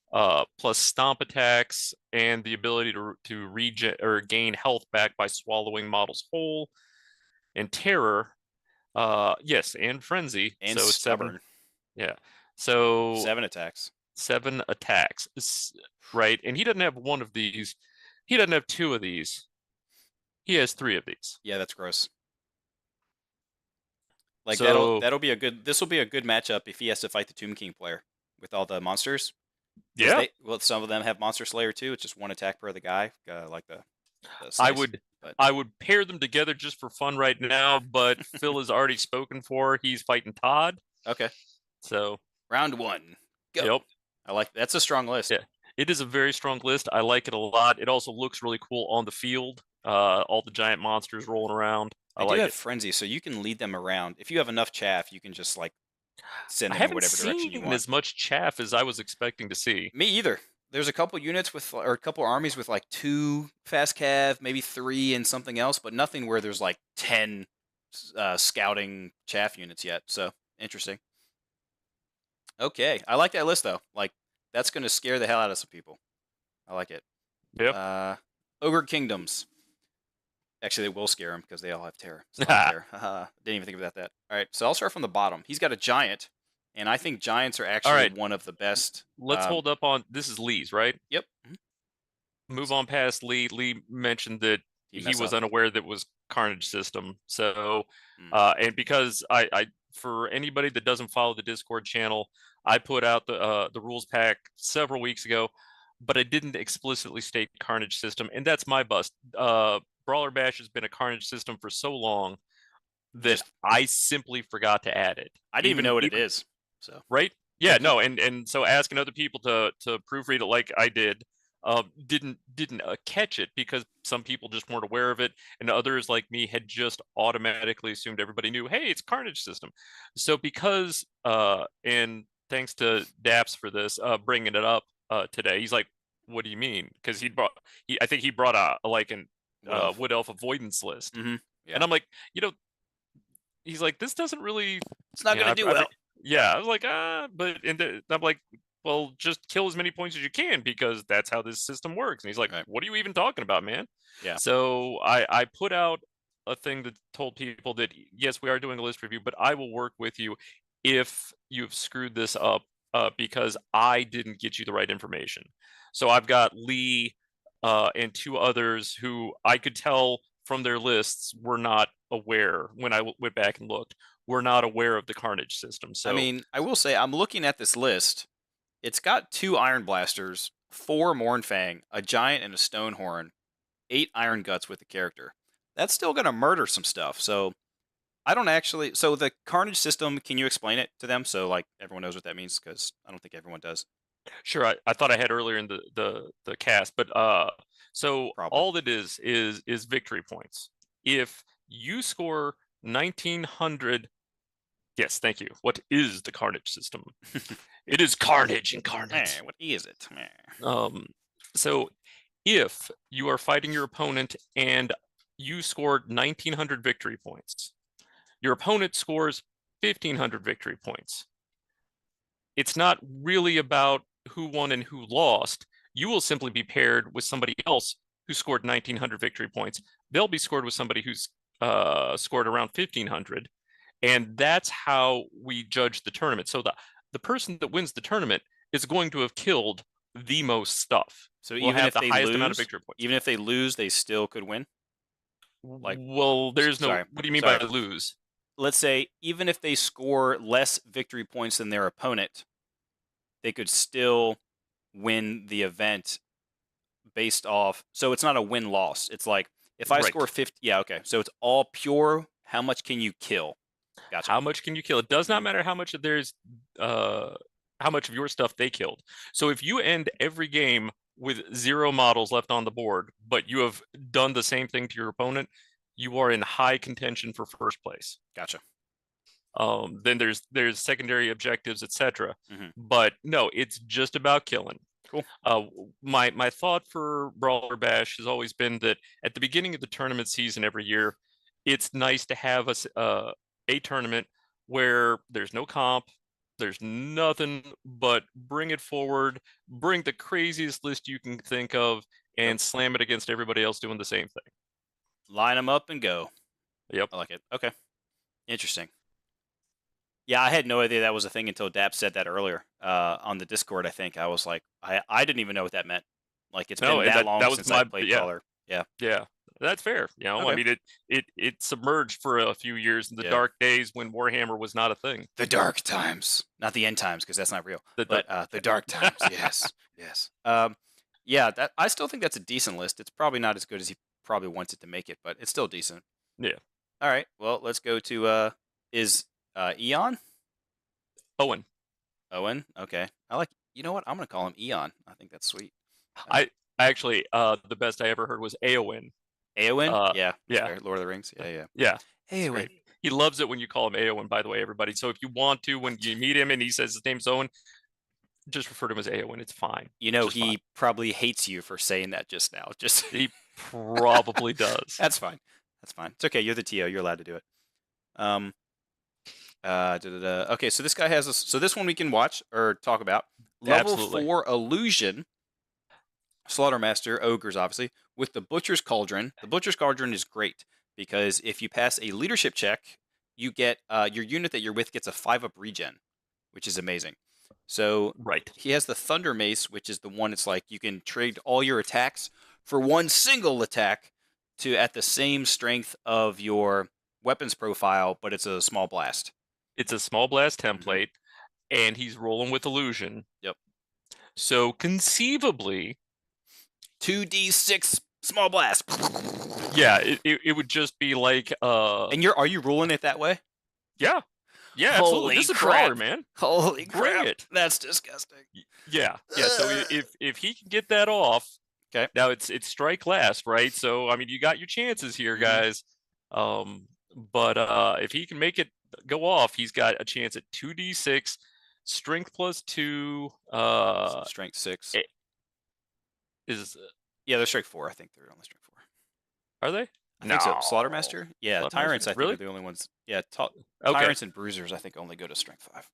Plus stomp attacks and the ability to regen or gain health back by swallowing models whole. And Terror, yes, and Frenzy. And so Stubborn. 7. Yeah. So 7 attacks. 7 attacks, right? And he doesn't have 1 of these. He doesn't have 2 of these. He has 3 of these. Yeah, that's gross. Like, so, that'll be a good. This will be a good matchup if he has to fight the Tomb King player with all the monsters. Yeah. Well, some of them have Monster Slayer too. It's just 1 attack per the guy, like the slice, I would pair them together just for fun right now, but Phil has already spoken for. He's fighting Todd. Okay. So round 1. Go. Yep. I like that's a strong list. Yeah. It is a very strong list. I like it a lot. It also looks really cool on the field. All the giant monsters rolling around. I like it. Frenzy, so you can lead them around. If you have enough chaff, you can just like send them in whatever direction you want. As much chaff as I was expecting to see. Me either. There's a couple units with, or a couple armies with like 2 fast cav, maybe 3 and something else, but nothing where there's like 10 scouting chaff units yet. So interesting. Okay, I like that list though. Like, that's going to scare the hell out of some people. I like it. Yep. Ogre Kingdoms. Actually, they will scare him because they all have terror. Didn't even think about that. All right, so I'll start from the bottom. He's got a giant, and I think giants are actually one of the best. Let's hold up on this. Is Lee's, right? Yep. Move on past Lee. Lee mentioned that he was unaware that it was Carnage system. So, and because I for anybody that doesn't follow the Discord channel, I put out the rules pack several weeks ago, but I didn't explicitly state Carnage system, and that's my bust. Brawler Bash has been a Carnage system for so long that I simply forgot to add it. I didn't even know what it is. So right? Yeah, no, and so asking other people to proofread it like I did, didn't catch it because some people just weren't aware of it, and others like me had just automatically assumed everybody knew. Hey, it's Carnage system. So because and thanks to Daps for this bringing it up today. He's like, "What do you mean?" Because I think he brought an Wood Elf avoidance list. Yeah. And I'm like, he's like, this doesn't really. It's not going to do well. Yeah, I was like, I'm like, well, just kill as many points as you can because that's how this system works. And he's like, Right. what are you even talking about, man? Yeah. So I put out a thing that told people that yes, we are doing a list review, but I will work with you if you've screwed this up because I didn't get you the right information. So I've got Lee and two others who I could tell from their lists were not aware when I went back and looked. Were not aware of the Carnage system. I So mean, I will say, I'm looking at this list. It's got 2 Iron Blasters, 4 Mournfang, a Giant, and a Stonehorn, 8 Iron Guts with the character. That's still going to murder some stuff. So I don't actually. So the Carnage system, can you explain it to them so like everyone knows what that means? Because I don't think everyone does. sure, I thought I had earlier in the cast, but so Probably. all that is victory points. If you score 1900, yes, thank you. What is the Carnage system? It is Carnage incarnate. What is it? Um, so if you are fighting your opponent and you scored 1900 victory points, your opponent scores 1500 victory points. It's not really about who won and who lost. You will simply be paired with somebody else who scored 1900 victory points. They'll be scored with somebody who's scored around 1500. And that's how we judge the tournament. So the person that wins the tournament is going to have killed the most stuff. So Will even have if the they highest amount of lose, victory points. even if they lose, they still could win. Like, Well, there's no. sorry, What do you mean by sorry. lose? Let's say even if they score less victory points than their opponent, they could still win the event based off. So it's not a win-loss. It's like if I Right. score 50, yeah, okay. So it's all pure. How much can you kill? Gotcha. How much can you kill? It does not Mhm. matter how much how much of your stuff they killed. So if you end every game with 0 models left on the board, but you have done the same thing to your opponent, you are in high contention for first place. Gotcha. Then there's secondary objectives, etc. Hmm. But no, it's just about killing. Cool. My thought for Brawler Bash has always been that at the beginning of the tournament season every year, it's nice to have a tournament where there's no comp, there's nothing but bring it forward, bring the craziest list you can think of, Yep. and slam it against everybody else doing the same thing. Line them up and go. Yep. I like it. Okay. Interesting. Yeah, I had no idea that was a thing until Dap said that earlier on the Discord. I think I was like, I didn't even know what that meant. Like it's No, been that long that was since I my played yeah. Brawler. Yeah. Yeah, that's fair. You know, I Okay. mean, it submerged for a few years in the Yeah. dark days when Warhammer was not a thing. The dark times, not the end times, because that's not real. The But the dark times. Yes. Yes. Yeah. That I still think that's a decent list. It's probably not as good as he probably wants it to make it, but it's still decent. yeah, All right. Well, let's go to is Eon? Owen. Owen? Okay. I like. You know what? I'm gonna call him Eon. I think that's sweet. I actually the best I ever heard was Aowen. Eowyn? Yeah, that's Yeah, fair. Lord of the Rings. Yeah, yeah. yeah, it's Eowyn. great. He loves it when you call him Aowen. By the way, everybody. So if you want to, when you meet him and he says his name's Owen, just refer to him as Aowen. It's fine. You know Just fine. he probably hates you for saying that just now. Just He probably does. that's fine. That's fine. It's okay. You're the TO. You're allowed to do it. Um. Okay, so this guy has a. So this one we can watch or talk about. Level Absolutely. 4 illusion. Slaughtermaster ogres, obviously, with the Butcher's Cauldron. The Butcher's Cauldron is great because if you pass a leadership check, you get your unit that you're with gets a 5-up regen, which is amazing. So Right. he has the Thunder Mace, which is the one. It's like you can trade all your attacks for one single attack to at the same strength of your weapons profile, but it's a small blast. It's a small blast Mm-hmm. template, and he's rolling with illusion. Yep. So conceivably, 2d6 small blast. yeah, it would just be like And are you ruling it that way? yeah. Yeah, absolutely. Holy This is a crap. brawler, man. Holy Bring crap. it. That's disgusting. Yeah. Yeah. So if he can get that off, okay. Now it's strike last, right? So I mean you got your chances here, guys. But if he can make it go off, he's got a chance at 2d6, strength +2, strength 6. Is Yeah, they're strength 4. I think they're only strength 4. Are they? I think so. Slaughtermaster? Yeah, Slaughtermaster? Tyrants I think Really? are the only ones. Yeah, Okay. Tyrants and Bruisers I think only go to strength 5.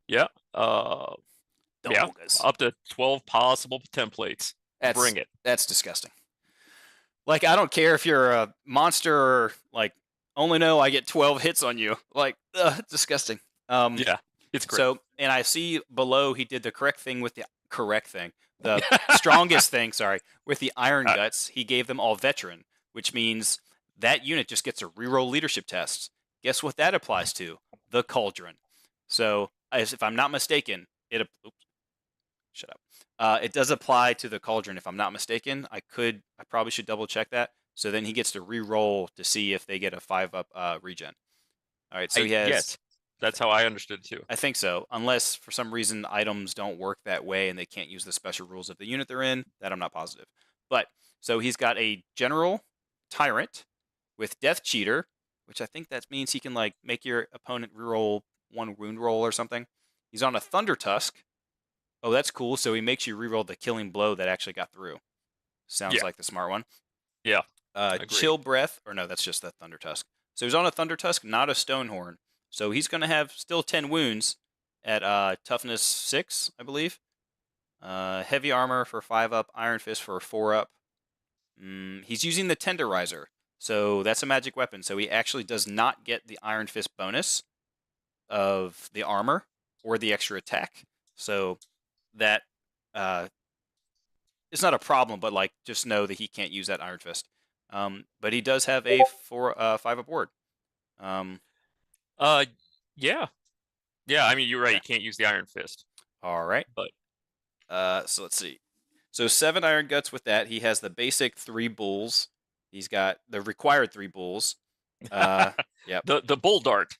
Yeah. The Yeah. ogres. Up to 12 possible templates. That's Bring it. that's disgusting. Like, I don't care if you're a monster or like only know I get 12 hits on you. Like, disgusting. Yeah. It's great. So, and I see below he did the correct thing, the strongest thing, sorry, with the Iron Uh, Guts. He gave them all veteran, which means that unit just gets a reroll leadership test. Guess what that applies to? The Cauldron. So, as if I'm not mistaken, oops, shut up. It does apply to the Cauldron if I'm not mistaken. I probably should double check that. So then he gets to re-roll to see if they get a 5-up regen. All right, so he has. yes. That's how I understood it too. I think so, unless for some reason items don't work that way and they can't use the special rules of the unit they're in. That I'm not positive. But so he's got a general tyrant with death cheater, which I think that means he can like make your opponent reroll one wound roll or something. He's on a thunder tusk. Oh, that's cool. So he makes you reroll the killing blow that actually got through. Sounds Yeah. like the smart one. Yeah. Agreed. Chill breath, or no, that's just the thunder tusk. So he's on a thunder tusk, not a stonehorn. So he's going to have still 10 wounds at toughness 6, I believe. Heavy armor for 5-up, iron fist for 4-up. He's using the tenderizer, so that's a magic weapon. So he actually does not get the iron fist bonus of the armor or the extra attack. So that it's not a problem, but like just know that he can't use that iron fist. But he does have a 5-up ward. Uh, yeah. Yeah. I mean, you're right. Okay. You can't use the Iron Fist. All right. But so let's see. So 7 iron guts with that. He has the basic 3 bulls. He's got the required 3 bulls. Yep. the bull dart,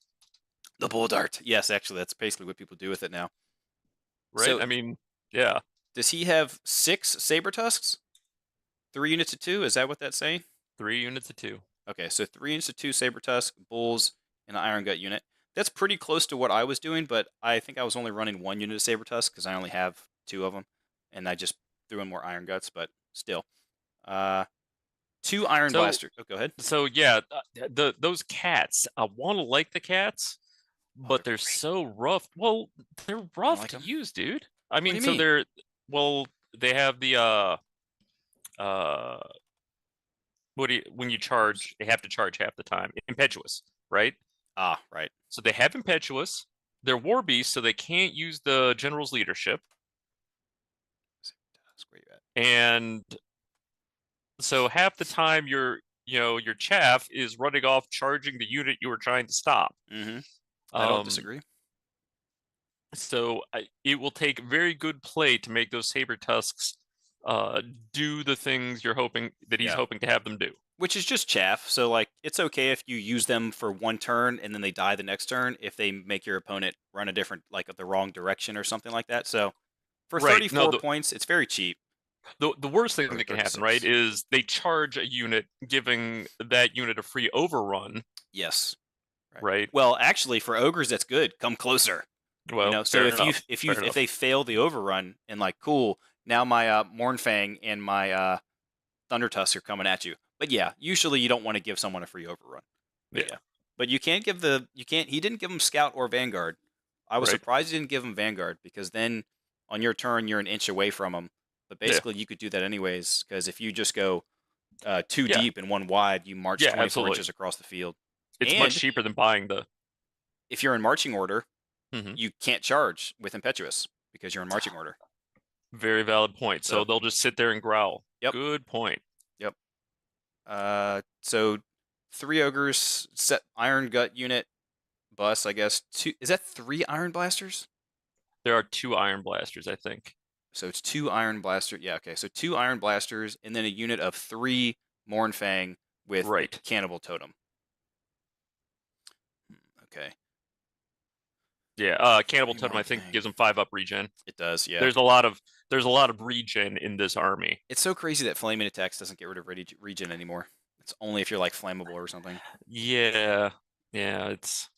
The bull dart. Yes, actually, that's basically what people do with it now. right? So I mean, yeah. does he have 6 saber tusks? 3 units of 2? Is that what that's saying? 3 units of 2. Okay, so 3 units of 2 saber tusk bulls and an iron gut unit. That's pretty close to what I was doing, but I think I was only running 1 unit of saber tusk because I only have 2 of them, and I just threw in more iron guts. But still, 2 iron So blaster. Oh, go ahead. so yeah, those cats. I want to like the cats, Oh, but they're they're great. so rough. Well, they're You don't rough like to them? use, dude. I What do mean, you so mean? they're well, they have the uh when you charge, they have to charge half the time. Impetuous, right? Ah, right. So they have impetuous. They're war beasts, so they can't use the general's leadership. Where you at? And so half the time your chaff is running off charging the unit you were trying to stop. Mm-hmm. I don't Um, disagree. so it will take very good play to make those saber tusks do the things you're hoping that he's Yeah. hoping to have them do. Which is just chaff. So like, it's okay if you use them for 1 turn and then they die the next turn if they make your opponent run a different, like the wrong direction or something like that. So for Right. No, 34 points, it's very cheap. the worst thing Or that can happen, 36. right, is they charge a unit, giving that unit a free overrun, Yes. right? Well, actually, for ogres, that's good. Come closer. Well, So fair enough. Fair if enough. they fail the overrun and like, cool, now my Mornfang and my Thunder Tusk are coming at you. But yeah, usually you don't want to give someone a free overrun. But Yeah. yeah. But you can't give he didn't give him Scout or Vanguard. I was Right. surprised he didn't give him Vanguard because then on your turn you're an inch away from him. But Yeah. basically you could do that anyways because if you just go 2 Yeah. deep and 1 wide, you march Yeah, 24 absolutely. inches across the field. It's much And cheaper than buying the. if you're in marching order, Mhm. you can't charge with Impetuous because you're in marching order. Very valid point. So So they'll just sit there and growl. Yep. Good point. Yep. So 3 ogres, set iron gut unit, bus, I guess. 2, is that 3 iron blasters? There are 2 iron blasters, I think. So it's 2 iron blaster. Yeah, okay. So 2 iron blasters and then a unit of 3 Mornfang with Right. cannibal totem. Okay. Yeah. Cannibal 3 Totem, I think, Mornfang. gives them 5-up regen. It does, yeah. There's a lot of regen in this army. It's so crazy that flaming attacks doesn't get rid of regen anymore. It's only if you're like flammable or something. Yeah. Yeah, it's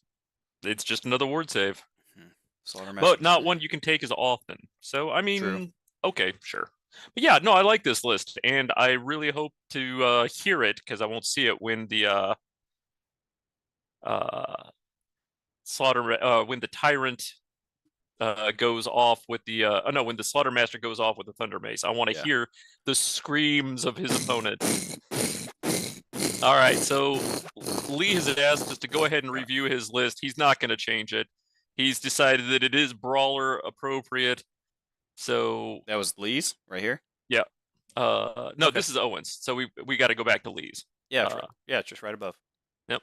just another ward save. Slaughter But not Massacre. one you can take as often. So I mean, True. okay, sure. But yeah, no, I like this list, and I really hope to hear it because I won't see it when the when the tyrant goes off with the oh no, when the Slaughtermaster goes off with the Thunder Mace. I want to Yeah. hear the screams of his opponent. All right, so Lee has asked us to go ahead and review his list. He's not going to change it. He's decided that it is Brawler appropriate. So That was Lee's right here. yeah, no, Okay. this is Owen's. So we got to go back to Lee's. Yeah, yeah, it's just right above. Yep.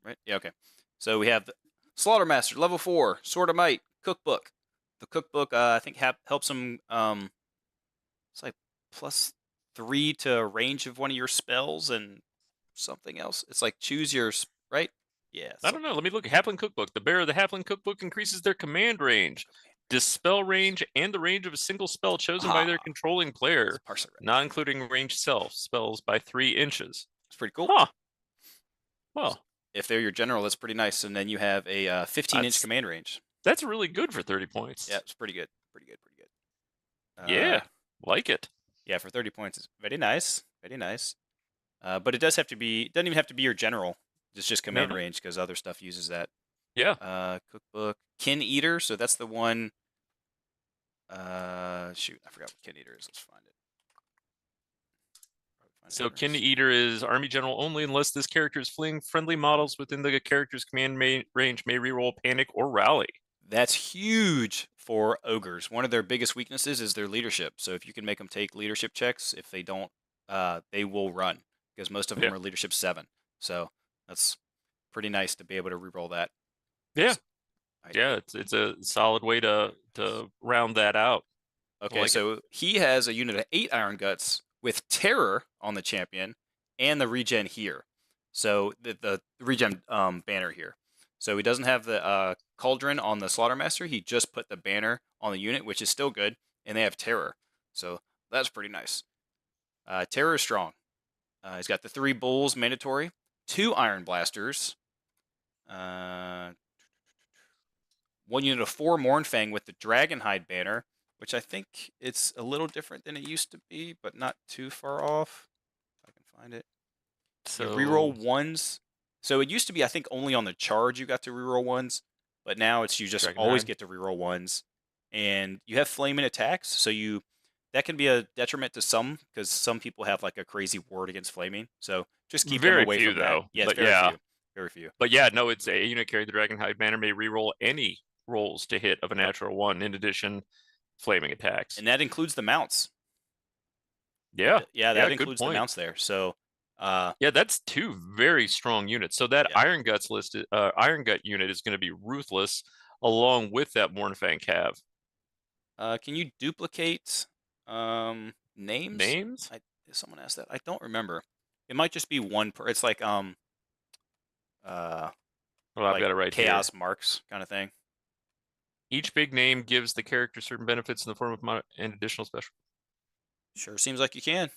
Right. Yeah. Okay. So we have the Slaughtermaster level 4 Sword of Might cookbook. The cookbook, I think, helps him. It's like +3 to range of one of your spells and something else. It's like choose your right. Yeah. I don't know. Let me look. Halfling Cookbook. The bearer of the Halfling Cookbook increases their command range, dispel range, and the range of a single spell chosen by their controlling player, not including ranged spells by 3 inches. It's pretty cool. Huh. Well, if they're your general, that's pretty nice. And then you have a 15-inch command range. That's really good for 30 points. Yeah, it's pretty good. Pretty good. Pretty good. Yeah, like it. Yeah, for 30 points, it's very nice. Very nice. But it does have to be. It doesn't even have to be your general. It's just command range because other stuff uses that. Yeah. Cookbook. Kin Eater. So that's the one. Shoot, I forgot what Kin Eater is. Let's find it. So Kin Eater is army general only unless this character is fleeing friendly models within the character's command range may reroll panic or rally. That's huge for ogres. One of their biggest weaknesses is their leadership. So if you can make them take leadership checks, if they don't, they will run because most of them are leadership 7. So that's pretty nice to be able to reroll that. Yeah. Yeah, it's a solid way to round that out. Okay, so he has a unit of 8 Iron Guts with Terror on the champion and the regen here. So the regen banner here. So he doesn't have the Cauldron on the Slaughtermaster. He just put the banner on the unit, which is still good, and they have Terror. So that's pretty nice. Terror is strong. He's got the 3 Bulls mandatory, 2 Iron Blasters, 1 unit of 4 Mournfang with the Dragonhide banner, which I think it's a little different than it used to be, but not too far off. If I can find it. So you reroll 1s. So it used to be, I think, only on the charge you got to reroll 1s, but now it's you just always get to reroll 1s. And you have flaming attacks, so that can be a detriment to some because some people have like a crazy ward against flaming. So just keep them away from that. Yeah, it's very few. Very few. But yeah, no, it's a unit carrying the Dragonhide banner may reroll any rolls to hit of a natural 1. In addition, flaming attacks, and that includes the mounts. Yeah, that includes the mounts there. So, yeah, that's 2 very strong units. So that Iron Guts listed, Iron Gut unit is going to be ruthless, along with that Mournfang Cav. Can you duplicate names? Names? Someone asked that. I don't remember. It might just be one per. It's like well, I've got it right Chaos here. Marks kind of thing. Each big name gives the character certain benefits in the form of an additional special. Sure seems like you can.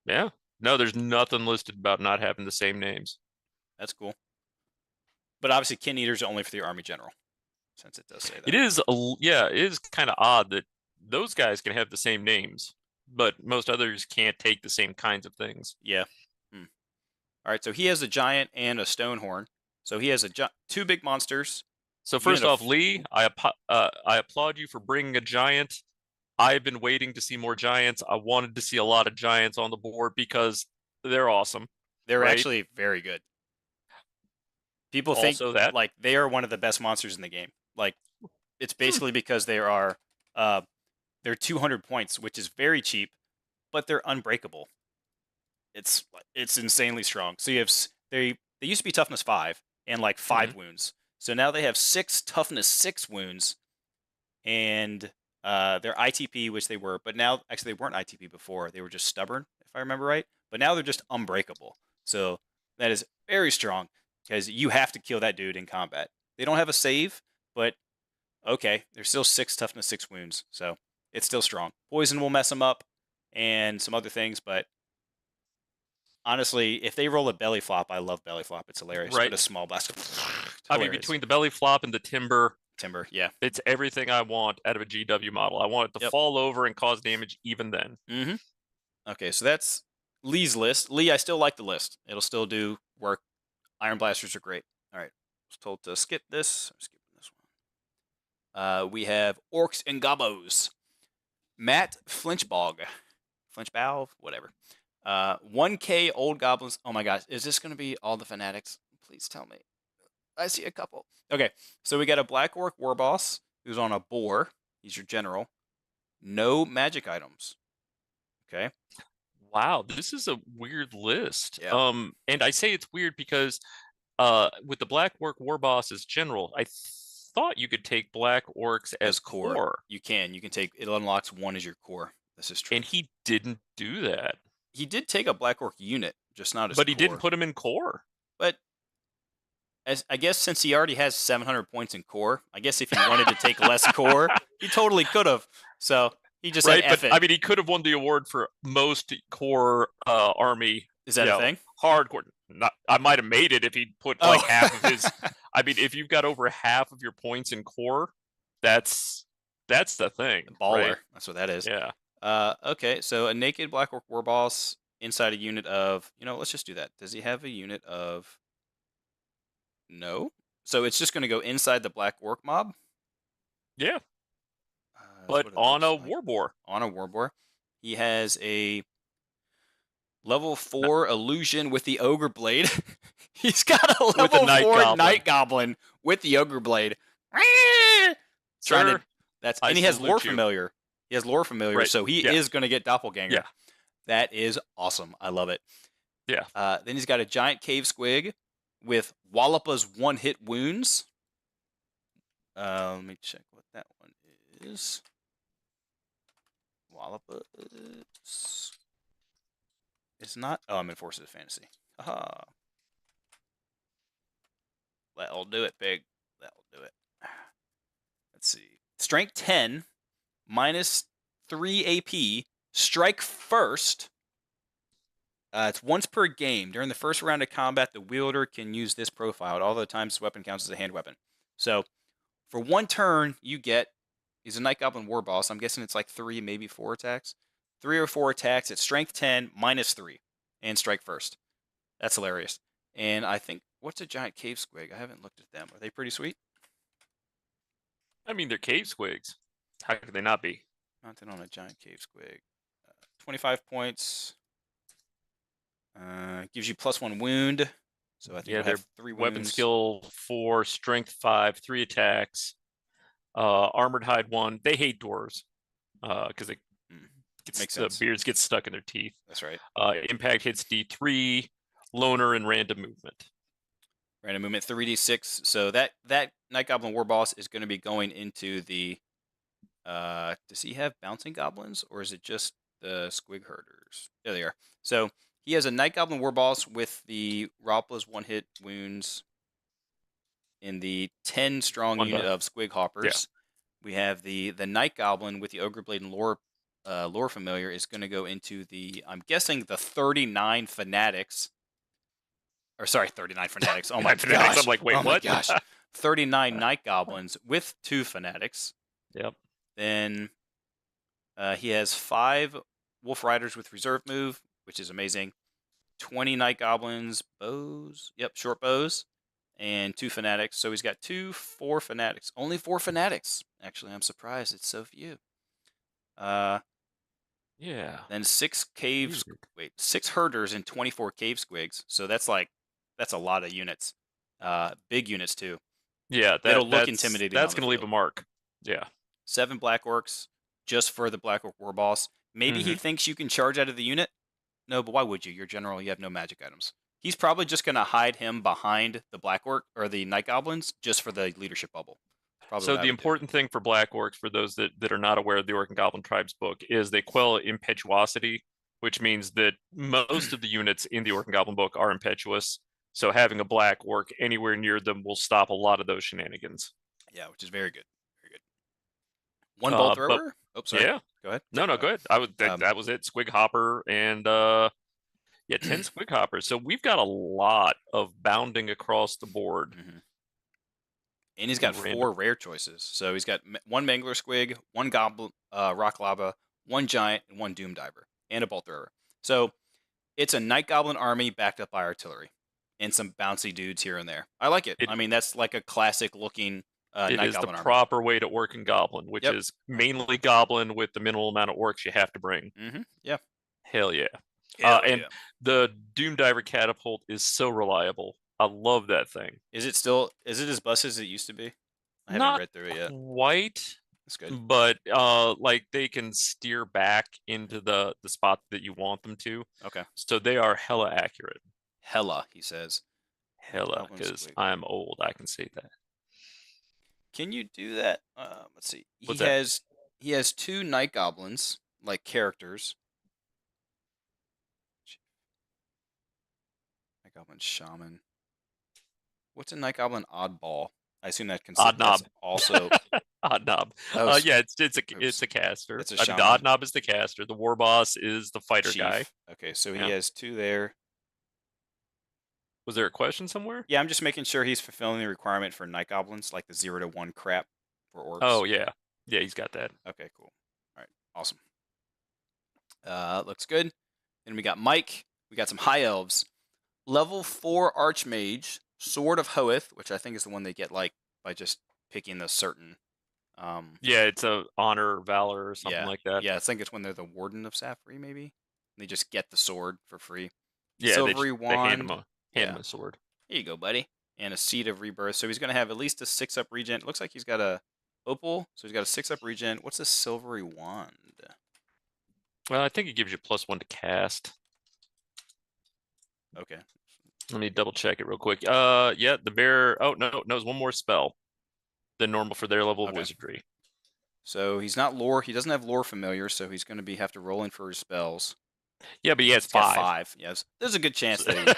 Yeah. No, there's nothing listed about not having the same names. That's cool. But obviously, Kin Eater's only for the army general, since it does say that. It is, it is kind of odd that those guys can have the same names, but most others can't take the same kinds of things. Yeah. All right, so he has a giant and a Stonehorn. So he has 2 big monsters. So first off, Lee, I applaud you for bringing a giant. I've been waiting to see more giants. I wanted to see a lot of giants on the board because they're awesome. They're actually very good. People think that like they are one of the best monsters in the game. Like it's basically because they are they're 200 points, which is very cheap, but they're unbreakable. It's insanely strong. So you have they used to be toughness 5 and like 5 wounds. So now they have 6 toughness 6 wounds, and they're ITP, which they were, but now actually they weren't ITP before. They were just stubborn, if I remember right. But now they're just unbreakable. So that is very strong because you have to kill that dude in combat. They don't have a save, but okay, there's still 6 toughness 6 wounds, so it's still strong. Poison will mess them up, and some other things, but honestly, if they roll a belly flop, I love belly flop. It's hilarious. Right. But a small blast. I mean, between the belly flop and the timber, yeah, it's everything I want out of a GW model. I want it to fall over and cause damage even then. Okay, so that's Lee's list. Lee, I still like the list. It'll still do work. Iron Blasters are great. All right, I was told to skip this. I'm skipping this We have Orcs and Goblins. Matt Flinchbog. Flinchbow? Whatever. 1K Old Goblins. Oh my gosh. Is this going to be all the fanatics? Please tell me. I see a couple. Okay. So we got a Black Orc War Boss who's on a boar. He's your general. No magic items. Okay. Wow, this is a weird list. Yeah. And I say it's weird because with the Black Orc War Boss as general, I thought you could take Black Orcs as core. You can. You can take it. Unlocks one as your core. This is true. And he didn't do that. He did take a Black Orc unit, just not as But core. he didn't put him in core. But I guess since he already has 700 points in core, I guess if he wanted to take less core, he totally could have. So he just right, said F but it. I mean, he could have won the award for most core army. Is that a thing? Hardcore. I might have made it if he put like half of his. I mean, if you've got over half of your points in core, that's the thing. Baller. Right? That's what that is. Yeah. Okay, so a naked Black Orc War Boss inside a unit of, let's just do that. Does he have a unit of? No. So it's just going to go inside the Black Orc mob? Yeah. But on a war boar. On a war boar. He has a level 4 illusion with the Ogre Blade. He's got a level 4 Night Goblin with the Ogre Blade. Sir, and he has Lore Familiar. He has Lore Familiar, right. So he is going to get Doppelganger. Yeah. That is awesome. I love it. Yeah. Then he's got a giant cave squig with Wallopa's one-hit wounds. Let me check what that one is. Wallapa is not. Oh, I'm in Forces of Fantasy. Aha. That'll do it, pig. That'll do it. Let's see. Strength 10, minus 3 AP. Strike first. It's once per game. During the first round of combat, the wielder can use this profile. At all the times, this weapon counts as a hand weapon. So, for one turn, you get. He's a Night Goblin War Boss. I'm guessing it's like 3, maybe 4 attacks. 3 or 4 attacks. It's Strength 10, minus 3. And strike first. That's hilarious. And I think, what's a giant cave squig? I haven't looked at them. Are they pretty sweet? I mean, they're cave squigs. How could they not be? Mounted on a giant cave squig. 25 points. Gives you +1 wound. So I think you have 3 wounds. Weapon skill 4, strength 5, 3 attacks. Armored hide 1. They hate dwarves because the beards get stuck in their teeth. That's right. Impact hits D3, loner, and random movement. Random movement 3d6. So that Night Goblin War Boss is going to be going into the. Does he have bouncing goblins or is it just the squig herders? There they are. So he has a Night Goblin War Boss with the Ropla's one-hit wounds in the 10 strong unit of squig hoppers. Yeah. We have the Night Goblin with the Ogre Blade and Lore Familiar is going to go into the, I'm guessing, the 39 Fanatics. Or sorry, 39 Fanatics. Oh my gosh. I'm like, wait, what? My gosh. 39 Night Goblins with 2 Fanatics. Yep. Then he has 5 Wolf Riders with reserve move, which is amazing. 20 Night Goblins, bows. Yep, short bows. And 2 Fanatics. So he's got 4 Fanatics. Only 4 Fanatics. Actually, I'm surprised it's so few. Yeah. Then 6 herders and 24 cave squigs. So that's a lot of units. Big units too. Yeah, that'll look intimidating. That's gonna leave a mark. Yeah. 7 Black Orcs just for the Black Orc War Boss. Maybe he thinks you can charge out of the unit. No, but why would you? You're general. You have no magic items. He's probably just gonna hide him behind the Black Orc or the Night Goblins just for the leadership bubble. So the important thing for Black Orcs, for those that are not aware of the Orc and Goblin Tribes book, is they quell impetuosity, which means that most of the units in the Orc and Goblin book are impetuous. So having a Black Orc anywhere near them will stop a lot of those shenanigans. Yeah, which is very good. Very good. 1 bolt thrower? Sorry. Yeah. Go ahead. No, go ahead. That was it. Squig Hopper and 10 Squig Hoppers. So we've got a lot of bounding across the board. Mm-hmm. And he's got 4 rare choices. So he's got 1 Mangler Squig, 1 Goblin, Rock Lava, 1 Giant, and 1 Doom Diver, and a Bolt Thrower. So it's a Night Goblin army backed up by artillery and some bouncy dudes here and there. I like it. I mean, that's like a classic looking It Night is the Goblin army. proper way to Orc and Goblin, which Yep. is mainly Goblin with the minimal amount of Orcs you have to bring. Yeah. Hell yeah. And Yeah. the Doom Diver Catapult is so reliable. I love that thing. Is it as busted as it used to be? I haven't Not read through it yet. quite, That's good. but like they can steer back into the spot that you want them to. Okay. So they are hella accurate. Hella, he says. Hella, because I'm old. I can say that. Can you do that? Let's see. What's that? He has 2 Night Goblins, like characters. Night Goblin Shaman. What's a Night Goblin Oddball? I assume Odd that's Knob. also Odd Knob. oh, Yeah, it's a caster. It's a I mean, the shaman. Odd Knob is the caster. The War Boss is the fighter Chief. guy. Okay, so Yeah. he has 2 there. Was there a question somewhere? Yeah, I'm just making sure he's fulfilling the requirement for Night Goblins, like the 0 to 1 crap for orcs. Oh yeah, yeah, he's got that. Okay, cool. All right, awesome. Looks good. Then we got Mike. We got some High Elves. Level 4 Archmage, Sword of Hoeth, which I think is the one they get like by just picking the certain. Yeah, it's a honor, valor, or something like that. Yeah, I think it's when they're the Warden of Safri, maybe. They just get the sword for free. Yeah, Silvery they hand Wand. him a sword. Here you go, buddy. And a Seed of Rebirth. So he's going to have at least a 6-up regen. Looks like he's got a Opal, so he's got a 6-up regen. What's a Silvery Wand? Well, I think it gives you +1 to cast. Okay. Let me double check it real quick. Yeah, the bear. Oh no, it's one more spell than normal for their level of wizardry. So he's not lore. He doesn't have lore familiar, so he's going to have to roll in for his spells. Yeah, but he has He's got 5. 5. Yes, there's a good chance that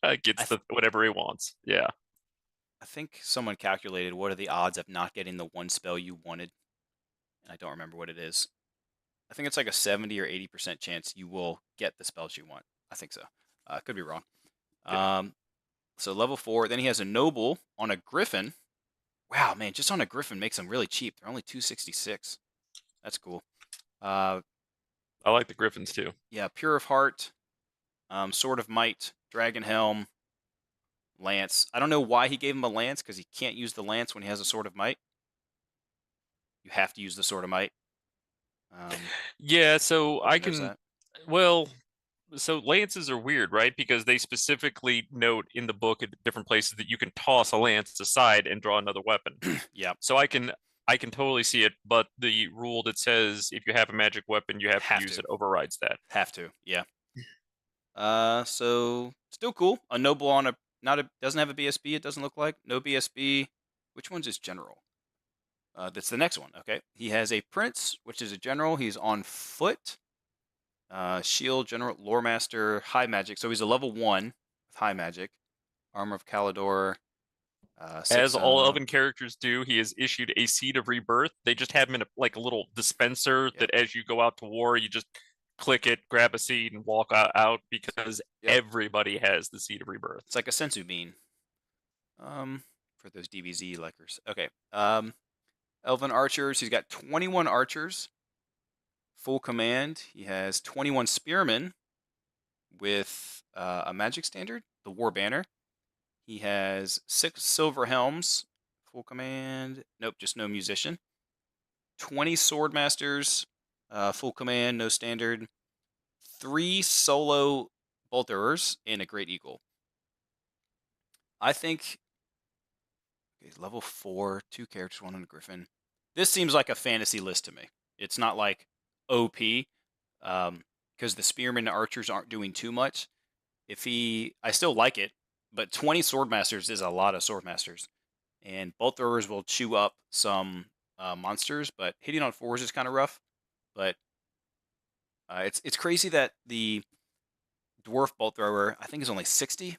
he gets whatever he wants. Yeah. I think someone calculated what are the odds of not getting the one spell you wanted, and I don't remember what it is. I think it's like a 70 or 80% chance you will get the spells you want. I think so. Could be wrong. Yeah. So level 4. Then he has a noble on a griffin. Wow, man, just on a griffin makes them really cheap. They're only 266. That's cool. I like the griffins too. Yeah, Pure of Heart, Sword of Might, Dragon Helm, Lance. I don't know why he gave him a lance, because he can't use the lance when he has a Sword of Might. You have to use the Sword of Might. Yeah, so I can. That. Well, so lances are weird, right? Because they specifically note in the book at different places that you can toss a lance aside and draw another weapon. Yeah. So I can totally see it, but the rule that says if you have a magic weapon, you have to use it overrides that. Have to, yeah. So still cool. A noble on doesn't have a BSB. It doesn't look like no BSB. Which one's his general? That's the next one. Okay, he has a prince, which is a general. He's on foot. Shield, general, lore master, high magic. So he's a level 1 with high magic. Armor of Calidor. As all elven characters do, he is issued a Seed of Rebirth. They just have him in a little dispenser that as you go out to war, you just click it, grab a seed, and walk out because everybody has the Seed of Rebirth. It's like a sensu bean. For those DBZ likers. Okay. Elven archers. He's got 21 archers. Full command. He has 21 spearmen with a magic standard, the War Banner. He has 6 silver helms. Full command. Nope, just no musician. 20 sword masters. Full command, no standard. 3 solo bolt throwers and a great eagle. I think level 4, 2 characters, 1 on a griffin. This seems like a fantasy list to me. It's not like OP, because the spearmen and archers aren't doing too much. I still like it, but 20 swordmasters is a lot of swordmasters, and bolt throwers will chew up some monsters, but hitting on 4s is kind of rough. But it's crazy that the dwarf bolt thrower, I think, is only 60. I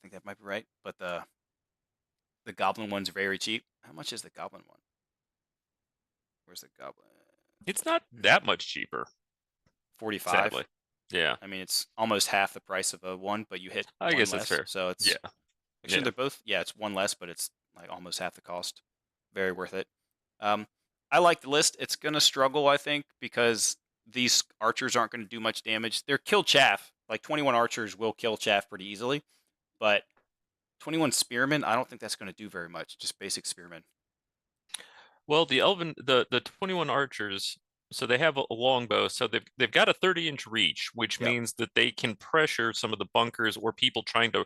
think that might be right, but the goblin one's very cheap. How much is the goblin one? Where's the goblin? It's not that much cheaper. 45. Sadly. Yeah. I mean, it's almost half the price of a 1, but you hit I guess less, that's fair. So it's actually they're both it's 1 less, but it's like almost half the cost. Very worth it. I like the list. It's gonna struggle, I think, because these archers aren't going to do much damage. They're kill chaff. Like 21 archers will kill chaff pretty easily, but 21 spearmen. I don't think that's going to do very much. Just basic spearmen. Well, the 21 archers, so they have a longbow, so they've got a 30-inch reach, which Yep. means that they can pressure some of the bunkers or people trying to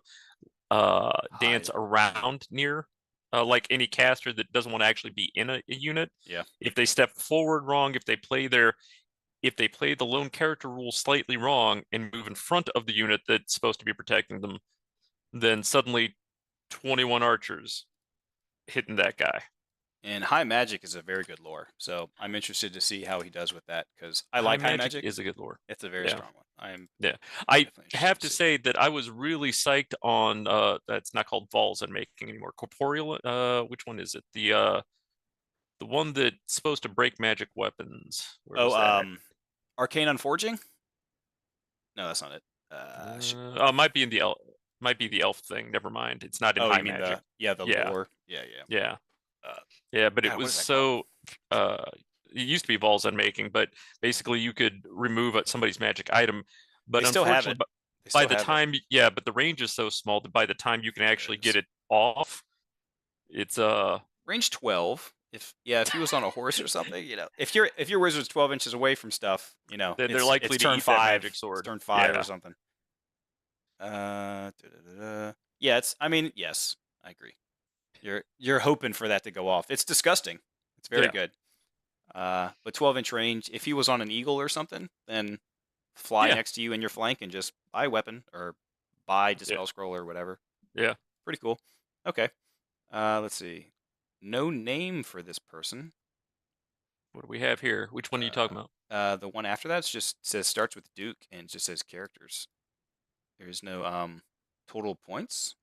dance Hide. around near, like any caster that doesn't want to actually be in a unit. Yeah. If they step forward wrong, if they play the lone character rule slightly wrong and move in front of the unit that's supposed to be protecting them, then suddenly 21 archers hitting that guy. And high magic is a very good lore, so I'm interested to see how he does with that because I High like high magic magic. is a good lore. It's a very Yeah. strong one. I am Yeah. I definitely interested have to to see. say that I was really psyched on that's not called Vols I'm making anymore. Corporeal which one is it? The one that's supposed to break magic weapons. Where was that? Arcane Unforging? No, that's not it. Oh, might be the elf thing. Never mind. It's not in Oh, high you mean magic. the Yeah. lore? Yeah, yeah. Yeah. Uh, Yeah, but it God, what was is that called? so it used to be Vols Unmaking, but basically you could remove somebody's magic item. But They still have it. unfortunately, They by still the have it. time, yeah, but the range is so small that by the time you can There actually it is. get it off, it's Range 12. If he was on a horse or something, if your wizard's 12 inches away from stuff, they're it's likely to turn eat that 5. magic It's sword. turn 5 or Yeah. something. Yeah, I mean, yes, I agree. You're hoping for that to go off. It's disgusting. It's very Yeah. good. But 12-inch range, if he was on an eagle or something, then fly Yeah. next to you in your flank and just buy weapon or buy Yeah. dispel scroll or whatever. Yeah. Pretty cool. Okay. Let's see. No name for this person. What do we have here? Which one are you talking about? The one after that just says starts with Duke and just says characters. There's no total points.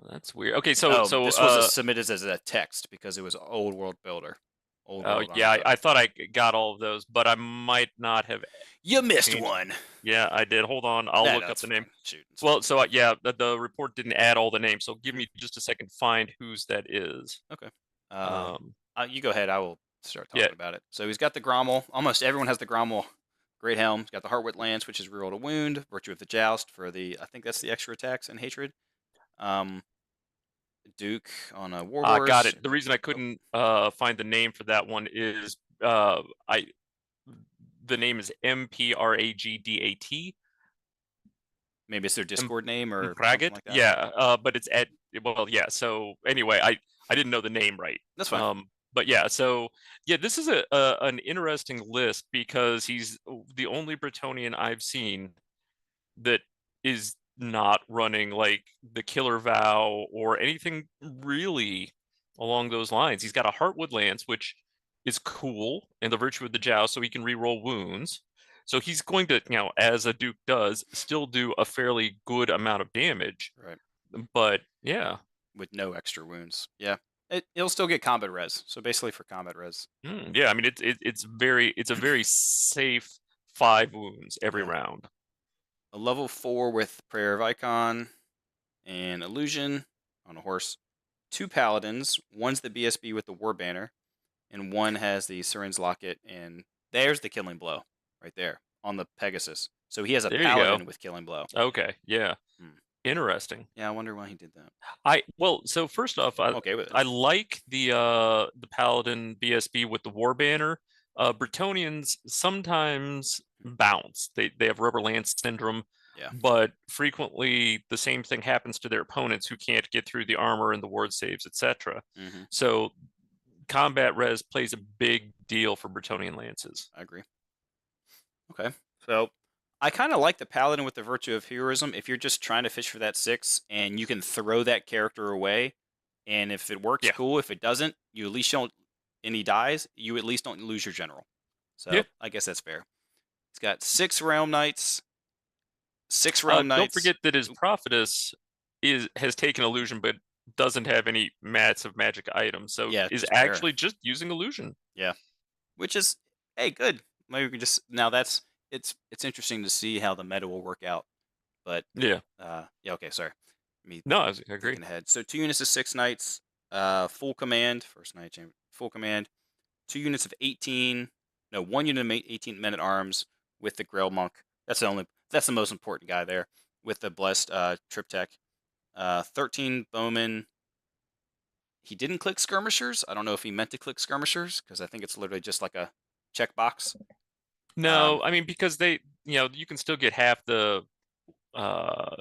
That's weird. Okay, Oh, so this was submitted as a text because it was Old World Builder. Old oh World on. yeah, I thought I got all of those, but I might not have You missed changed. one. Yeah, I did. Hold on, I'll look up That's the name. fine. Shoot. Well, so yeah, the report didn't add all the names, so give me just a second to find whose that is. Okay. You go ahead. I will start Yeah, talking about it. So he's got the Grommel. Almost everyone has the Grommel Great Helm. He's got the Heartwit Lance, which is reroll to wound. Virtue of the Joust for I think that's the extra attacks and hatred. Duke on a Warhorse. got it. The reason I couldn't find the name for that one is the name is MPRAGDAT. Maybe it's their Discord name or Praget. something like that. Yeah, but it's yeah. So anyway, I didn't know the name right. That's fine. But yeah, so yeah, this is an interesting list because he's the only Bretonnian I've seen that is not running like the Killer Vow or anything really along those lines. He's got a Heartwood Lance, which is cool, and the Virtue of the Joust, so he can reroll wounds. So he's going to, as a Duke does, still do a fairly good amount of damage. Right. But yeah. With no extra wounds. Yeah. It'll still get combat res. So basically for combat res. Yeah, I mean it's a very safe 5 wounds every round. A level 4 with Prayer of Icon and Illusion on a horse. 2 paladins. One's the BSB with the War Banner, and one has the Siren's Locket, and there's the Killing Blow right there on the Pegasus. So he has a paladin with Killing Blow. Okay, yeah. Interesting. Yeah, I wonder why he did that. So first off, I'm okay with it. I like the paladin BSB with the War Banner. Bretonnians sometimes bounce. They have rubber lance syndrome. Yeah. But frequently the same thing happens to their opponents who can't get through the armor and the ward saves, etc. So combat res plays a big deal for Bretonnian lances. I agree. Okay. So I kind of like the paladin with the Virtue of Heroism if you're just trying to fish for that 6 and you can throw that character away, and if it works, cool. If it doesn't, you at least don't, and he dies, you at least don't lose your general. So I guess that's fair. He's got 6 Realm Knights. 6 Realm Knights. Don't forget that his Prophetess has taken Illusion, but doesn't have any mats of magic items. So is actually just using Illusion. Yeah. Which is, hey, good. Maybe we can just, now it's interesting to see how the meta will work out. But yeah, okay, sorry. I agree. Ahead. So 2 units of 6 knights, full command, first knight chamber, full command, 2 units of 18, no, 1 unit of 18 men at arms with the Grail Monk. That's the most important guy there with the blessed triptych. 13 bowmen. He didn't click skirmishers. I don't know if he meant to click skirmishers because I think it's literally just like a checkbox. No, I mean because they, you can still get half the uh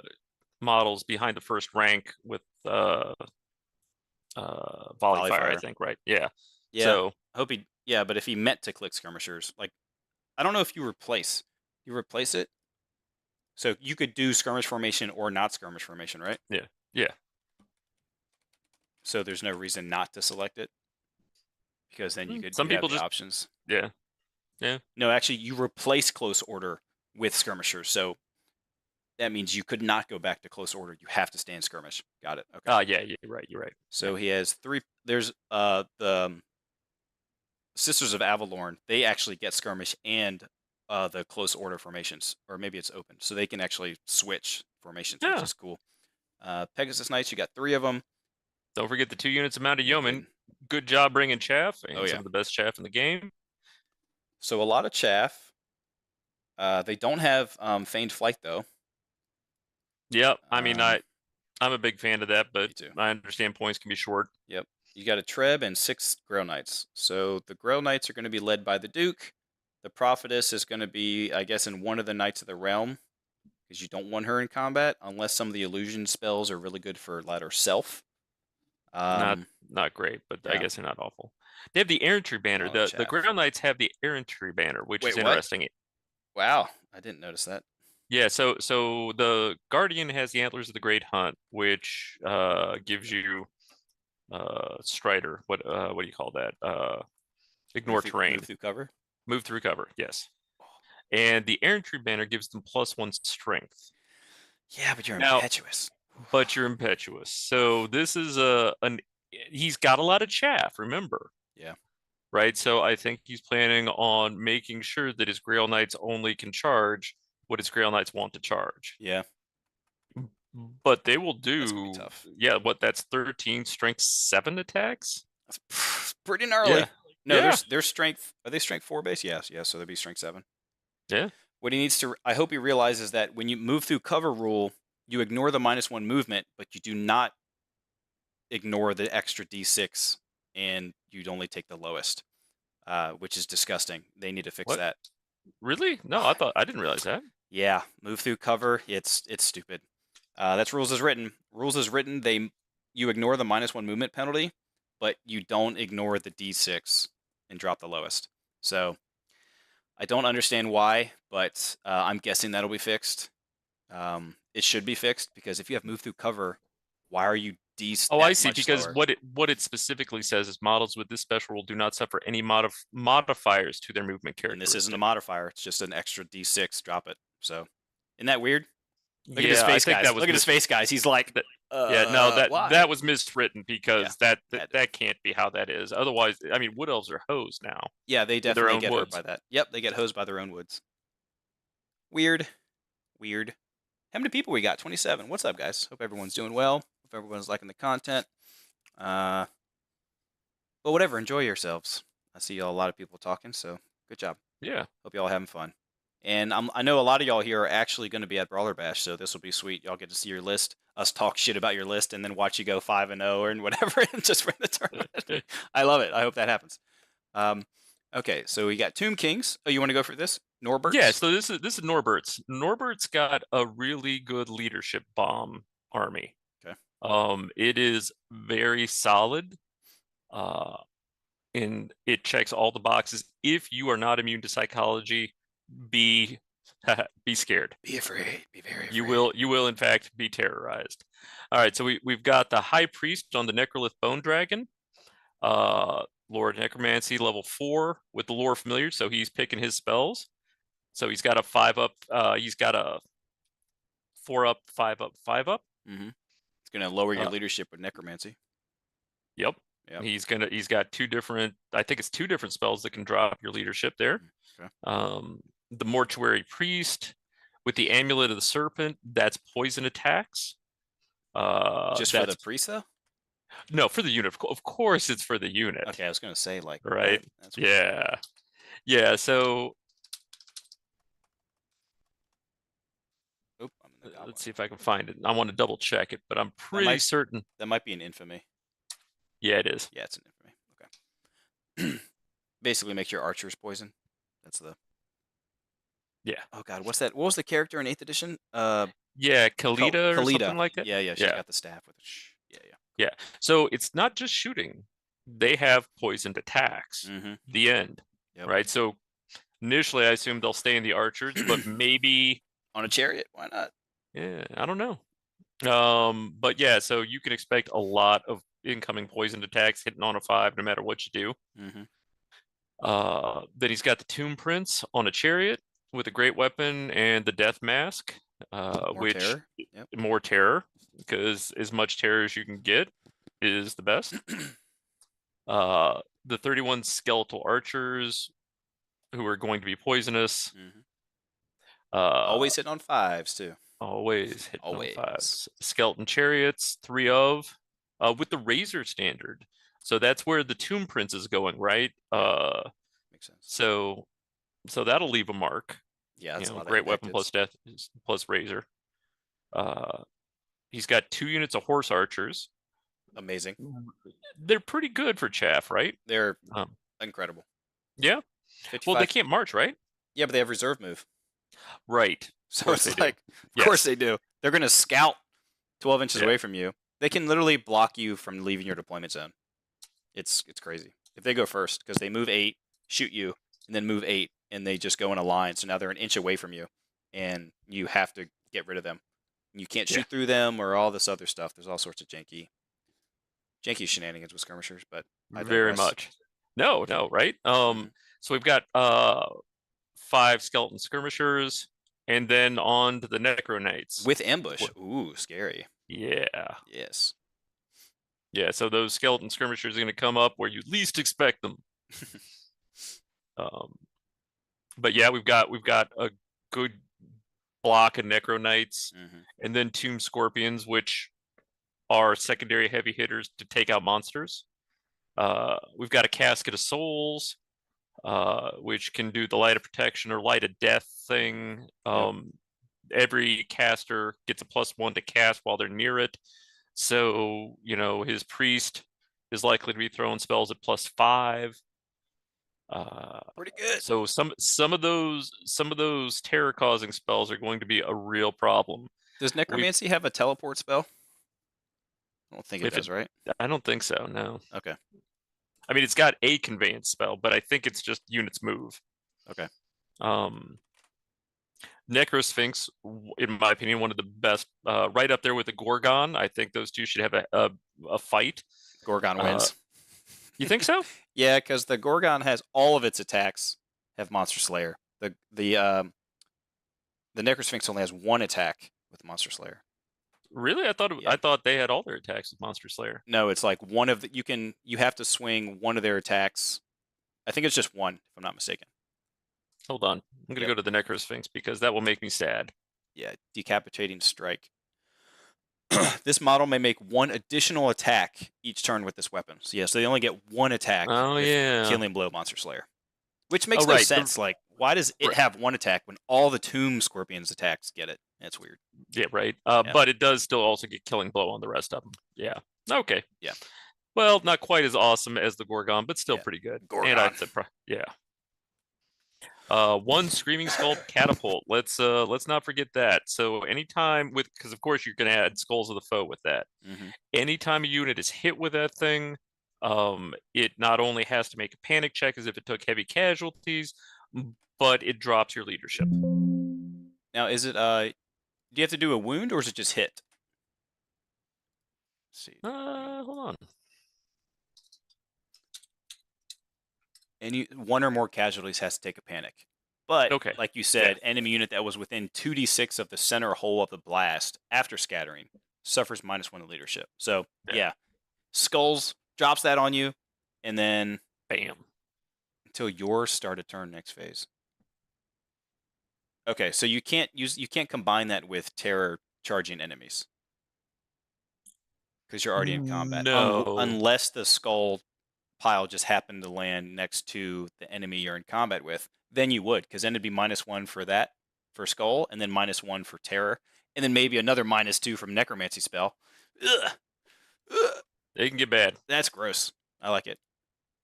models behind the first rank with volley fire, I Volleyfire. think, right? Yeah. Yeah. So I hope he. Yeah, but if he meant to click skirmishers, like I don't know if you replace it, so you could do skirmish formation or not skirmish formation, right? yeah, yeah. So there's no reason not to select it because then Some you have people the just options. yeah, yeah. No, actually, you replace close order with skirmishers, so that means you could not go back to close order. You have to stay in skirmish. Got it. Okay. Yeah, you're right. You're right. So he has 3. There's the Sisters of Avalorn. They actually get skirmish and the close order formations, or maybe it's open, so they can actually switch formations, which Yeah. is cool. Pegasus Knights, you got 3 of them. Don't forget the 2 units of mounted yeoman. Good. Good job bringing chaff Oh and yeah. some of the best chaff in the game. So a lot of chaff. They don't have feigned flight though. Yep. I mean, I'm a big fan of that, but Me too. I understand points can be short. Yep. You got a Treb and 6 Grail Knights. So the Grail Knights are going to be led by the Duke. The Prophetess is going to be, I guess, in one of the Knights of the Realm, because you don't want her in combat unless some of the illusion spells are really good for ladder self. Not great, but I Yeah. guess they're not awful. They have the errantry banner. Oh, The chaff. Grail Knights have the errantry banner, which Wait, is what? interesting. Wow, I didn't notice that. Yeah, so the Guardian has the Antlers of the Great Hunt, which gives you Strider. What do you call that? Ignore terrain. Move through cover. Move through cover. Yes. And the errantry banner gives them +1 strength. Yeah, but you're Now, impetuous. but you're impetuous. So this is he's got a lot of chaff, remember? Yeah. Right? So I think he's planning on making sure that his Grail Knights only can charge what his Grail Knights want to charge. Yeah. But they will That's gonna be do, tough. yeah, that's 13 strength 7 attacks? That's pretty gnarly. Yeah. No, Yeah. their strength. Are they strength 4 base? Yes, yes. So they'd be strength 7. Yeah. What he needs to. I hope he realizes that when you move through cover rule, you ignore the -1 movement, but you do not ignore the extra d6, and you'd only take the lowest, which is disgusting. They need to fix What? that. Really? No, I didn't realize that. Yeah, move through cover. It's stupid. That's rules as written. Rules as written. You ignore the -1 movement penalty, but you don't ignore the d6 and drop the lowest. So I don't understand why, but I'm guessing that'll be fixed. It should be fixed because if you have move through cover, why are you Oh, that I see. much Because slower? what it specifically says is models with this special rule do not suffer any modifiers to their movement And this isn't a characteristic. modifier; it's just an extra d6. Drop it. So, isn't that weird? Look at his Yeah, I face, think guys. that was Look at his face, guys. He's like, yeah, no, why? that was miswritten Yeah, because had to. that can't be how that is. Otherwise, I mean, wood elves are hosed now Yeah, they with their definitely own get hurt woods. by that. Yep, they get hosed by their own woods. Weird. Weird. How many people we got? 27. What's up, guys? Hope everyone's doing well. Hope everyone's liking the content. But whatever, enjoy yourselves. I see a lot of people talking, so good job. Yeah. Hope y'all having fun. And I know a lot of y'all here are actually going to be at Brawler Bash, so this will be sweet. Y'all get to see your list, us talk shit about your list, and then watch you go 5-0 or whatever, and just win the tournament. I love it. I hope that happens. Okay, so we got Tomb Kings. Oh, you want to go for this? Norberts? Yeah, so this is Norbert's. Norbert's got a really good leadership bomb army. Okay. It is very solid. And it checks all the boxes. If you are not immune to psychology, be scared. Be afraid. Be very afraid. You will in fact be terrorized. All right, so we've got the High Priest on the Necrolith Bone Dragon. Lord Necromancy level 4 with the Lore Familiar, so he's picking his spells. So he's got a 5-up, he's got a 4-up, 5-up, 5-up. Mm-hmm. It's gonna lower your leadership with Necromancy. Yep. Yep. He's got 2 different, I think it's 2 different spells that can drop your leadership there. Okay. The Mortuary Priest with the Amulet of the Serpent, that's poison attacks. Just for the priest though? No, for the unit. Of course it's for the unit. Okay, I was gonna say like right. That's yeah. Yeah, so let's see if I can find it. I want to double check it, but I'm pretty certain. That might be an infamy. Yeah, it is. Yeah, it's an infamy. Okay. Basically makes your archers poison. That's the... Yeah. Oh god, what's that? What was the character in 8th edition? Yeah, Kalita or Kalita. something like that. Yeah, she's got the staff with it. Yeah. Yeah. So it's not just shooting. They have poisoned attacks. The end. Yep. Right? So initially I assumed they'll stay in the archers, but maybe on a chariot. Why not? Yeah, I don't know. But yeah, so you can expect a lot of incoming poisoned attacks hitting on a 5 no matter what you do. Then he's got the Tomb Prince on a chariot with a great weapon and the Death Mask, which terror. Yep. More terror, because as much terror as you can get is the best. The 31 skeletal archers who are going to be poisonous. Always hitting on 5s too. Always hitting on 5s. Skeleton chariots, 3 of, with the Razor standard. So that's where the Tomb Prince is going, right? Makes sense. So that'll leave a mark. Yeah, that's a lot great of weapon plus death plus Razor. He's got 2 units of horse archers. Amazing. They're pretty good for chaff, right? They're incredible. Yeah. 55. Well, they can't march, right? Yeah, but they have reserve move. Right. So it's like, of course they do. They're going to scout 12 inches away from you. They can literally block you from leaving your deployment zone. It's crazy. If they go first, because they move 8, shoot you, and then move 8, and they just go in a line. So now they're an inch away from you, and you have to get rid of them. You can't shoot through them or all this other stuff. There's all sorts of janky shenanigans with skirmishers, but very much. No, right? So we've got 5 skeleton skirmishers, and then on to the Necro Knights with ambush. Ooh, scary. Yeah. Yes. Yeah. So those skeleton skirmishers are going to come up where you least expect them. But yeah, we've got a good block of Necro Knights, and then Tomb Scorpions, which are secondary heavy hitters to take out monsters. We've got a Casket of Souls, which can do the Light of Protection or Light of Death thing. Every caster gets a +1 to cast while they're near it. So, his priest is likely to be throwing spells at +5. Pretty good. So some of those terror causing spells are going to be a real problem. Does necromancy have a teleport spell? I don't think it does, right? I don't think so, no. Okay. I mean, it's got a conveyance spell, but I think it's just units move. Okay. Necrosphinx, in my opinion, one of the best, right up there with the Gorgon. I think those two should have a fight. Gorgon wins. You think so? Yeah, because the Gorgon has all of its attacks have Monster Slayer. The Necrosphinx only has 1 attack with Monster Slayer. Really? I thought they had all their attacks with Monster Slayer. No, it's like one of the you have to swing one of their attacks. I think it's just 1, if I'm not mistaken. Hold on. I'm gonna go to the Necrosphinx because that will make me sad. Yeah, Decapitating Strike. This model may make 1 additional attack each turn with this weapon. So so they only get 1 attack. Killing Blow Monster Slayer, which makes no sense. Like, why does it have 1 attack when all the Tomb Scorpions attacks get it? That's weird. Yeah, right. But it does still also get Killing Blow on the rest of them. Yeah. Okay. Yeah. Well, not quite as awesome as the Gorgon, but still pretty good. Gorgon. And I'd say, yeah. 1 Screaming Skull Catapult. Let's not forget that. So anytime because of course you're going to add Skulls of the Foe with that. Anytime a unit is hit with that thing, it not only has to make a panic check as if it took heavy casualties, but it drops your leadership. Now, is it do you have to do a wound or is it just hit? Let's see. Hold on. And 1 or more casualties has to take a panic. But, like you said, enemy unit that was within 2d6 of the center hole of the blast after scattering suffers -1 in leadership. So, Skulls drops that on you, and then... Bam. Until your start a turn next phase. Okay, so you can't combine that with terror charging enemies. Because you're already in combat. No. Unless the skull pile just happened to land next to the enemy you're in combat with, then you would, because then it'd be -1 for that, for skull, and then -1 for terror. and then maybe another -2 from necromancy spell. Ugh. Ugh. They can get bad. That's gross. I like it.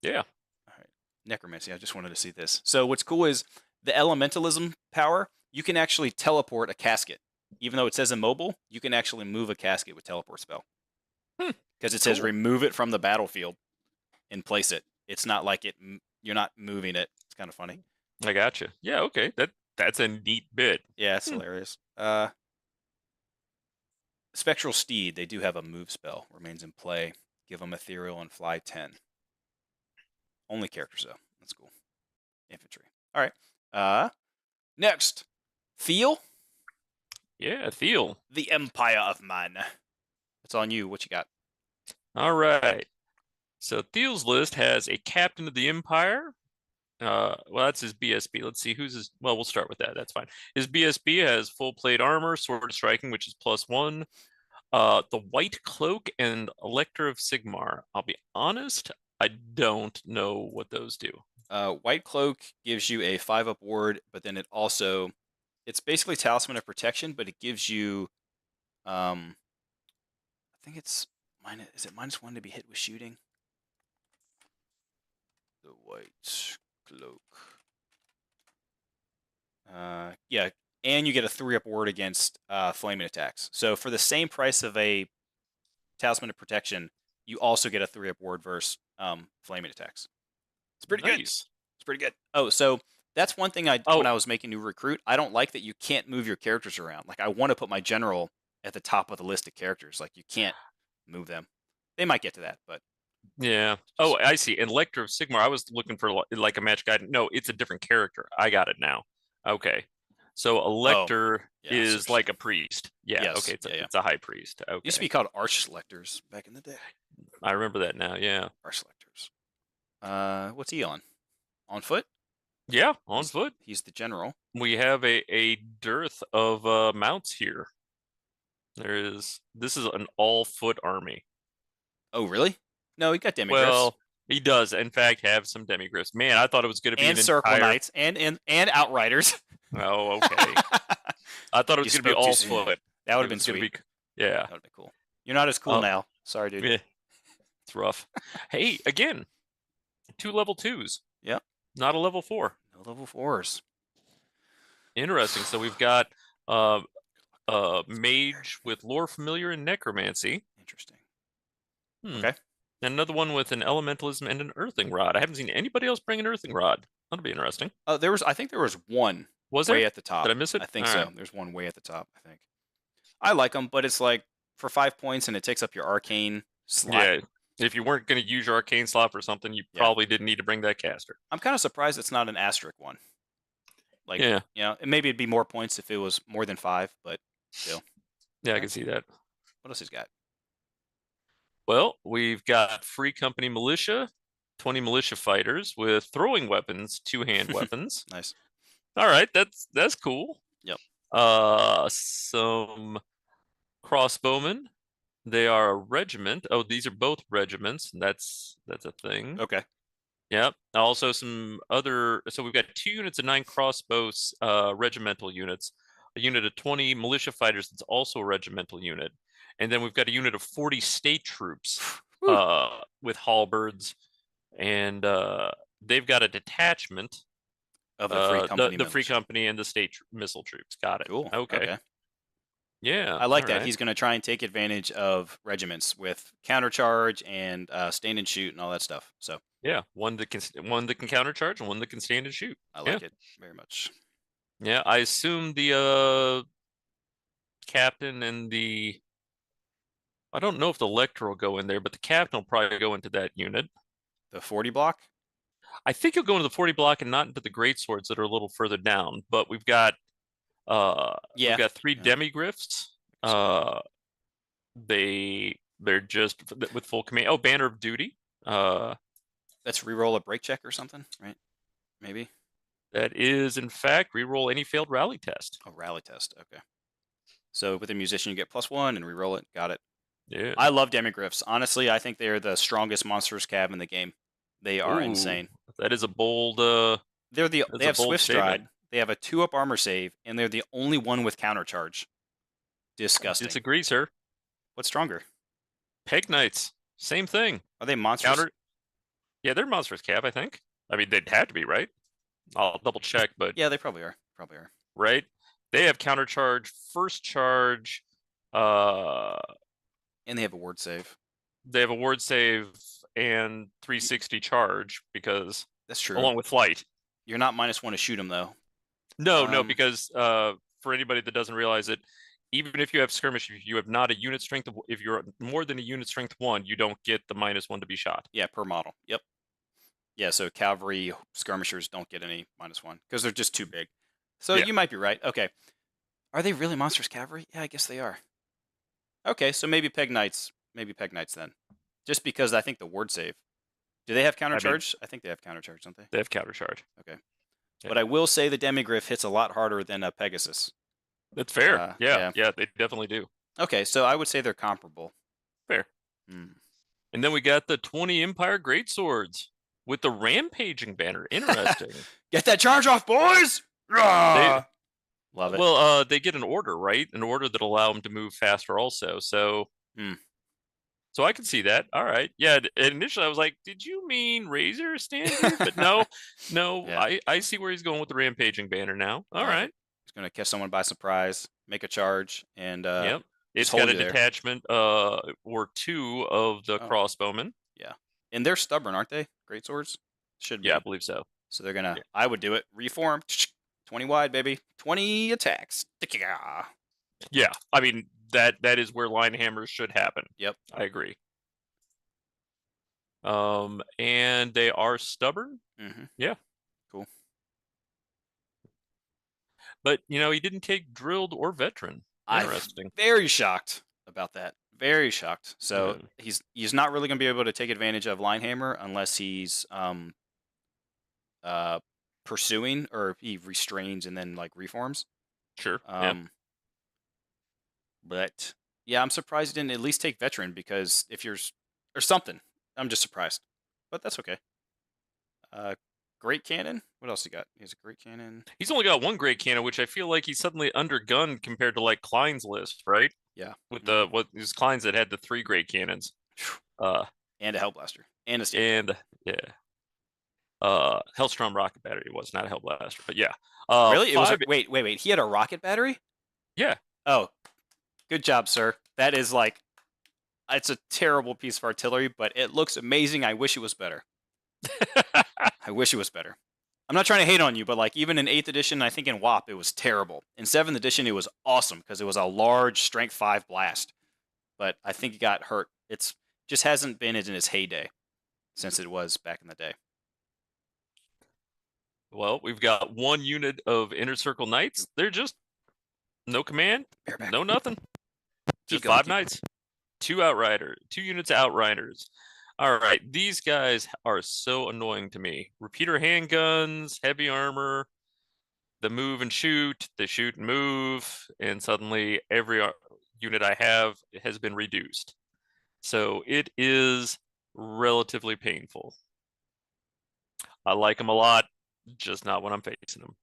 Yeah. All right. Necromancy. I just wanted to see this. So what's cool is the elementalism power. You can actually teleport a casket. Even though it says immobile, you can actually move a casket with teleport spell. Because it says Cool. remove it from the battlefield and place it. It's not like you're not moving it. It's kind of funny. I gotcha. Yeah, okay. That's a neat bit. Yeah, it's hilarious. Spectral Steed, they do have a move spell. Remains in play. Give them ethereal and fly 10. Only characters though. That's cool. Infantry. All right. Next. Thiel. Yeah, Thiel. The Empire of Man. It's on you. What you got? All right. So Thiel's list has a captain of the Empire. Well, that's his BSB. Let's see who's his. Well, we'll start with that. That's fine. His BSB has full plate armor, sword striking, which is +1. The white cloak and Elector of Sigmar. I'll be honest, I don't know what those do. White cloak gives you a 5-up ward, but then it's basically Talisman of Protection, but it gives you, I think it's is it -1 to be hit with shooting? The white cloak. Yeah, and you get a 3-up ward against flaming attacks. So for the same price of a Talisman of Protection, you also get a 3-up ward versus flaming attacks. It's pretty good. It's pretty good. Oh, so that's one thing when I was making new recruit. I don't like that you can't move your characters around. Like I want to put my general at the top of the list of characters. Like you can't move them. They might get to that, but yeah. Oh, I see. And Elector of Sigmar, I was looking for like a match guide. No, it's a different character. I got it now. Okay. So Elector is like a priest. Yeah. Yes. Okay. It's a high priest. Okay. Used to be called Arch Selectors back in the day. I remember that now. Yeah. Arch Selectors. What's he on? On foot? Yeah, on foot. He's the general. We have a dearth of mounts here. This is an all-foot army. Oh, really? No, he got demigriffs. Well, he does, in fact, have some demigriffs. Man, I thought it was going to be an circle knights and outriders. Oh, okay. I thought it was going to be all foot. That would have been sweet. Yeah, that would have been cool. You're not as cool now. Sorry, dude. Yeah. It's rough. Hey, again, 2 level 2s. Yep. Not a level 4. No level 4s. Interesting. So we've got mage with lore familiar and necromancy. Interesting. Okay. And another one with an elementalism and an earthing rod. I haven't seen anybody else bring an earthing rod. That'll be interesting. I think there was one. Was there? Way at the top. Did I miss it? I think so. Right. There's one way at the top, I think. I like them, but it's like for 5 points and it takes up your arcane slot. Yeah. If you weren't going to use your arcane slot for something, you probably didn't need to bring that caster. I'm kind of surprised it's not an asterisk one. Like, you know, maybe it'd be more points if it was more than 5, but still. Yeah, I can see that. What else he's got? Well, we've got Free Company Militia, 20 militia fighters with throwing weapons, 2-hand weapons. Nice. All right, that's cool. Yep. Some crossbowmen. They are a regiment. Oh, these are both regiments. That's a thing. Okay. Yep. Also some other. So we've got 2 units of 9 crossbows, regimental units. A unit of 20 militia fighters. That's also a regimental unit. And then we've got a unit of 40 state troops with halberds, and they've got a detachment of the Free Company, the Free Company and the state missile troops. Got it. Cool. Okay. Yeah, I like that. Right. He's going to try and take advantage of regiments with countercharge and stand and shoot and all that stuff. So yeah, one that can countercharge and one that can stand and shoot. I like it very much. Yeah, I assume the captain and I don't know if the Lector will go in there, but the captain will probably go into that unit. The 40 block? I think he'll go into the 40 block and not into the great swords that are a little further down. But we've got we've got 3 demigriffs. They're just with full command. Oh, Banner of Duty. That's reroll a break check or something, right? Maybe. That is, in fact, reroll any failed rally test. Oh, rally test. Okay. So with a musician, you get +1 and reroll it. Got it. Yeah. I love demigriffs. Honestly, I think they're the strongest monstrous cav in the game. They are insane. That is a bold. They have Swift Stride. They have a 2-up armor save, and they're the only one with countercharge. Disgusting. Disagree, sir. What's stronger? Peg Knights, same thing. Are they monsters? Yeah, they're monstrous cap, I think. I mean, they'd have to be, right? I'll double check, but Yeah, they probably are. right? They have counter charge, first charge. And they have a ward save. They have a ward save and 360 charge because That's true. along with flight. You're not -1 to shoot them though. No, because for anybody that doesn't realize it, even if you have skirmish, if you have not a unit strength, if you're more than a unit strength 1, you don't get the -1 to be shot. Yeah, per model. Yep. Yeah, so cavalry skirmishers don't get any -1 because they're just too big. So Yeah. you might be right. Okay. Are they really monstrous cavalry? Yeah, I guess they are. Okay, so maybe Peg Knights. Maybe Peg Knights then. Just because I think the ward save. Do they have counter charge? I think they have counter charge, don't they? They have counter charge. Okay. Yeah. But I will say the Demigryph hits a lot harder than a Pegasus. That's fair. Yeah, they definitely do. Okay, so I would say they're comparable. Fair. And then we got the 20 Empire Greatswords with the Rampaging banner. Interesting. Get that charge off, boys! Love it. Well, they get an order, right? An order that allow them to move faster also. So so I can see that. All right. Yeah, initially I was like, did you mean Razor standard? But no. Yeah. I see where he's going with the Rampaging banner now. All right. He's going to catch someone by surprise, make a charge, and yep. It's got a detachment or 2 of the crossbowmen. Yeah. And they're stubborn, aren't they? Greatswords? Should be. Yeah, I believe so. So they're going to, I would do it, reform, 20 wide, baby. 20 attacks. Yeah. I mean, that is where line hammers should happen. Yep. I agree. And they are stubborn. Yeah. Cool. But, you know, he didn't take drilled or veteran. Interesting. I'm very shocked about that. Very shocked. So he's not really going to be able to take advantage of Linehammer unless he's pursuing or he restrains and then like reforms. Sure. But yeah, I'm surprised he didn't at least take veteran because if you're or something, I'm just surprised. But that's okay. Great cannon. What else he got? He has a great cannon. He's only got 1 great cannon, which I feel like he's suddenly undergunned compared to like Klein's list, right? Yeah. With what his Klein's that had the 3 great cannons. And a Hellblaster. And a Steel. Hellstrom rocket battery. It was not a Hellblaster, but yeah. Really? It was wait. He had a rocket battery? Yeah. Oh. Good job, sir. That is like it's a terrible piece of artillery, but it looks amazing. I wish it was better. I wish it was better. I'm not trying to hate on you, but like even in 8th edition, I think in WoP, it was terrible. In 7th edition, it was awesome because it was a large strength 5 blast. But I think it got hurt. It's just hasn't been in its heyday since it was back in the day. Well, we've got 1 unit of Inner Circle Knights. They're just no command, no nothing. Just 5 Knights. 2 Outriders, 2 units of Outriders. All right, these guys are so annoying to me. Repeater handguns, heavy armor, the move and shoot, the shoot and move, and suddenly every unit I have has been reduced. So it is relatively painful. I like them a lot, just not when I'm facing them.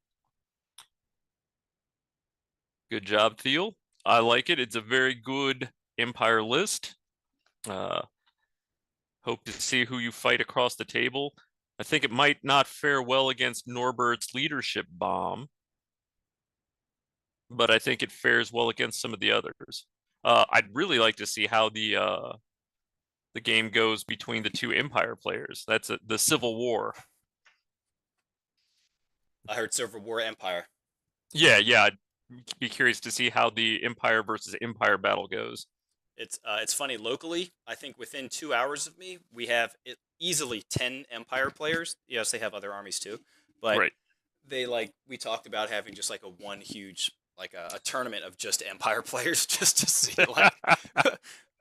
Good job, Thiel. I like it. It's a very good Empire list. Hope to see who you fight across the table. I think it might not fare well against Norbert's leadership bomb, but I think it fares well against some of the others. I'd really like to see how the game goes between the 2 Empire players. That's the Civil War. I heard Civil War Empire. Yeah. I'd be curious to see how the Empire versus Empire battle goes. It's funny, locally, I think within 2 hours of me, we have easily 10 Empire players. Yes, they have other armies too. But they we talked about having just like one huge, like a tournament of just Empire players just to see like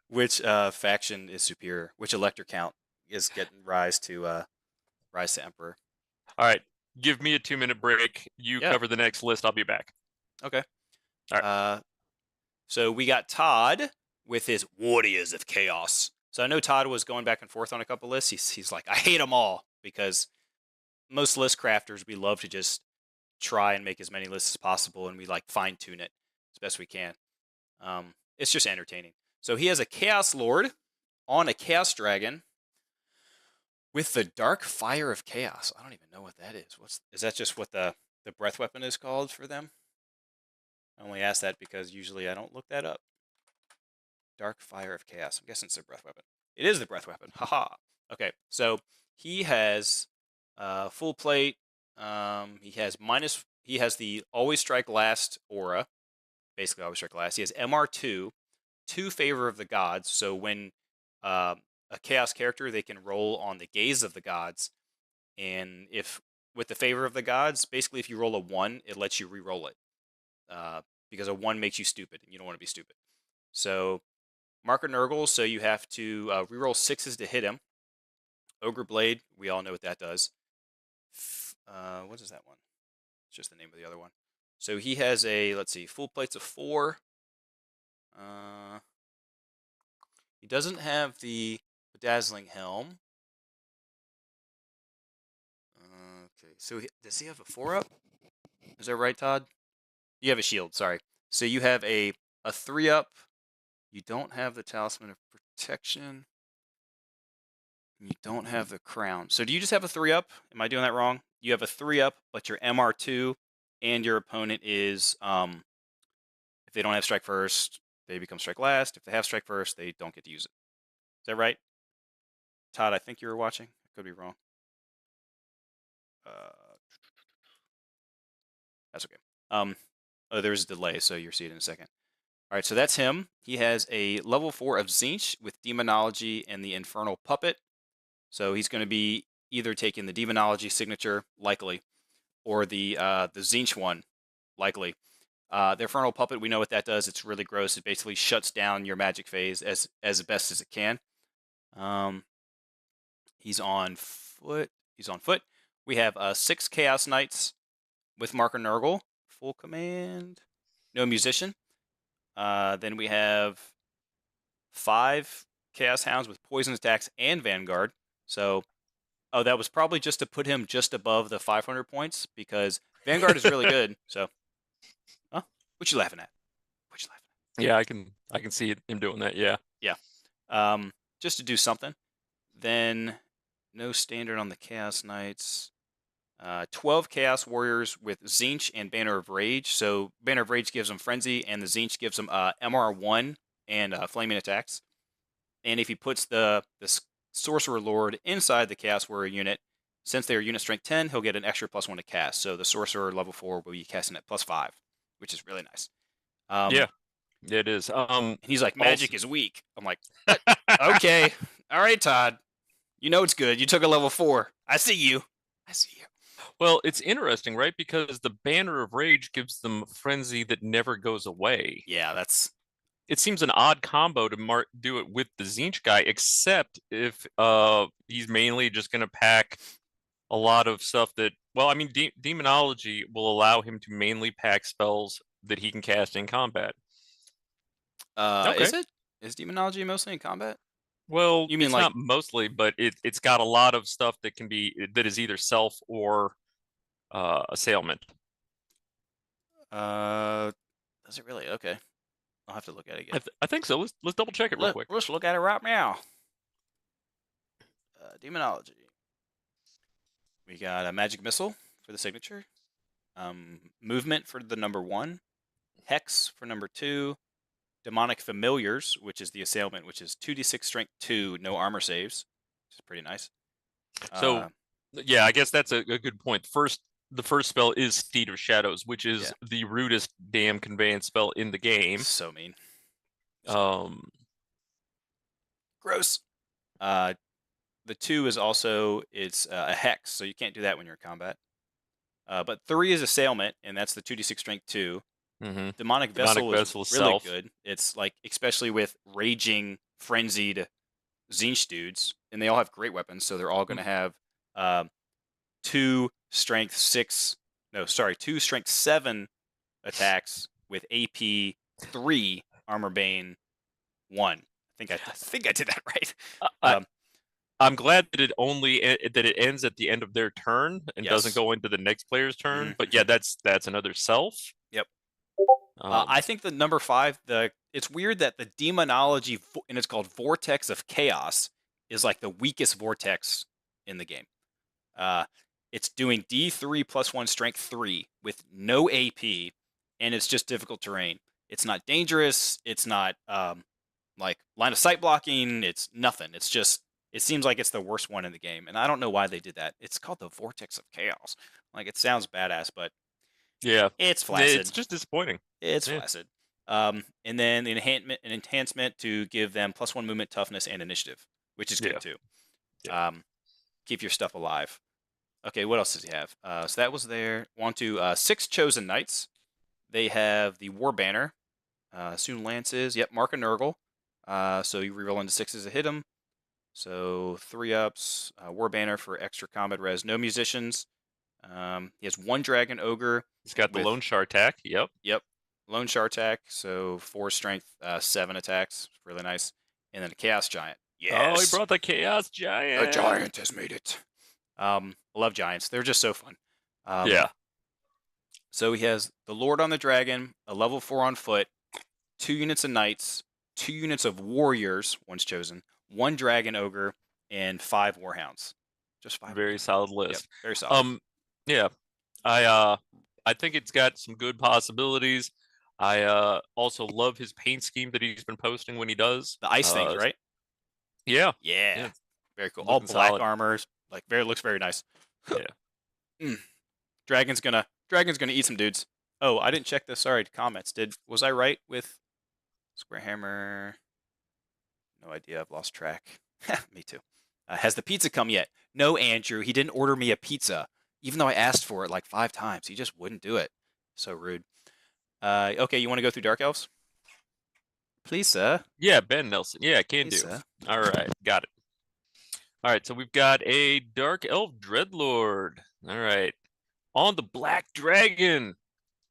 which faction is superior, which elector count is getting rise to Emperor. All right. Give me a 2-minute break. You cover the next list. I'll be back. Okay. All right. So we got Todd with his Warriors of Chaos. So I know Todd was going back and forth on a couple lists. He's like, I hate them all because most list crafters, we love to just try and make as many lists as possible and we like fine tune it as best we can. It's just entertaining. So he has a Chaos Lord on a Chaos Dragon with the Dark Fire of Chaos. I don't even know what that is. Is that just what the breath weapon is called for them? I only ask that because usually I don't look that up. Dark Fire of Chaos. I'm guessing it's their breath weapon. It is the breath weapon. Haha. Okay, so he has full plate. He has He has the Always Strike Last aura. Basically, Always Strike Last. He has MR2, 2 Favor of the Gods. So when a Chaos character, they can roll on the Gaze of the Gods, and if with the Favor of the Gods, basically if you roll a 1, it lets you re-roll it. Because a 1 makes you stupid, and you don't want to be stupid. So Marker Nurgle, so you have to reroll 6s to hit him. Ogre Blade, we all know what that does. What is that one? It's just the name of the other one. So he has let's see, full plates of 4. He doesn't have the Bedazzling Helm. Okay, so does he have a 4-up? Is that right, Todd? You have a shield, sorry. So you have a 3-up. You don't have the Talisman of Protection. You don't have the Crown. So do you just have a 3-up? Am I doing that wrong? You have a 3-up, but your MR2 and your opponent is, if they don't have Strike First, they become Strike Last. If they have Strike First, they don't get to use it. Is that right? Todd, I think you were watching. I could be wrong. That's okay. Oh, there's a delay, so you'll see it in a second. All right, so that's him. He has a level 4 of Tzeentch with Demonology and the Infernal Puppet. So he's going to be either taking the Demonology signature, likely, or the Tzeentch one, likely. The Infernal Puppet, we know what that does. It's really gross. It basically shuts down your magic phase as best as it can. He's on foot. We have 6 Chaos Knights with Marker Nurgle, full command. No musician. Then we have 5 Chaos Hounds with poison attacks and Vanguard. So, that was probably just to put him just above the 500 points because Vanguard is really good. So, what you laughing at? Yeah, I can see him doing that. Yeah. Yeah. Just to do something. Then no standard on the Chaos Knights. 12 Chaos Warriors with Tzeentch and Banner of Rage. So Banner of Rage gives them Frenzy, and the Tzeentch gives them MR1 and Flaming Attacks. And if he puts the Sorcerer Lord inside the Chaos Warrior unit, since they are unit strength 10, he'll get an extra +1 to cast. So the Sorcerer level 4 will be casting at +5, which is really nice. Yeah, it is. And he's like, magic is weak. I'm like, what? Okay. All right, Todd. You know it's good. You took a level 4. I see you. Well, it's interesting, right? Because the Banner of Rage gives them frenzy that never goes away. Yeah, it seems an odd combo to do it with the Tzeentch guy, except if he's mainly just going to pack a lot of stuff that, well, I mean, Demonology will allow him to mainly pack spells that he can cast in combat. Okay. Is it? Is Demonology mostly in combat? Well, you mean it's like not mostly, but it's got a lot of stuff that is either self or assailment. Does it really? Okay. I'll have to look at it again. I think so. Let's double check it real quick. Let's look at it right now. Demonology. We got a Magic Missile for the signature. Movement for the number 1. Hex for number 2. Demonic Familiars, which is the assailment, which is 2d6 strength 2, no armor saves, which is pretty nice. So, yeah, I guess that's a good point. The first spell is Steed of Shadows, which is the rudest damn conveyance spell in the game. So mean. Gross. The 2 is also, it's a hex, so you can't do that when you're in combat. But 3 is assailment, and that's the 2d6 strength 2. Mm-hmm. Demonic Vessel is really good. It's like, especially with raging, frenzied Tzeentch dudes, and they all have great weapons, so they're all going to have 2 strength 7 attacks with AP 3, Armor Bane 1. I think I did that right. I'm glad that it ends at the end of their turn and doesn't go into the next player's turn. But yeah, that's another self. Yep. I think the number 5, it's weird that the demonology, and it's called Vortex of Chaos, is like the weakest vortex in the game. It's doing D3 plus 1 strength 3 with no AP, and it's just difficult terrain. It's not dangerous. It's not like line of sight blocking. It's nothing. It's just, it seems like it's the worst one in the game, and I don't know why they did that. It's called the Vortex of Chaos. Like, it sounds badass, but Yeah, it's flaccid. it's just disappointing. It's Yeah. flaccid. And then an enhancement to give them plus 1 movement, toughness, and initiative, which is good Yeah. too. Yeah. Keep your stuff alive. Okay, what else does he have? So that was there. On to 6 chosen knights. They have the war banner. Soon lances. Yep, mark a Nurgle. So you reroll into 6s to hit him. So 3 ups. War banner for extra combat res. No musicians. He has 1 dragon ogre. He's got the lone shard attack. Yep. Yep. Lone Shard attack, so 4 strength, 7 attacks. Really nice. And then a Chaos Giant. Oh, he Yes! brought the Chaos Giant. The Giant has made it. Love Giants. They're just so fun. Yeah. So he has the Lord on the Dragon, a level 4 on foot, 2 units of Knights, 2 units of Warriors, once chosen, 1 Dragon Ogre, and 5 Warhounds. Just 5. Very solid list. Yep, very solid. Yeah. I think it's got some good possibilities. I also love his paint scheme that he's been posting when he does. The ice things, right? Yeah. Yeah. Very cool. All black solid. armors. Like, looks very nice. Yeah. Dragon's gonna eat some dudes. Oh, I didn't check the comments. Was I right with Square Hammer? No idea. I've lost track. Me too. Has the pizza come yet? No, Andrew. He didn't order me a pizza, even though I asked for it like 5 times. He just wouldn't do it. So rude. Okay, you want to go through Dark Elves? Please, sir. Yeah, Ben Nelson. Yeah, can Please, do. sir. All right, got it. All right, so we've got a Dark Elf Dreadlord. All right, on the Black Dragon,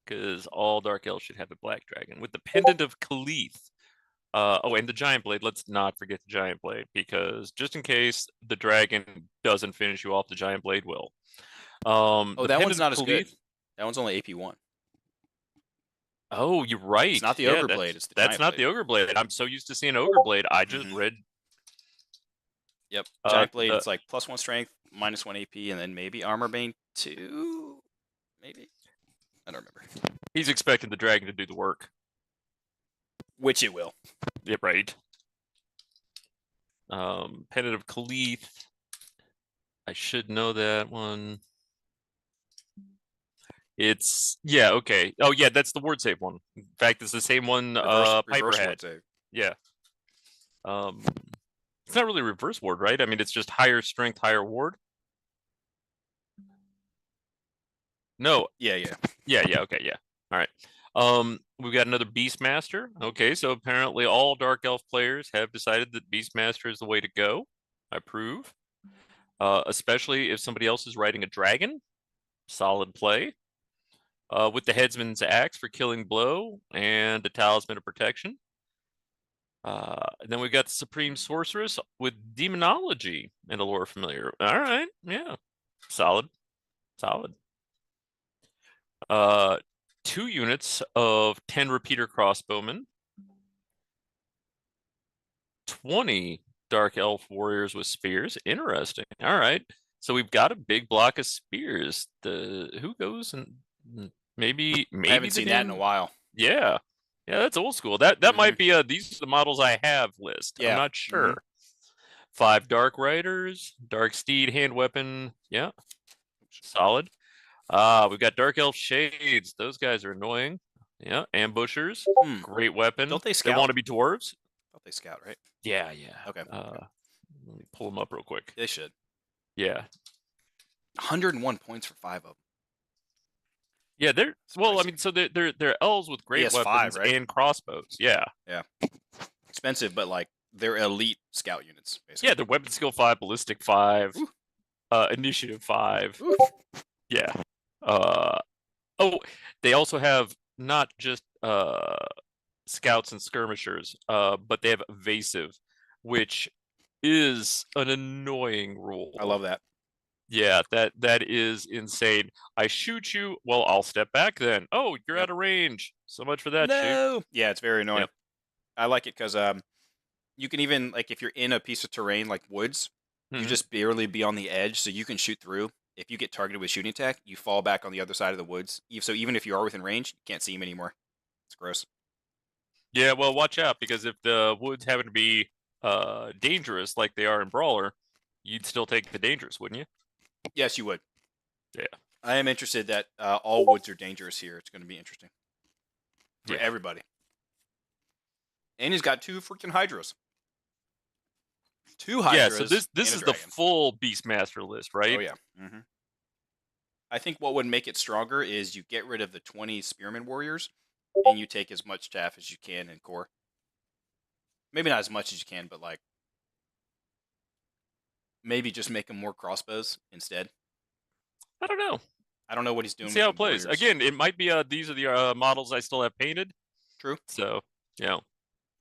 because all Dark Elves should have a Black Dragon with the Pendant of Khalith. Oh, and the Giant Blade. Let's not forget the Giant Blade, because just in case the dragon doesn't finish you off, the Giant Blade will. That one's not as good. That one's only AP1. Oh, you're right. It's not the Ogre Blade. It's the Giant That's not Blade. the Ogre Blade. I'm so used to seeing Ogre Blade. I just read. Yep. Giant Blade, it's like plus 1 strength, minus 1 AP, and then maybe Armor Bane 2? Maybe? I don't remember. He's expecting the dragon to do the work. Which it will. Yeah, right. Pendant of Khalith. I should know that one. It's, yeah, okay. Oh, yeah, that's the word save one. In fact, it's the same one Piper had. Yeah. It's not really reverse ward, right? I mean, it's just higher strength, higher ward. No. Yeah. Okay, yeah. All right. We've got another Beastmaster. Okay, so apparently all Dark Elf players have decided that Beastmaster is the way to go. I approve. Especially if somebody else is riding a dragon. Solid play. With the Headsman's Axe for killing blow and a Talisman of Protection. And then we got the Supreme Sorceress with Demonology and a Lore Familiar. All right, yeah. Solid. 2 units of 10 Repeater Crossbowmen. 20 Dark Elf Warriors with Spears. Interesting. All right. So we've got a big block of spears. Who goes and maybe I haven't seen that in a while. Yeah, that's old school. That might be these are the models I have list. Yeah. I'm not sure. 5 Dark Riders, Dark Steed, hand weapon. Yeah, solid. We've got Dark Elf Shades. Those guys are annoying. Yeah, ambushers. Great weapon. Don't they scout? They want to be dwarves. Don't they scout, right? Yeah. Okay. Let me pull them up real quick. They should. Yeah. 101 points for 5 of them. Yeah, they're well. I mean, so they're elves with great weapons 5, right? and crossbows. Yeah. Expensive, but like they're elite scout units. Basically. Yeah, they're weapon skill 5, ballistic 5, initiative 5. Ooh. Yeah. Oh, they also have not just scouts and skirmishers, but they have evasive, which is an annoying rule. I love that. Yeah, that is insane. I shoot you. Well, I'll step back then. Oh, you're Yep. out of range. So much for that shoot. No. Yeah, it's very annoying. Yep. I like it because you can even like if you're in a piece of terrain like woods, you Hmm. just barely be on the edge, so you can shoot through. If you get targeted with shooting attack, you fall back on the other side of the woods. So even if you are within range, you can't see him anymore. It's gross. Yeah, well, watch out because if the woods happen to be dangerous like they are in Brawler, you'd still take the dangerous, wouldn't you? Yes, you would. Yeah. I am interested that all woods are dangerous here. It's going to be interesting for Yeah. everybody. And he's got 2 freaking hydras. 2 Yeah, so hydras this and a is the dragon. full Beastmaster list, Oh right? yeah. I think what would make it stronger is you get rid of the 20 spearman warriors, and you take as much staff as you can in core. Maybe not as much as you can, but like maybe just make them more crossbows instead. I don't know. I don't know what he's Let's doing see with how the it plays. warriors. Again, it might be these are the models I still have painted. True. So, you know,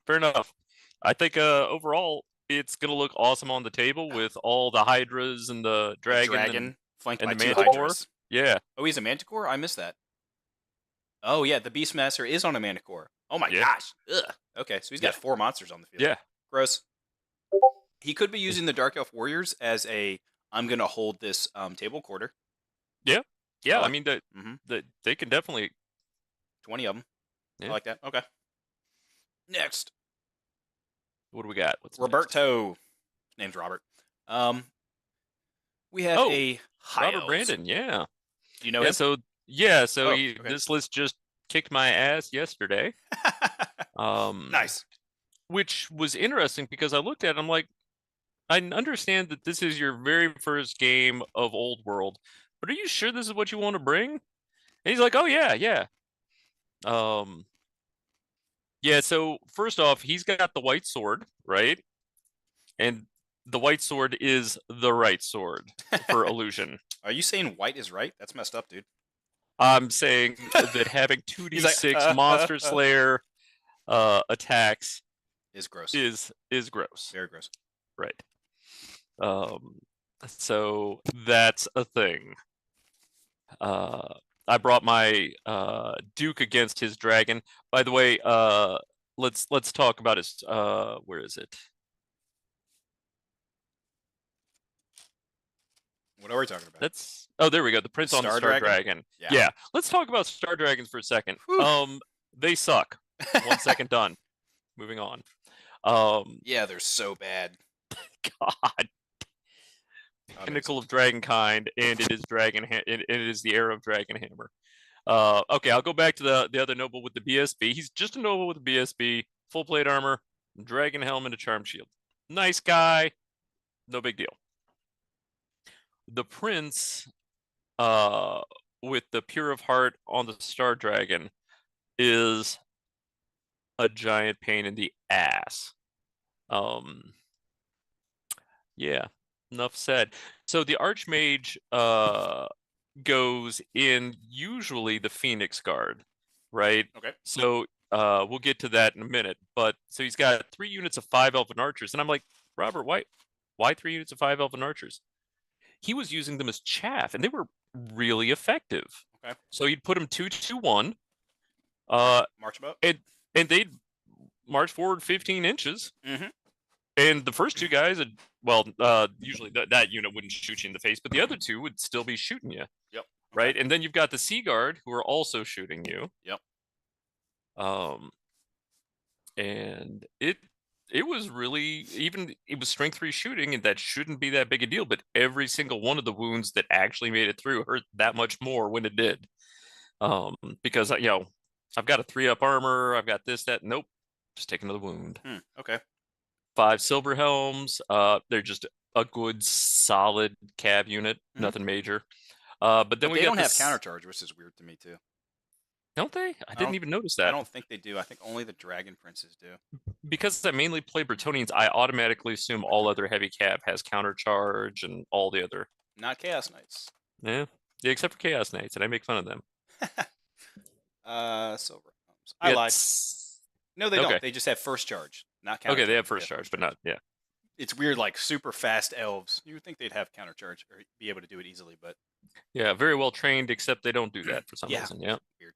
fair enough. I think overall it's gonna look awesome on the table with all the hydras and the The dragon dragon flanked and by the 2 manticore. hydras. Yeah, Oh, he's a manticore? I missed that. Oh yeah, the Beastmaster is on a manticore. Oh my yeah, gosh. Ugh. Okay, so he's got yeah, 4 monsters on the field. yeah, Gross. He could be using the Dark Elf warriors as a I'm gonna hold this table quarter. yeah, I yeah. I like. mean that Mm-hmm. they can definitely. 20 of them. I Yeah. like that. Okay. Next, What do we got? What's next? Roberto. Name's Robert. Um, we have Oh, a High Robert Elves. Brandon. Yeah, Do you know yeah. him? So Oh, okay. this list just kicked my ass yesterday. Nice. Which was interesting because I looked at it, I'm like, I understand that this is your very first game of Old World, but are you sure this is what you want to bring? And he's like, oh yeah, yeah. Um, yeah, so first off, he's got the white sword, right? And the white sword is the right sword for illusion. Are you saying white is right? That's messed up, dude. I'm saying that having He's like, 2d6 Monster Slayer attacks is gross. is gross, Very gross. right? Um, so that's a thing. I brought my Duke against his dragon. By the way, let's talk about his where is it? What are we talking about? That's oh there we go. The The Prince on the Star Star Dragon? Dragon. Yeah. Yeah, let's talk about Star Dragons for a second. Whew. They suck. 1 second done. Moving on. Yeah, they're so bad. God, pinnacle of dragonkind, and it is it is the era of Dragon Hammer. Okay, I'll go back to the other noble with the BSB. He's just a noble with a BSB, full plate armor, dragon helm, and a charm shield. Nice guy, no big deal. The prince, uh, with the pure of heart on the star dragon, is a giant pain in the ass. Yeah, enough said. So the archmage, goes in usually the Phoenix Guard, right? Okay. So we'll get to that in a minute. But so he's got 3 units of 5 elven archers, and I'm like, Robert, why 3 units of 5 elven archers? He was using them as chaff, and they were really effective. Okay. So he'd put them 2-2-1, March about. and they'd march forward 15 inches. Mm-hmm. And the first 2 guys, usually that unit wouldn't shoot you in the face, but the other 2 would still be shooting you. Yep. Right? Okay. And then you've got the Sea Guard who are also shooting you. Yep. And it was really it was strength 3 shooting, and that shouldn't be that big a deal, but every single one of the wounds that actually made it through hurt that much more when it did. Because I've got a 3-up armor, I've got this, that, nope, just take another wound. Okay. 5 silver helms. They're just a good solid cab unit, nothing major. But then But we they got don't have this, countercharge, which is weird to me too. don't they? I didn't even notice I that. don't think they do. I think only the Dragon Princes do. Because I mainly play Bretonnians, I automatically assume all other heavy cab has countercharge and all the other. Not Chaos Knights. Yeah, except for Chaos Knights, and I make fun of them. Silver helms. I lied. It's No, they okay. don't. They just have first charge, not countercharge. Okay, they have first charge, but not yeah. it's weird, like super fast elves. You would think they'd have countercharge or be able to do it easily, but Yeah, very well trained, except they don't do that for some yeah, reason. Yeah. weird.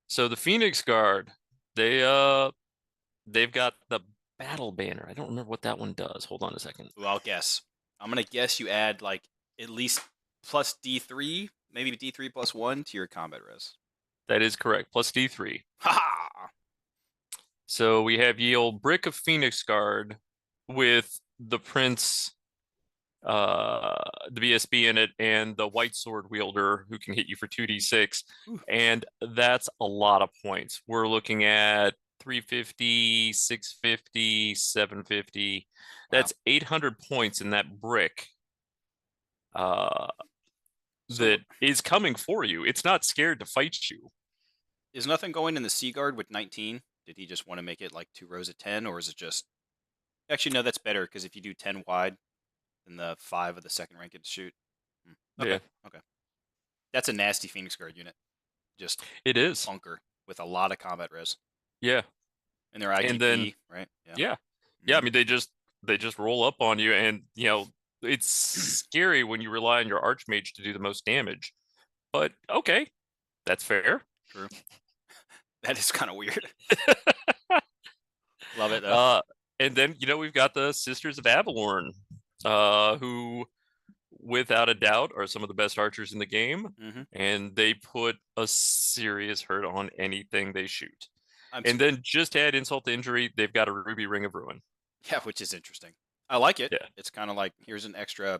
So the Phoenix Guard, they've got the battle banner. I don't remember what that one does. Hold on a second. Ooh, I'll guess. I'm gonna guess you add like at least plus D3, maybe D3 plus 1 to your combat res. That is correct. Plus D3. Ha ha! So we have ye old brick of Phoenix Guard with the Prince, the BSB in it, and the white sword wielder who can hit you for 2d6. Ooh. And that's a lot of points. We're looking at 350, 650, 750. Wow. That's 800 points in that brick uh, So that is coming for you. It's not scared to fight you. is nothing going in the Sea Guard with 19? Did he just want to make it like 2 rows of 10, or is it just... Actually, no, that's better, because if you do 10 wide, then the 5 of the second rank gets shoot. Okay, Yeah, okay. That's a nasty Phoenix Guard unit. Just it is. bunker with a lot of combat res. Yeah. And their And ITP, then, right? yeah. Yeah, I mean they just roll up on you, and it's scary when you rely on your archmage to do the most damage. But okay, that's fair. True. That is kind of weird. Love it though. And then we've got the Sisters of Avalorn, who without a doubt are some of the best archers in the game, and they put a serious hurt on anything they shoot. And then just to add insult to injury, they've got a Ruby Ring of Ruin. Yeah, which is interesting. I like it. Yeah. It's kind of like, here's an extra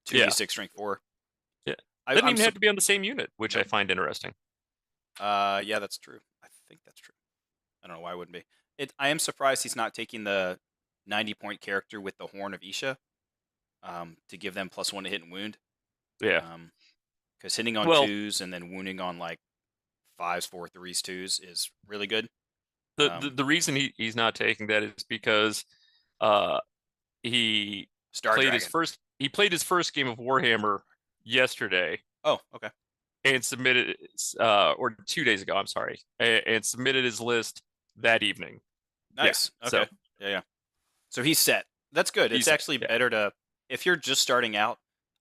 2d6 strength 4. Yeah. Doesn't even have to be on the same unit, which I find interesting. Yeah, that's true. I think that's true. I don't know why it wouldn't be. I am surprised he's not taking the 90-point character with the Horn of Isha, to give them +1 to hit and wound. Yeah. Because hitting on 2s and then wounding on like 5s, 4s, 3s, 2s is really good. The reason he's not taking that is because he played his first game of Warhammer yesterday. Oh, okay. And submitted or 2 days ago, I'm sorry, and submitted his list that evening. Nice. Yeah, okay. So, yeah. So he's set. That's good. It's actually better to, if you're just starting out,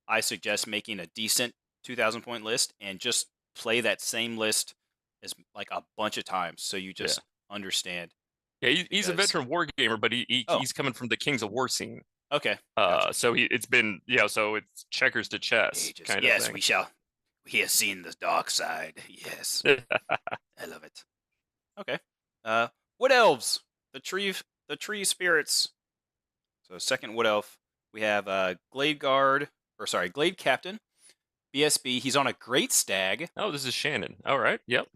I suggest making a decent 2,000 point list and just play that same list as like a bunch of times, so you just understand. Yeah, he's a veteran war gamer, but he's coming from the Kings of War scene. Okay. Gotcha. So it's been so it's checkers to chess kind of thing. He has seen the dark side. Yes. I love it. Okay. Wood elves. The tree spirits. So second wood elf. We have Glade Captain. BSB. He's on a great stag. Oh, this is Shannon. All right. Yep.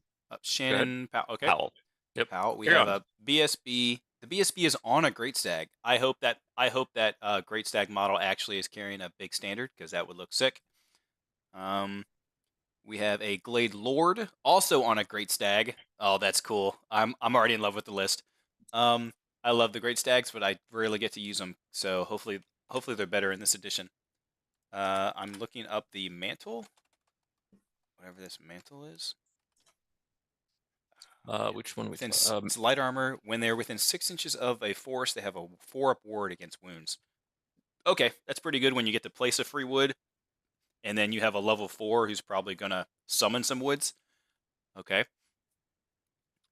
Shannon Powell. Okay. Powell. Yep. Powell. We have a BSB. The BSB is on a great stag. I hope that great stag model actually is carrying a big standard, because that would look sick. We have a Glade Lord, also on a great stag. Oh, that's cool. I'm already in love with the list. I love the great stags, but I rarely get to use them. So hopefully they're better in this edition. I'm looking up the mantle, whatever this mantle is. Which one? It's light armor. When they're within 6 inches of a forest, they have a 4-up ward against wounds. Okay, that's pretty good when you get to place a free wood, and then you have a level 4 who's probably gonna summon some woods. Okay.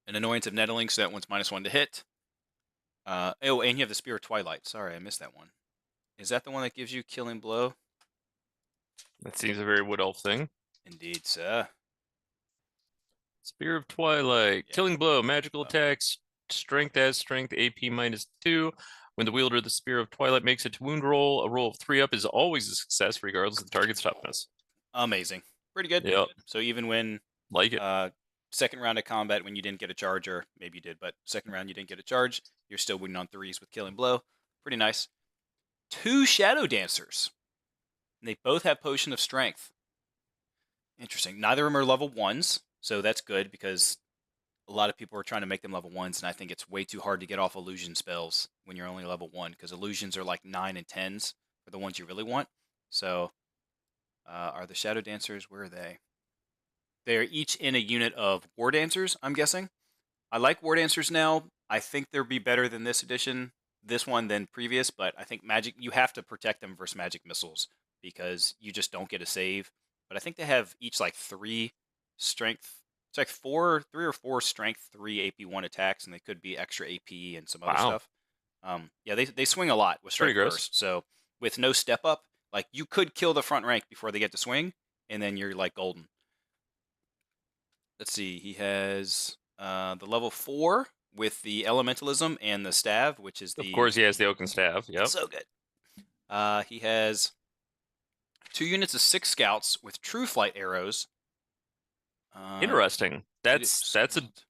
An Annoyance of Nettling, so that one's -1 to hit. And you have the Spear of Twilight. Sorry, I missed that one. Is that the one that gives you Killing Blow? That seems a very wood elf thing. Indeed, sir. Spear of Twilight. Yeah. Killing Blow. Magical attacks. Strength as strength. AP -2. When the wielder of the Spear of Twilight makes a wound roll, a roll of 3 up is always a success, regardless of the target's toughness. Amazing. Pretty good. Yep. So even when second round of combat, when you didn't get a charge, or maybe you did, but second round you didn't get a charge, you're still winning on 3s with Killing Blow. Pretty nice. 2 Shadow Dancers. And they both have Potion of Strength. Interesting. Neither of them are level 1s, so that's good, because a lot of people are trying to make them level 1s, and I think it's way too hard to get off illusion spells when you're only level 1, because illusions are like 9 and 10s for the ones you really want. So, are the Shadow Dancers, where are they? They're each in a unit of War Dancers, I'm guessing. I like War Dancers now. I think they'll be better than this edition. this one than previous, but I think magic, you have to protect them versus magic missiles because you just don't get a save. But I think they have each like 3 strength. It's like 3 or 4 strength, 3 AP1 attacks, and they could be extra AP and some other Wow, stuff. Yeah, they swing a lot with pretty strike gross. first. So with no step up, like you could kill the front rank before they get to swing, and then you're like golden. Let's see, he has the level 4 with the elementalism and the stav, which is Of the course, he has the oaken staff. Yep. so good. He has 2 units of 6 scouts with true flight arrows. Interesting. That's a Scout.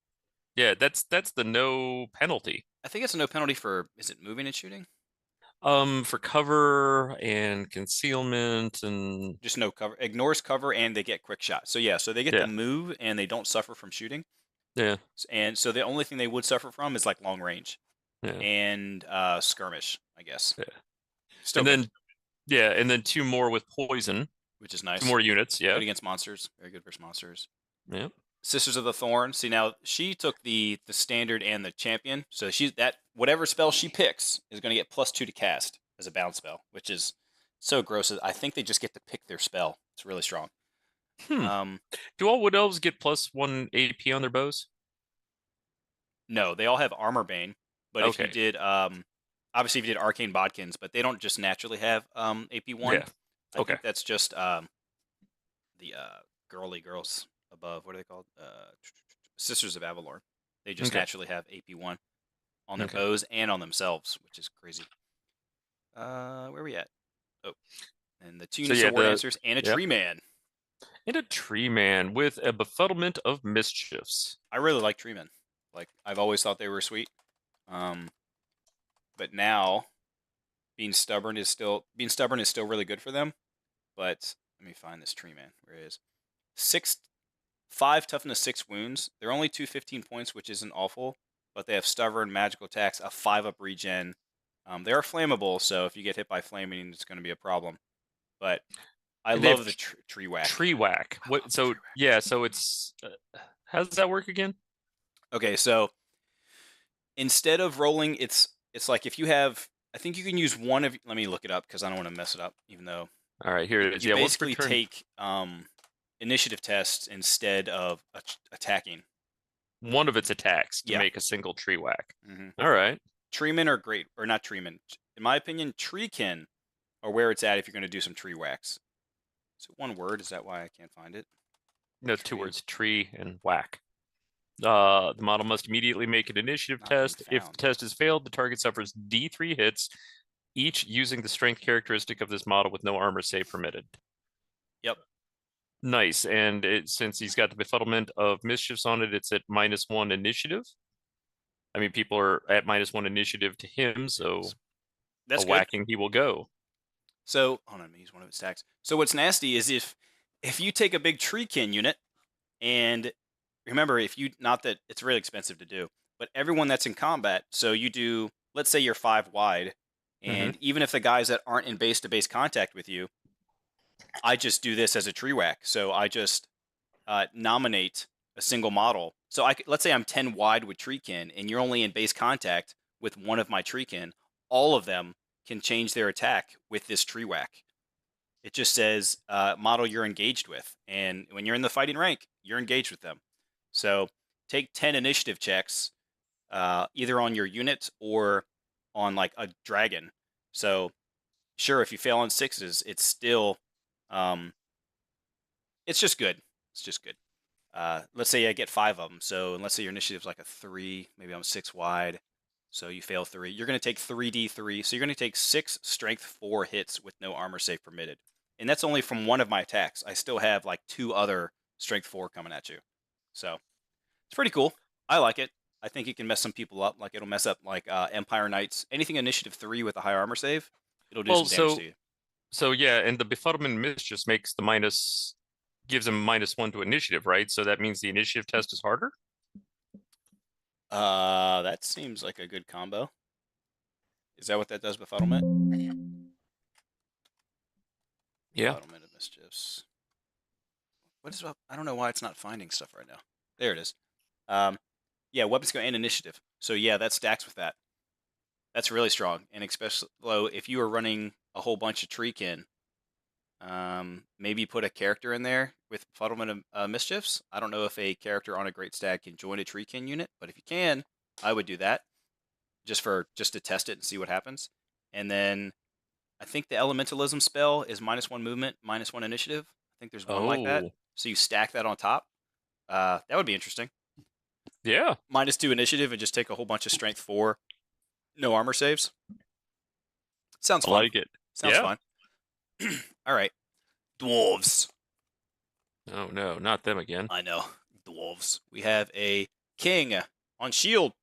yeah. That's the no penalty. I think it's a no penalty for, is it moving and shooting? For cover and concealment and Just no cover. Ignores cover and they get quick shot. So yeah, so they get to yeah, move and they don't suffer from shooting. yeah, And so the only thing they would suffer from is like long range yeah, and skirmish, I guess. yeah. Still And good, then yeah, and then 2 more with poison. which is 2 nice. more units. Yeah, Good against monsters. Very good versus monsters. yeah. Sisters of the Thorn. See now she took the standard and the champion, so she's that whatever spell she picks is going to get +2 to cast as a bound spell, which is so gross. I think they just get to pick their spell. It's really strong. Hmm. Um, Do all wood elves get +1 AP on their bows? no, they all have armor bane, but if you Okay. did obviously if you did arcane bodkins, but they don't just naturally have AP1. Yeah. I Okay. think that's just the girly girls above. What are they called? Sisters of Avalor. They just Okay. naturally have AP1 on their Okay. bows and on themselves, which is crazy. Where are we at? Oh, and the 2 So units yeah, of War the Dancers and a yeah, Tree Man. and a tree man with a befuddlement of mischiefs. I really like Tree Men. Like I've always thought they were sweet. Um, but now being stubborn is still really good for them. But let me find this Tree Man. Where it is? 5 toughness, 6 wounds. They're only 2 15 points, which isn't awful. But they have stubborn, magical attacks, a 5 up regen. They are flammable, so if you get hit by flaming, it's going to be a problem. But I And they have love the tree whack. tree whack. I love What? the tree So whack. yeah, so it's how does that work again? Okay, so instead of rolling, it's like if you have, I think you can use one of. Let me look it up because I don't want to mess it up. Even though All right, here it is. you Yeah, once per basically turn, take initiative tests instead of attacking. one of its attacks to Yeah. make a single tree whack. Mm-hmm. All right. Treemen are great, or not treemen. In my opinion, treekin are where it's at if you're going to do some tree whacks. Is it one word? Is that why I can't find it? No, 2 Tree, words: tree and whack. The model must immediately make an initiative not being test. If the found. test is failed, the target suffers D3 hits, each using the strength characteristic of this model with no armor save permitted. Yep. Nice. And since he's got the befuddlement of mischiefs on it, it's at -1 initiative. I mean, people are at -1 initiative to him, so a That's good. whacking he will go. So hold on, let me use one of its stacks. So what's nasty is if you take a big treekin unit and remember if you not that it's really expensive to do, but everyone that's in combat, so you do let's say you're 5 wide, Mm-hmm. and even if the guys that aren't in base to base contact with you, I just do this as a tree whack. So I just nominate a single model. So let's say I'm 10 wide with treekin and you're only in base contact with one of my treekin, all of them can change their attack with this tree whack. It just says model you're engaged with, and when you're in the fighting rank, you're engaged with them. So take 10 initiative checks, either on your unit or on like a dragon. So sure, if you fail on 6s, it's still, um, it's just good. It's just good. Let's say I get 5 of them. So let's say your initiative's like a 3, maybe I'm 6 wide. So you fail 3. You're going to take 3d3. So you're going to take 6 strength 4 hits with no armor save permitted. And that's only from one of my attacks. I still have like 2 other strength 4 coming at you. So it's pretty cool. I like it. I think it can mess some people up. Like it'll mess up like Empire Knights. Anything initiative 3 with a high armor save, it'll do Well, some damage to you. so yeah, and the befuddlement mischiefs makes the gives him -1 to initiative, right? So that means the initiative test is harder. That seems like a good combo. Is that what that does, befuddlement? Yeah. Befuddlement of mischiefs. What is up? I don't know why it's not finding stuff right now. There it is. Yeah, weapon skill and initiative. So yeah, that stacks with that. That's really strong, and especially if you are running a whole bunch of Treekin, maybe put a character in there with Fuddlement of Mischiefs. I don't know if a character on a Great Stag can join a Treekin unit, but if you can, I would do that just to test it and see what happens. And then I think the Elementalism spell is -1 movement, -1 initiative. I think there's one like that. Oh, So you stack that on top. That would be interesting. yeah. -2 initiative and just take a whole bunch of strength 4, no armor saves. Sounds I fun. like it. Sounds Yeah. fun. All right. Dwarves. Oh no, not them again. I know. Dwarves. We have a king on shield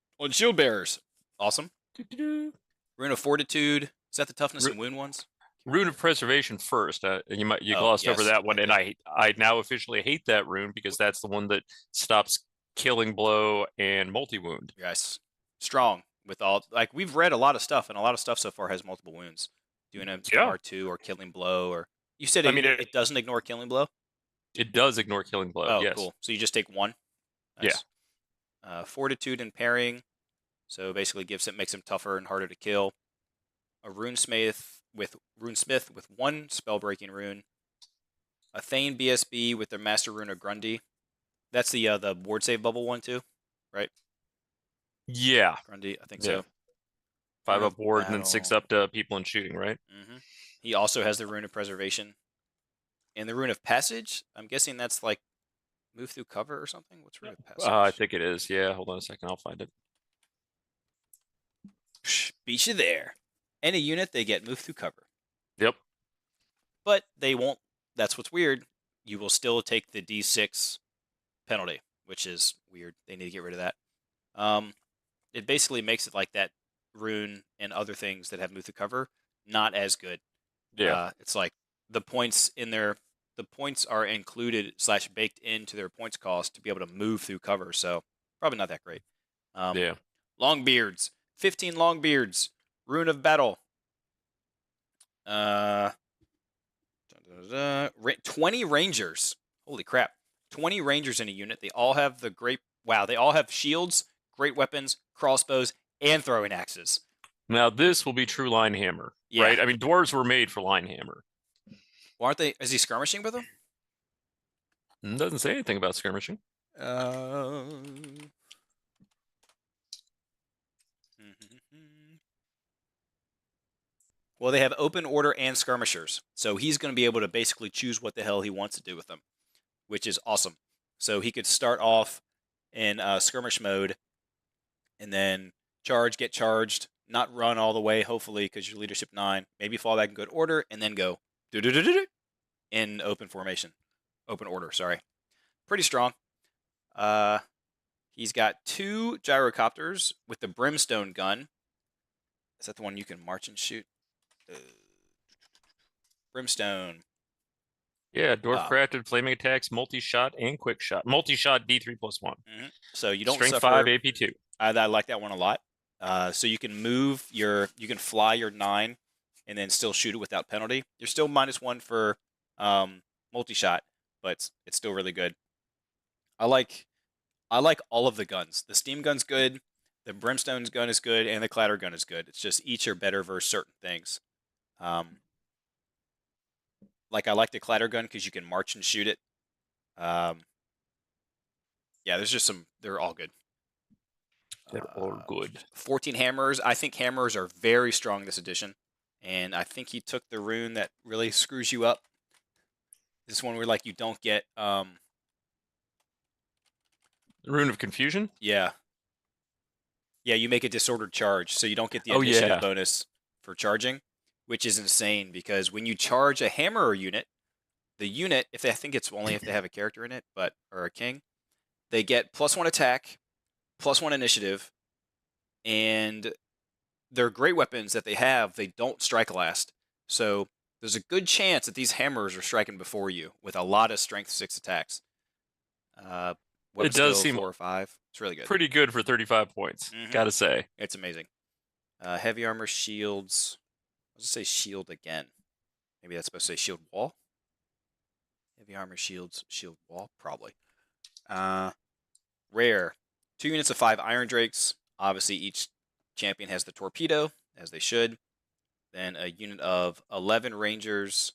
bearers. Awesome. Rune of Fortitude. Is that the toughness and wound ones? Rune of Preservation first. You glossed over yes, that one, and I now officially hate that rune because that's the one that stops killing blow and multi wound. Yes. Strong with all we've read a lot of stuff, and a lot of stuff so far has multiple wounds. Doing a Yeah. MR2 or killing blow, or you said I mean, it doesn't ignore killing blow. it does ignore killing blow. Oh, Yes. cool. So you just take one. Nice. Yeah. Fortitude and parrying. So basically makes him tougher and harder to kill. A runesmith with 1 spell-breaking rune. A Thane BSB with their master rune of Grundy. That's the ward save bubble one too, right? Yeah. Grundy, I think Yeah. so. 5 Rune up of ward and then 6 Battle. up to people and shooting, right? He also has the rune of preservation. And the rune of passage, I'm guessing that's like move through cover or something. What's rune of passage? I think it is. Yeah, hold on a second. I'll find it. Beat you there. Any unit, they get move through cover. Yep. But they won't. That's what's weird. You will still take the D6 penalty, which is weird. They need to get rid of that. It basically makes it like that rune and other things that have move through cover not as good. Yeah. It's like the points are included / baked into their points cost to be able to move through cover. So probably not that great. Yeah. Long beards, 15 long beards, rune of battle. 20 rangers. Holy crap. 20 rangers in a unit. They all have they all have shields, great weapons, crossbows, and throwing axes. Now this will be true line hammer, right? I mean, dwarves were made for line hammer. Well, aren't they? Is he skirmishing with them? It doesn't say anything about skirmishing. Well, they have open order and skirmishers, so he's going to be able to basically choose what the hell he wants to do with them, which is awesome. So he could start off in skirmish mode, and then get charged, not run all the way, hopefully, because you're leadership 9. Maybe fall back in good order, and then go in open order. Sorry, pretty strong. He's got 2 gyrocopters with the brimstone gun. Is that the one you can march and shoot? Brimstone. Yeah, dwarf crafted flaming attacks, multi-shot and quick shot. Multi-shot D3+1. So you don't Strength suffer. 5 AP2. I like that one a lot. So you can fly your 9 and then still shoot it without penalty. You're still -1 for multi-shot, but it's still really good. I like all of the guns. The steam gun's good, the brimstone's gun is good, and the clatter gun is good. It's just each are better versus certain things. I like the clatter gun because you can march and shoot it. Yeah, there's just they're all good. They're all good. 14 hammers. I think hammers are very strong this edition. And I think he took the rune that really screws you up. This one where you don't get Rune of Confusion? Yeah. Yeah, you make a disordered charge, so you don't get the initiative bonus for charging, which is insane because when you charge a hammer unit, the unit, I think it's only if they have a character in it, or a king, they get +1 attack, +1 initiative, and their great weapons that they don't strike last. So there's a good chance that these hammers are striking before you with a lot of strength 6 attacks. It does seem 4 or 5. It's really good. Pretty good for 35 points, gotta say. It's amazing. Heavy armor, shields. I'll just say shield again. Maybe that's supposed to say shield wall. Heavy armor, shields, shield wall, probably. Rare. 2 units of 5 Iron Drakes. Obviously, each champion has the torpedo, as they should. Then a unit of 11 Rangers.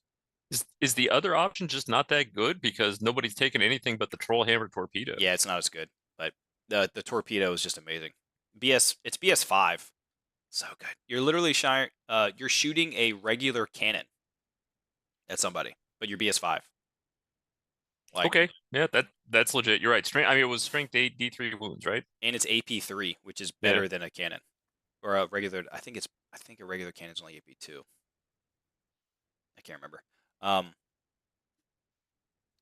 Is the other option just not that good because nobody's taken anything but the Trollhammer torpedo? Yeah, it's not as good, but the torpedo is just amazing. It's BS5. So good. You're literally you're shooting a regular cannon at somebody, but you're BS5. Like, Okay, yeah, that's legit. You're right. Strength. I mean, it was strength 8, D3 wounds, right? and it's AP3, which is Yeah. better than a cannon or a regular. I think a regular cannon's only AP2. I can't remember.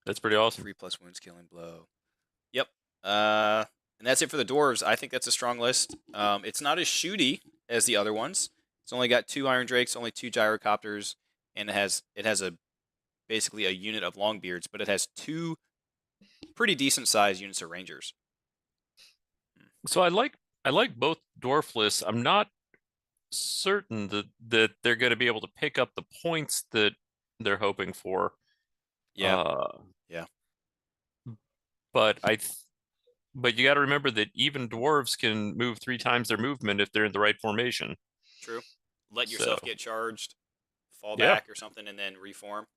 That's pretty awesome. 3+ wounds, killing blow. Yep. And that's it for the dwarves. I think that's a strong list. It's not as shooty as the other ones. It's only got 2 Iron Drakes, only 2 Gyrocopters, and it has basically a unit of Longbeards, but it has 2 pretty decent sized units of Rangers. So I like both dwarf lists. I'm not certain that they're going to be able to pick up the points that they're hoping for. Yeah. Yeah. But but you got to remember that even dwarves can move 3 times their movement if they're in the right formation. True. Let yourself get charged, fall Yeah. back or something, and then reform.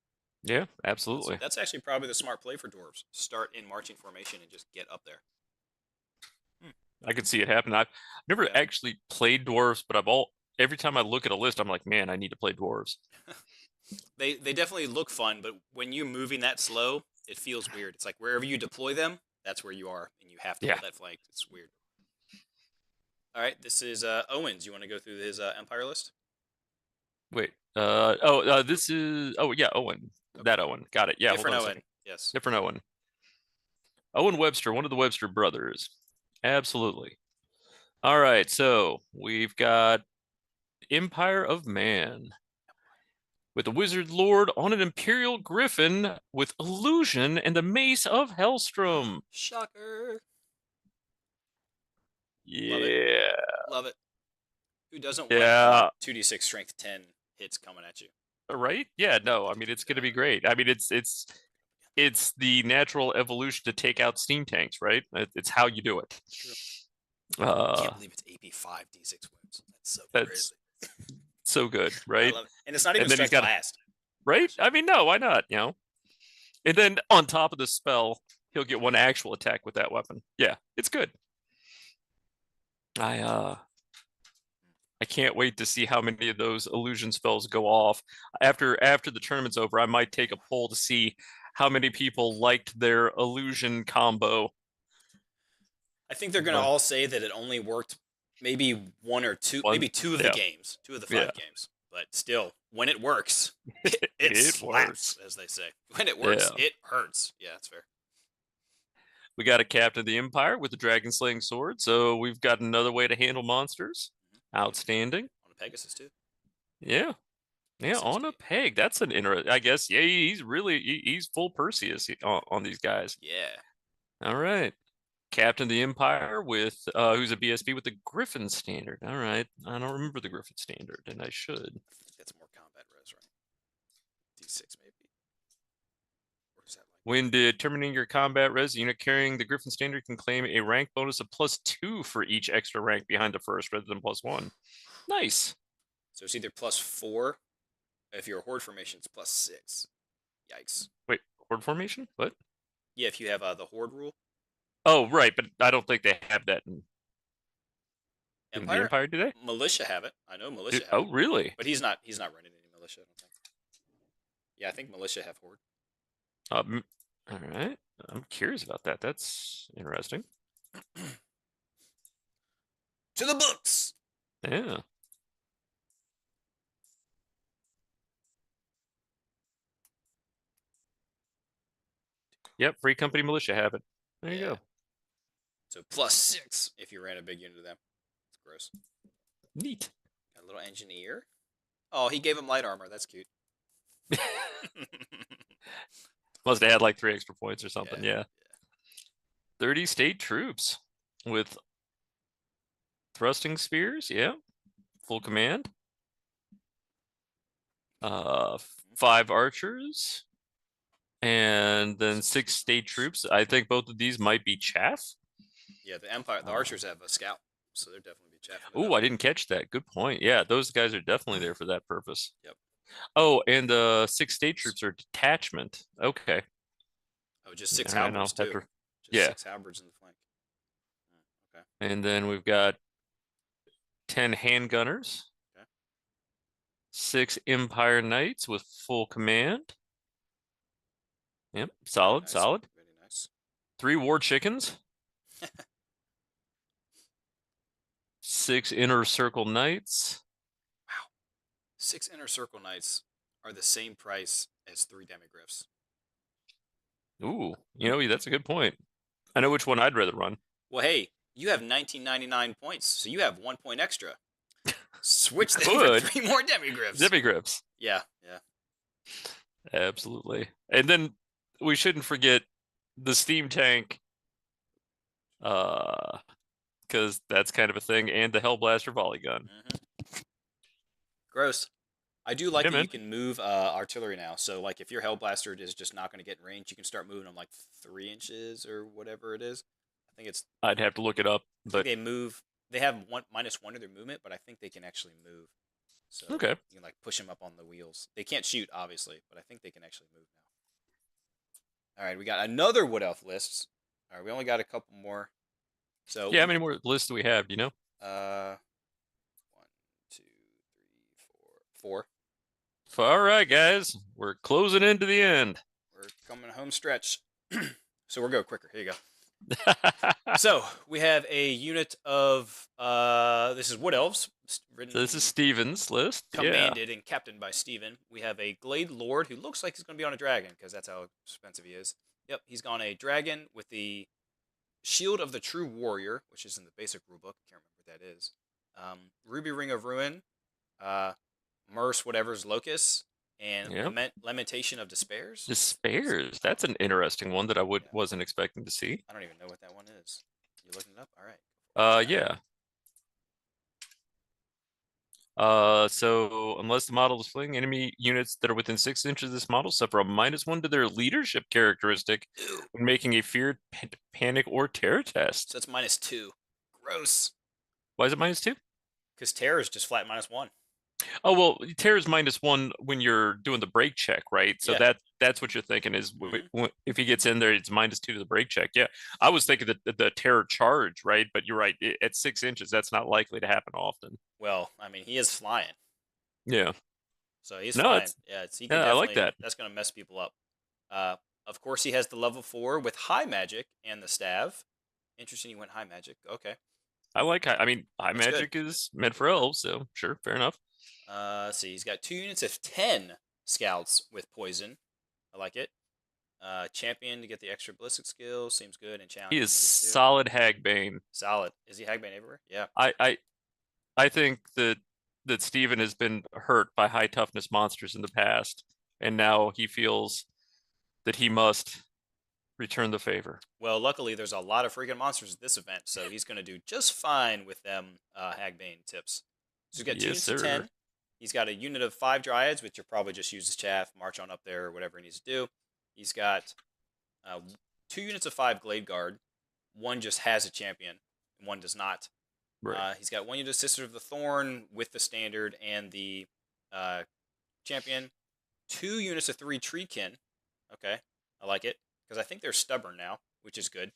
Yeah, absolutely. That's actually probably the smart play for dwarves. Start in marching formation and just get up there. I could see it happen. I've never actually played dwarves, but every time I look at a list, I'm like, man, I need to play dwarves. They definitely look fun, but when you're moving that slow, it feels weird. It's like wherever you deploy them, that's where you are, and you have to hold that flank. It's weird. All right, this is Owens. You want to go through his Empire list? Wait. This is. Oh yeah, Owen. Okay. That Owen. Got it. Yeah. Different Owen. Yes. Different Owen. Owen Webster, one of the Webster brothers. Absolutely. All right, so we've got Empire of Man with a Wizard Lord on an Imperial Griffin with Illusion and the Mace of Hellstrom. Shocker. Yeah. Love it. Who doesn't want 2d6 strength 10 hits coming at you? Right? Yeah, no, I mean, it's going to be great. I mean, it's the natural evolution to take out steam tanks, right? It's how you do it. True. I can't believe it's AP5 D6 wounds. That's crazy. So good, right? I love it. And it's not even strength last. Right? I mean, no, why not? You know? And then on top of the spell, he'll get 1 actual attack with that weapon. Yeah, it's good. I can't wait to see how many of those illusion spells go off. After the tournament's over, I might take a poll to see how many people liked their illusion combo. I think they're going to all say that it only worked maybe 1 or 2, maybe 2 of the games, 2 of the 5 games. But still, when it works, it slaps, works, as they say. When it works, it hurts. Yeah, that's fair. We got a Captain of the Empire with the Dragon Slaying Sword, so we've got another way to handle monsters. Outstanding. On a Pegasus, too. Yeah. Yeah, on a peg. That's an interesting. I guess, yeah, he's full Perseus on these guys. Yeah. All right. Captain of the Empire with who's a BSB with the Griffin standard. All right. I don't remember the Griffin standard, and I should. I think that's more combat res, right? D6 maybe. Or is that like when determining your combat res, unit carrying the Griffin standard can claim a rank bonus of +2 for each extra rank behind the first rather than +1. Nice. So it's either +4. If you're a horde formation, it's +6. Yikes. Wait, horde formation? What? Yeah, if you have the horde rule. Oh, right, but I don't think they have that in Empire. The Empire, do they? Militia have it. I know militia have it. Oh, really? But he's not running any militia, I don't think. Yeah, I think militia have horde. All right. I'm curious about that. That's interesting. To the books. Yeah. Yep, Free Company Militia have it. There you go. So +6 if you ran a big unit of them. It's gross. Neat. Got a little engineer. Oh, he gave him light armor. That's cute. Must have had like 3 extra points or something. Yeah. 30 state troops with thrusting spears. Yeah. Full command. 5 archers. And then 6 state troops. I think both of these might be chaff. Yeah, the Empire, the archers have a scout, so they're definitely be Chaff in the Oh, I oven. didn't catch that. Good point. Yeah, those guys are definitely there for that purpose. Yep. Oh, and the 6 state troops are detachment. Okay. Oh, just 6 All right, halberds I'll have too. to. Just Yeah. 6 halberds in the flank. Okay. And then we've got 10 handgunners, Okay. 6 Empire Knights with full command. Yep, Very solid, nice. solid. Very nice. 3 War Chickens, 6 Inner Circle Knights. Wow. 6 inner circle knights are the same price as 3 demigriffs. Ooh, that's a good point. I know which one I'd rather run. Well, hey, you have 1999 points, so you have 1 point extra. Switch them for Could. 3 more demigriffs. Zippy Grips. Yeah, yeah. Absolutely. And then we shouldn't forget the steam tank, because that's kind of a thing, and the Hellblaster volley gun. Gross. I do like Yeah, that you man. can move artillery now. So, like, if your Hellblaster is just not going to get in range, you can start moving them like 3 inches or whatever it is. I think it's. I'd have to look it up, I think but they move. They have -1 to their movement, but I think they can actually move. So okay. you can like push them up on the wheels. They can't shoot, obviously, but I think they can actually move now. All right, we got another Wood Elf lists. All right, we only got a couple more. So Yeah, how many more lists do we have? Do you know? 1, 2, 3, 4, 4. All right, guys, we're closing into the end. We're coming home stretch. So we'll go quicker. Here you go. So we have a unit of this is Wood Elves, written, So this is Steven's list. Yeah. commanded, and captained by Steven. We have a Glade Lord who looks like he's going to be on a dragon because that's how expensive he is. Yep, he's on a dragon with the Shield of the True Warrior, which is in the basic rulebook. I can't remember what that is. Ruby Ring of Ruin, Merce whatever's Locust, and Yep. Lamentation of Despairs. Despairs. That's an interesting one that I wasn't expecting to see. I don't even know what that one is. You looking it up? All right. Yeah. So unless the model is fleeing, enemy units that are within 6 inches of this model suffer a -1 to their leadership characteristic Ew. when making a feared, panic, or terror test. So that's -2. Gross. Why is it -2? Because terror is just flat -1. Oh well, terror is -1 when you're doing the break check, right? So Yeah. that's what you're thinking is if he gets in there, it's -2 to the break check. Yeah, I was thinking that the terror charge, right? But you're right. At 6 inches, that's not likely to happen often. Well, I mean, he is flying. Yeah. So he's No, flying. Yeah, he can I like definitely. that. That's going to mess people up. Of course, he has the level 4 with high magic and the staff. Interesting, he went high magic. Okay. I like. I mean, high That's magic is meant for elves, so sure, fair enough. Let's see. He's got 2 units of 10 scouts with poison. I like it. Champion to get the extra ballistic skill. Seems good. And challenge. He is solid Hagbane. Solid. Is he Hagbane everywhere? Yeah. I think that Steven has been hurt by high toughness monsters in the past, and now he feels that he must return the favor. Well, luckily, there's a lot of freaking monsters at this event, so he's going to do just fine with them Hagbane tips. So he's got 2 units of 10. He's got a unit of 5 Dryads, which you'll probably just use as chaff, march on up there, or whatever he needs to do. He's got 2 units of 5 Glade Guard. One just has a champion, and one does not. Right. He's got 1 unit of Sister of the Thorn with the standard and the champion. 2 units of 3 Treekin. Okay, I like it, because I think they're stubborn now, which is good.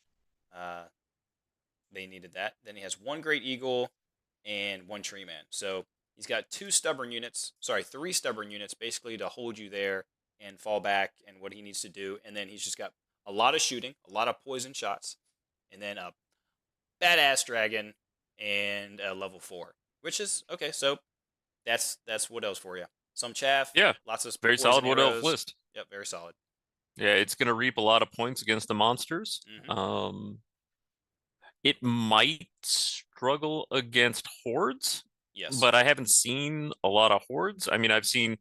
They needed that. Then he has 1 Great Eagle and 1 Tree Man. So he's got 3 stubborn units, basically to hold you there and fall back and what he needs to do. And then he's just got a lot of shooting, a lot of poison shots, and then a badass dragon and a level 4, which is okay. So that's Wood Elves for you. Some chaff, Yeah, lots of very solid Wood Elf list. Yep, very solid. Yeah, it's going to reap a lot of points against the monsters. It might struggle against hordes. Yes, but I haven't seen a lot of hordes. I mean, I've seen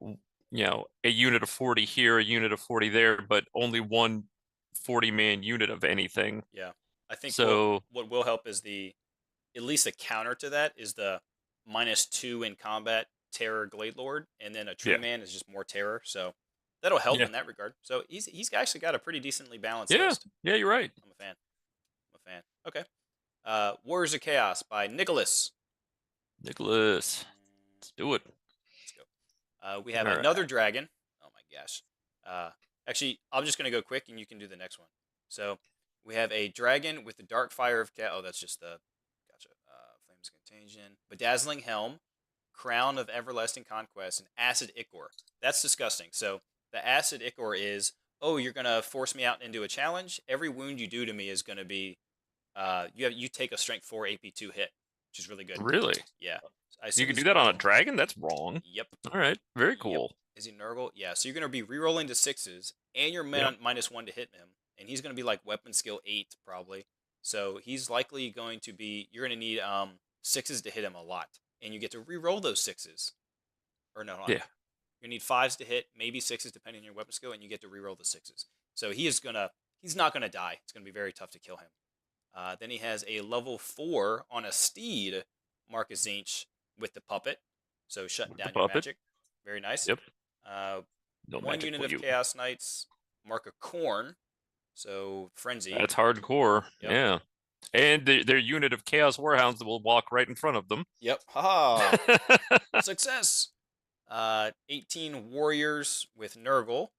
a unit of 40 here, a unit of 40 there, but only one 40-man unit of anything. Yeah, I think so. What will help is at least a counter to that is the -2 in combat terror Glade Lord, and then a Tree Man is just more terror. So that'll help in that regard. So he's actually got a pretty decently balanced list. Yeah, you're right. I'm a fan. Okay. Warriors of Chaos by Nicholas. Nicholas, let's do it. Let's go. We have All another right. dragon. Oh my gosh. Actually, I'm just gonna go quick, and you can do the next one. So we have a dragon with the dark fire of cat. Oh, that's just the gotcha. Flames Contagion, Bedazzling Helm, Crown of Everlasting Conquest, and Acid Ichor. That's disgusting. So the Acid Ichor is, oh, you're gonna force me out into a challenge. Every wound you do to me is gonna be, you take a Strength 4 AP2 hit, which is really good. Really? Yeah. I You assume can he's do that on a Nurgle. dragon? That's wrong. Yep. All right. Very Yep. cool. Is he Nurgle? Yeah. So you're gonna be rerolling to sixes, and you're Yep. -1 to hit him, and he's gonna be like weapon skill 8 probably. So he's likely going to be. You're gonna need sixes to hit him a lot, and you get to reroll those sixes. Or no, hold on. Yeah. You need fives to hit, maybe sixes depending on your weapon skill, and you get to reroll the sixes. So he's not gonna die. It's gonna be very tough to kill him. Then he has a level 4 on a steed, Marcus Zinch, with the puppet. So shutting The down your puppet. magic. Very nice. Yep. Uh, No one magic unit for of you. Chaos Knights, Mark of Corn. So Frenzy. That's hardcore. Yep. Yeah. And their unit of Chaos Warhounds that will walk right in front of them. Yep. Haha. Success. 18 Warriors with Nurgle.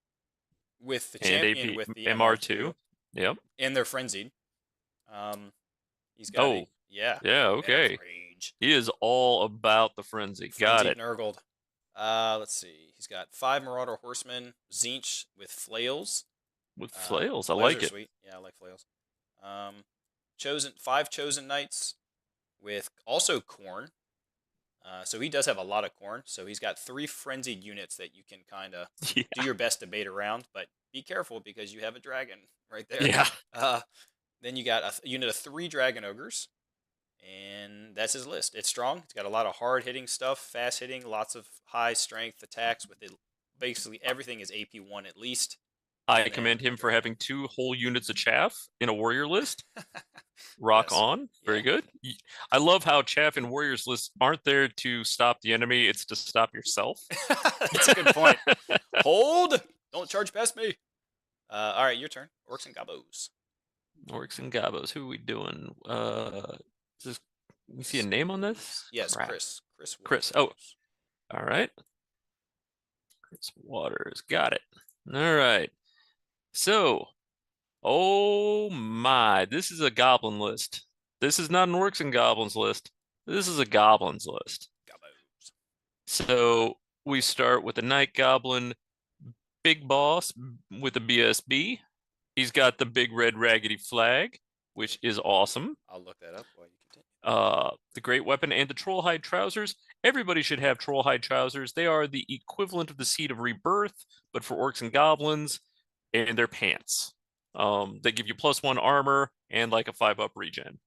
With the And champion AP with the MR2. MR2. Yep. And they're frenzied. He's got Oh. yeah. Yeah, okay. Rage. He is all about the frenzy. Got Frenzied it. Nurgled. Let's see. He's got 5 Marauder Horsemen, Zinch with flails. With flails. I Flails like are it. sweet. Yeah, I like flails. 5 chosen knights with also corn. So he does have a lot of corn. So he's got 3 frenzied units that you can kind of Yeah. do your best to bait around, but be careful because you have a dragon right there. Yeah. Then you got a unit of 3 dragon ogres, and that's his list. It's strong. It's got a lot of hard hitting stuff, fast hitting, lots of high strength attacks with it. Basically, everything is AP1 at least. I commend him for having 2 whole units of chaff in a warrior list. Rock Yes. on. Very good. I love how chaff and warriors lists aren't there to stop the enemy, it's to stop yourself. That's a good point. Hold! Don't charge past me. All right, your turn. Orcs and Gobbos. Orcs and Gobbos. Who are we doing? You see a name on this? Yes, Crap. Chris. Chris. Oh, all right. Chris Waters. Got it. All right. So, oh my, this is a goblin list. This is not an Orcs and Goblins list. This is a goblins list. Gobbos. So we start with the Night Goblin, big boss with the BSB. He's got the big red raggedy flag, which is awesome. I'll look that up while you continue. The great weapon and the trollhide trousers. Everybody should have trollhide trousers. They are the equivalent of the Seed of Rebirth, but for Orcs and Goblins, and their pants. They give you +1 armor and like a 5-up regen.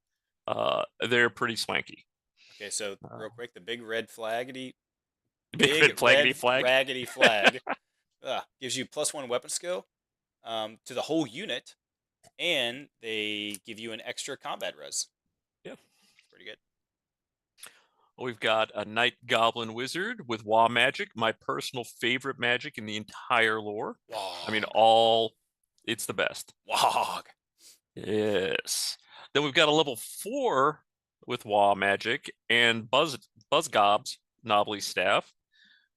They're pretty swanky. Okay, so real quick, the big red flaggedy, big red flaggedy flag, raggedy flag, gives you +1 weapon skill to the whole unit, and they give you an extra combat res. Yeah, pretty good. We've got a Night Goblin Wizard with Wa magic, my personal favorite magic in the entire lore. Wog. I mean, it's the best. Wog. Yes. Then we've got a level 4 with Wa magic and Buzzgob's Knobbly Staff,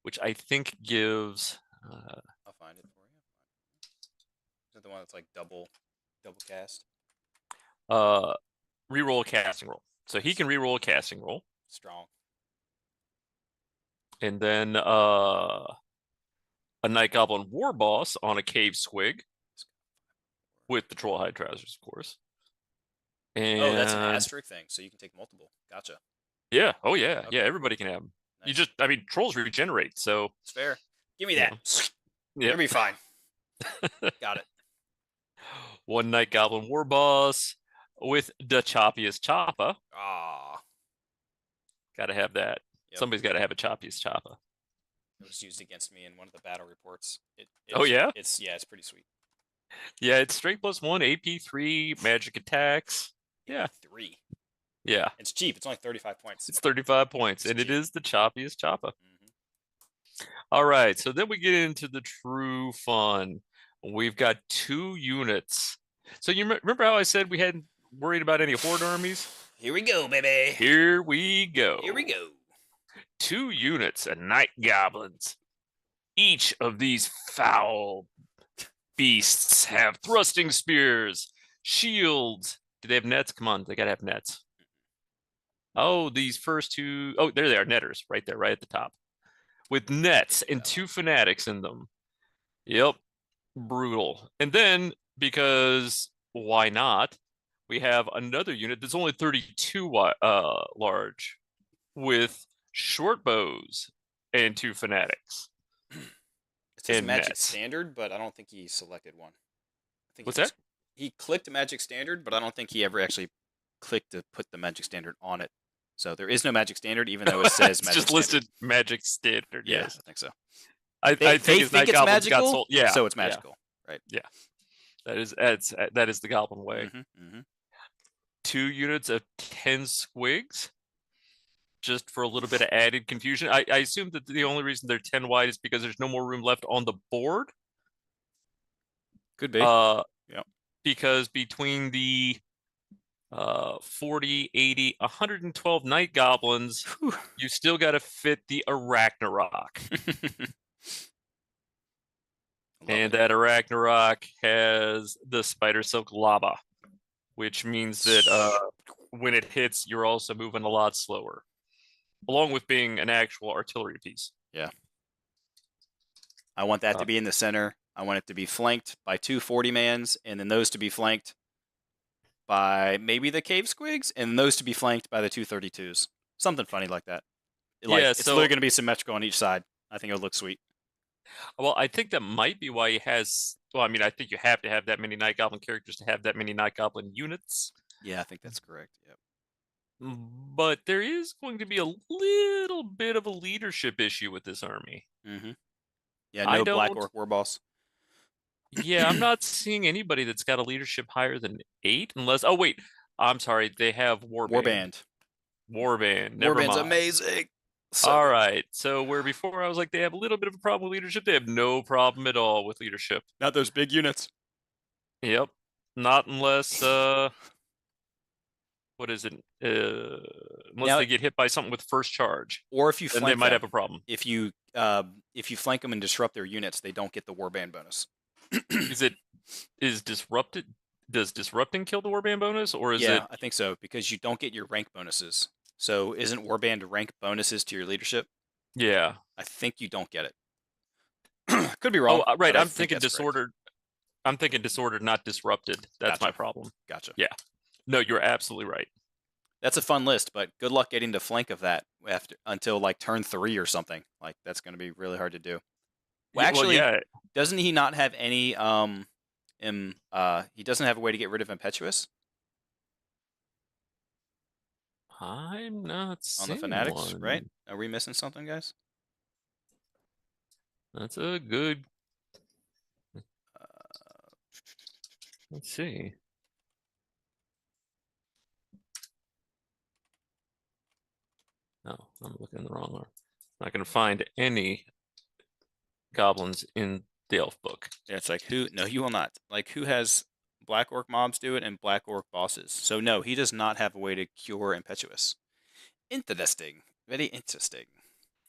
which I think gives. I'll find it for you. Is that the one that's like double cast? Reroll a casting roll. So he can reroll a casting roll. Strong. And then a Night Goblin War Boss on a Cave Swig with the Trollhide trousers, of course. And oh, that's an asterisk thing, so you can take multiple. Gotcha. Yeah. Oh, yeah. Okay. Yeah, everybody can have them. Nice. Trolls regenerate, so. It's fair. Give me that. Yeah. You'll be fine. Got it. One Night Goblin War Boss with the choppiest choppa. Ah. Gotta have that. Yep. Somebody's gotta have a choppiest choppa. It was used against me in one of the battle reports. Oh, yeah? It's pretty sweet. Yeah, it's strength +1, AP3, magic attacks. Yeah. 3. Yeah. It's cheap. It's only 35 points. It's 35 points, and cheap. It is the choppiest choppa. All right, so then we get into the true fun. We've got 2 units. So you remember how I said we hadn't worried about any horde armies? Here we go, baby. Here we go. Here we go. 2 units of night goblins. Each of these foul beasts have thrusting spears, shields. Do they have nets? Come on, they gotta have nets. Oh, these first two. Oh, there they are, netters, right there, right at the top, with nets and 2 fanatics in them. Yep, brutal. And then, because why not, we have another unit that's only 32 large, with short bows and 2 fanatics. It says And Magic nets. Standard, but I don't think he selected one. I think What's that? He clicked Magic Standard, but I don't think he ever actually clicked to put the Magic Standard on it. So there is no Magic Standard, even though it says It's Magic just Standard. listed Magic Standard. Yeah, Yes, I think so. I They think his think Night it's Goblins got magical, sold. Yeah, so it's magical, right? Yeah, that is the Goblin way. 2 units of 10 squigs, just for a little bit of added confusion. I assume that the only reason they're 10 wide is because there's no more room left on the board. Could be. Yep. Because between the 40, 80, 112 night goblins, you still got to fit the Arachnarok. And that Arachnarok has the Spider Silk Lava, which means that when it hits, you're also moving a lot slower, along with being an actual artillery piece. Yeah. I want that to be in the center. I want it to be flanked by 2 40-mans, and then those to be flanked by maybe the Cave Squigs, and those to be flanked by the 2 32s. Something funny like that. It's literally going to be symmetrical on each side. I think it would look sweet. Well, I think that might be why he has. Well, I mean, I think you have to have that many Night Goblin characters to have that many Night Goblin units. Yeah, I think that's correct. Yep. But there is going to be a little bit of a leadership issue with this army. Yeah, no Black Orc War Boss. Yeah, I'm not seeing anybody that's got a leadership higher than 8, unless. Oh wait, I'm sorry. They have Warband. Warband. Never Warband's mind. amazing. All right. So where before I was like, they have a little bit of a problem with leadership, they have no problem at all with leadership. Not those big units. Yep. Not unless what is it? Unless they get hit by something with first charge. Or if you then flank they might them. have a problem. If you flank them and disrupt their units, they don't get the Warband bonus. Is disrupted? Does disrupting kill the Warband bonus, or is it? Yeah, I think so, because you don't get your rank bonuses. So isn't Warband rank bonuses to your leadership? Yeah. I think you don't get it. Could be wrong. Oh, right. I'm thinking disordered. Correct. I'm thinking disordered, not disrupted. That's my problem. Gotcha. Yeah. No, you're absolutely right. That's a fun list, but good luck getting to flank of that until like turn 3 or something. Like that's going to be really hard to do. Well, actually, doesn't he not have any? He doesn't have a way to get rid of Impetuous. I'm not seeing on the Fanatics, one. Right? Are we missing something, guys? That's a good. Let's see. No, I'm looking in the wrong one. Not going to find any goblins in the elf book. Yeah, it's like who? No, you will not. Like who has Black Orc mobs do it and Black Orc bosses? So no, he does not have a way to cure Impetuous. Interesting. Very interesting.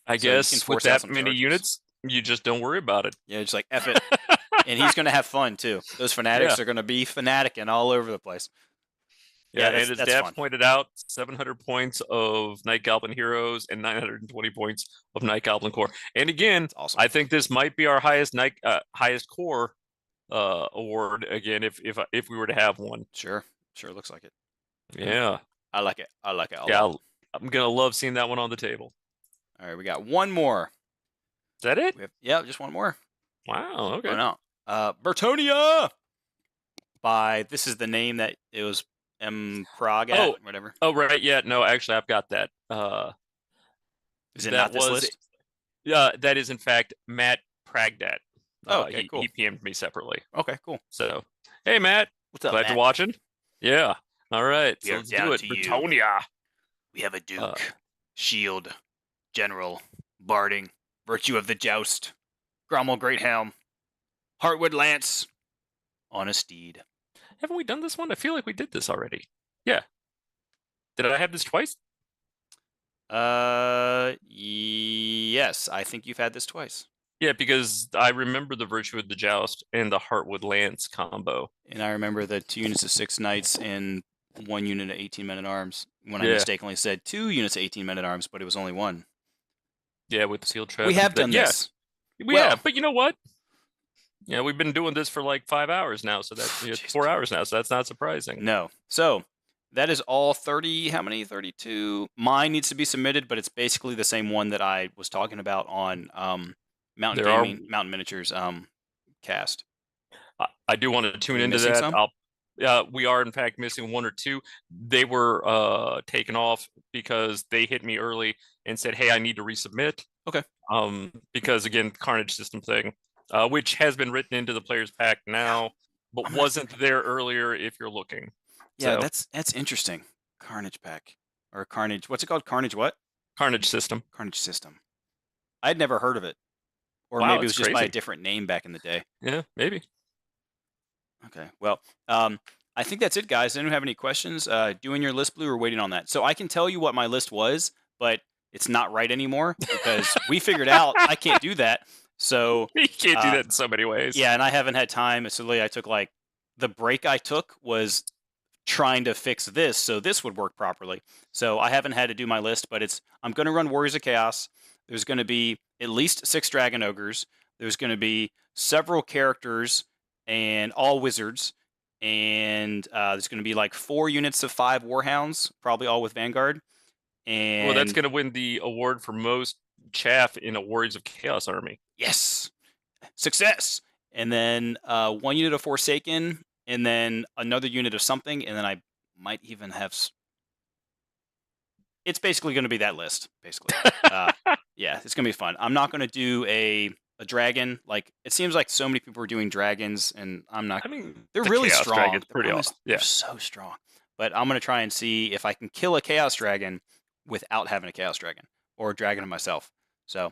I guess with that many units, you just don't worry about it. Yeah, just like F it. And he's going to have fun too. Those Fanatics are going to be fanaticking all over the place. Yeah, and as Dad pointed out, 700 points of Night Goblin Heroes and 920 points of Night Goblin Core. And again, awesome. I think this might be our highest core award again if we were to have one. Sure, looks like it. Yeah, I like it. I like it. Lot. I'm gonna love seeing that one on the table. All right, we got one more. Is that it? Yeah, just one more. Wow. Okay. Oh, no. Bretonnia. This is the name that it was. Prague whatever. Oh right, yeah. No, actually, I've got that. Is it not this list? Yeah, that is in fact Matt Pragdat. Okay, cool. He PM'd me separately. Okay, cool. So, hey Matt, what's up? Glad you're watching. Yeah. All right. So let's do it. Bretonnia. We have a Duke, Shield, General, Barding, Virtue of the Joust, Grommel Greathelm, Heartwood Lance, on a steed. Haven't we done this one? I feel like we did this already. Yeah. Did I have this twice? Yes, I think you've had this twice. Yeah, because I remember the Virtue of the Joust and the Heartwood Lance combo. And I remember the 2 units of 6 knights and 1 unit of 18 men at arms when I Yeah, mistakenly said 2 units of 18 men at arms, but it was only 1. yeah, with the seal We trap and have done yeah, this. we Well, have. But you know what? Yeah, we've been doing this for like 5 hours now, so that's Jesus 4 hours Christ. now, so that's not surprising. No. So that is all 30. How many? 32. Mine needs to be submitted, but it's basically the same one that I was talking about on Mountain There are Gaming, Mountain Miniatures cast. I do want to Are tune we into missing that. some? We are in fact missing one or two. They were taken off because they hit me early and said, "Hey, I need to resubmit." Okay. Because again, Carnage system thing, which has been written into the players pack Yeah. now, but I'm gonna. wasn't there earlier if you're looking. Yeah, So that's interesting. Carnage pack or Carnage. What's it called? Carnage what? Carnage system. Carnage system. I'd never heard of it, or Wow, maybe it that's was just by a crazy. different name back in the day. Yeah, maybe. Okay. Well, I think that's it, guys. Anyone have any questions? Doing your list, Blue, or waiting on that? So I can tell you what my list was, but it's not right anymore because we figured out I can't do that. So, You can't do uh, that in so many ways. yeah, and I haven't had time. So I took like the break I took was trying to fix this so this would work properly. So I haven't had to do my list, but I'm going to run Warriors of Chaos. There's going to be at least 6 Dragon Ogres. There's going to be several characters and all wizards. And there's going to be like 4 units of 5 Warhounds, probably all with Vanguard. Well, that's And going to win the award for most chaff in a Warriors of Chaos army. yes, success. And then 1 unit of Forsaken, and then another unit of something, and then I might even have it's basically going to be that list, basically. Yeah, it's going to be fun. I'm not going to do a dragon. Like, it seems like so many people are doing dragons, and I'm not. I mean, They're the really Chaos strong. Dragon's The pretty problem is awesome. they're Yeah. so strong. But I'm going to try and see if I can kill a Chaos Dragon without having a Chaos Dragon or a dragon of myself. So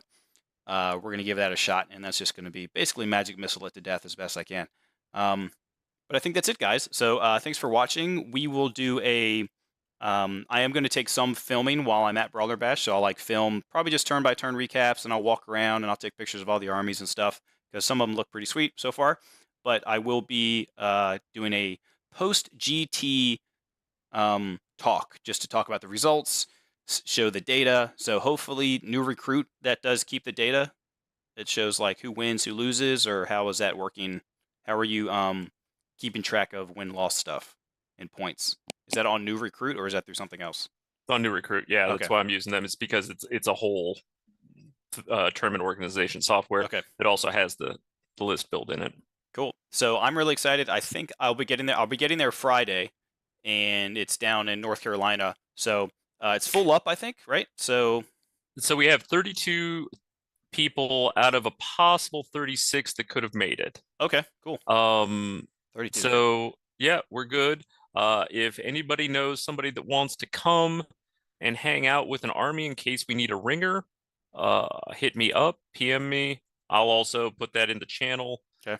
we're going to give that a shot, and that's just going to be basically magic missile it to death as best I can. But I think that's it, guys. So thanks for watching. We will do a I am going to take some filming while I'm at Brawler Bash, so I'll like film probably just turn by turn recaps, and I'll walk around and I'll take pictures of all the armies and stuff because some of them look pretty sweet so far. But I will be doing a post GT talk just to talk about the results, show the data. So hopefully, new recruit that does keep the data. It shows like who wins, who loses, or how is that working? How are you keeping track of win-loss stuff and points? Is that on new recruit or is that through something else? On New Recruit, yeah, Okay. that's why I'm using them. It's because it's a whole tournament organization software Okay. that also has the list built in it. Cool. So I'm really excited. I think I'll be getting there. I'll be getting there Friday, and it's down in North Carolina. So it's full up, I think, right? So we have 32 people out of a possible 36 that could have made it. okay, cool. 32. So yeah, we're good. If anybody knows somebody that wants to come and hang out with an army in case we need a ringer, hit me up, PM me. I'll also put that in the channel. Okay.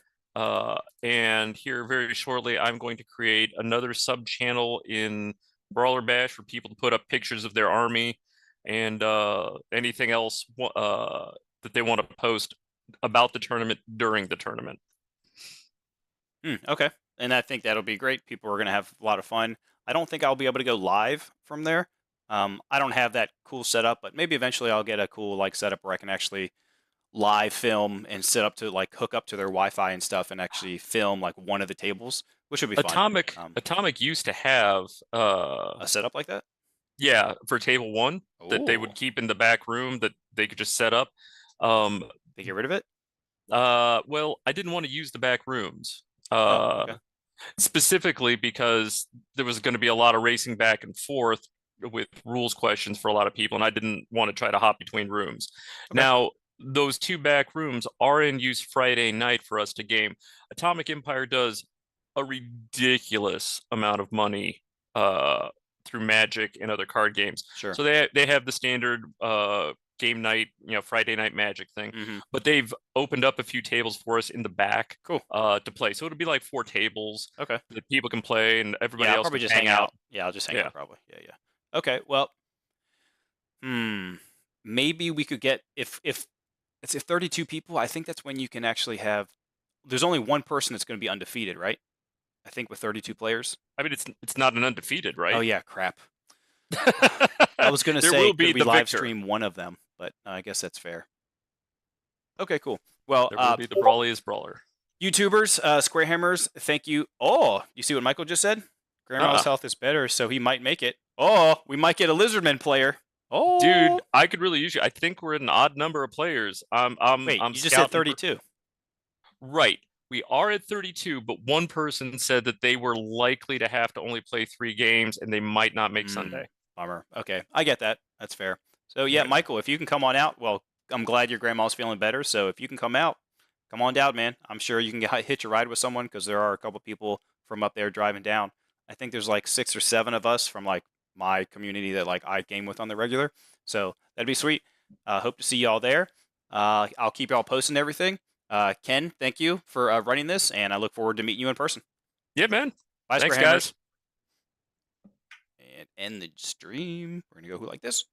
And here very shortly, I'm going to create another sub channel in Brawler Bash for people to put up pictures of their army and anything else that they want to post about the tournament during the tournament. Okay. And I think that'll be great. People are going to have a lot of fun. I don't think I'll be able to go live from there. I don't have that cool setup, but maybe eventually I'll get a cool like setup where I can actually live film and set up to like hook up to their Wi-Fi and stuff and actually film like one of the tables, which would be fun. Atomic used to have A setup like that? yeah, for table one that they Ooh. would keep in the back room that they could just set up. They get rid of it? Well, I didn't want to use the back rooms. Okay. Specifically because there was going to be a lot of racing back and forth with rules questions for a lot of people, and I didn't want to try to hop between rooms. Okay. Now, those 2 back rooms are in use Friday night for us to game. Atomic Empire does a ridiculous amount of money through Magic and other card games. Sure. So they have the standard game night, Friday night Magic thing, but they've opened up a few tables for us in the back, cool, to play. So it'll be like 4 tables, okay, that people can play, and everybody else probably can just hang out. Yeah, I'll just hang out probably. Yeah. Okay, well, maybe we could get if it's 32 people. I think that's when you can actually have. There's only one person that's going to be undefeated, right? I think with 32 players. I mean, it's not an undefeated, Oh right? yeah, crap. I was going to There say, will be could we the live victor. stream one of them? But I guess that's fair. Okay, cool. Well, There will be the brawliest brawler. YouTubers, Square Hammers, thank you. Oh, you see what Michael just said? Grandma's health is better, so he might make it. Oh, we might get a Lizardman player. Oh, Dude, I could really use you. I think we're at an odd number of players. wait, I'm you just said scouting 32. Right. We are at 32, but one person said that they were likely to have to only play 3 games and they might not make Sunday. Bummer. Okay, I get that. That's fair. So yeah, Yeah. Michael, if you can come on out, well, I'm glad your grandma's feeling better. So if you can come out, come on down, man. I'm sure you can hitch a ride with someone because there are a couple people from up there driving down. I think there's like 6 or 7 of us from like my community that like I game with on the regular. So that'd be sweet. Hope to see y'all there. I'll keep y'all posting everything. Ken, thank you for running this, and I look forward to meeting you in person. Yeah, man. Bye, Thanks, Square Hammers. guys. And end the stream. We're gonna go like this.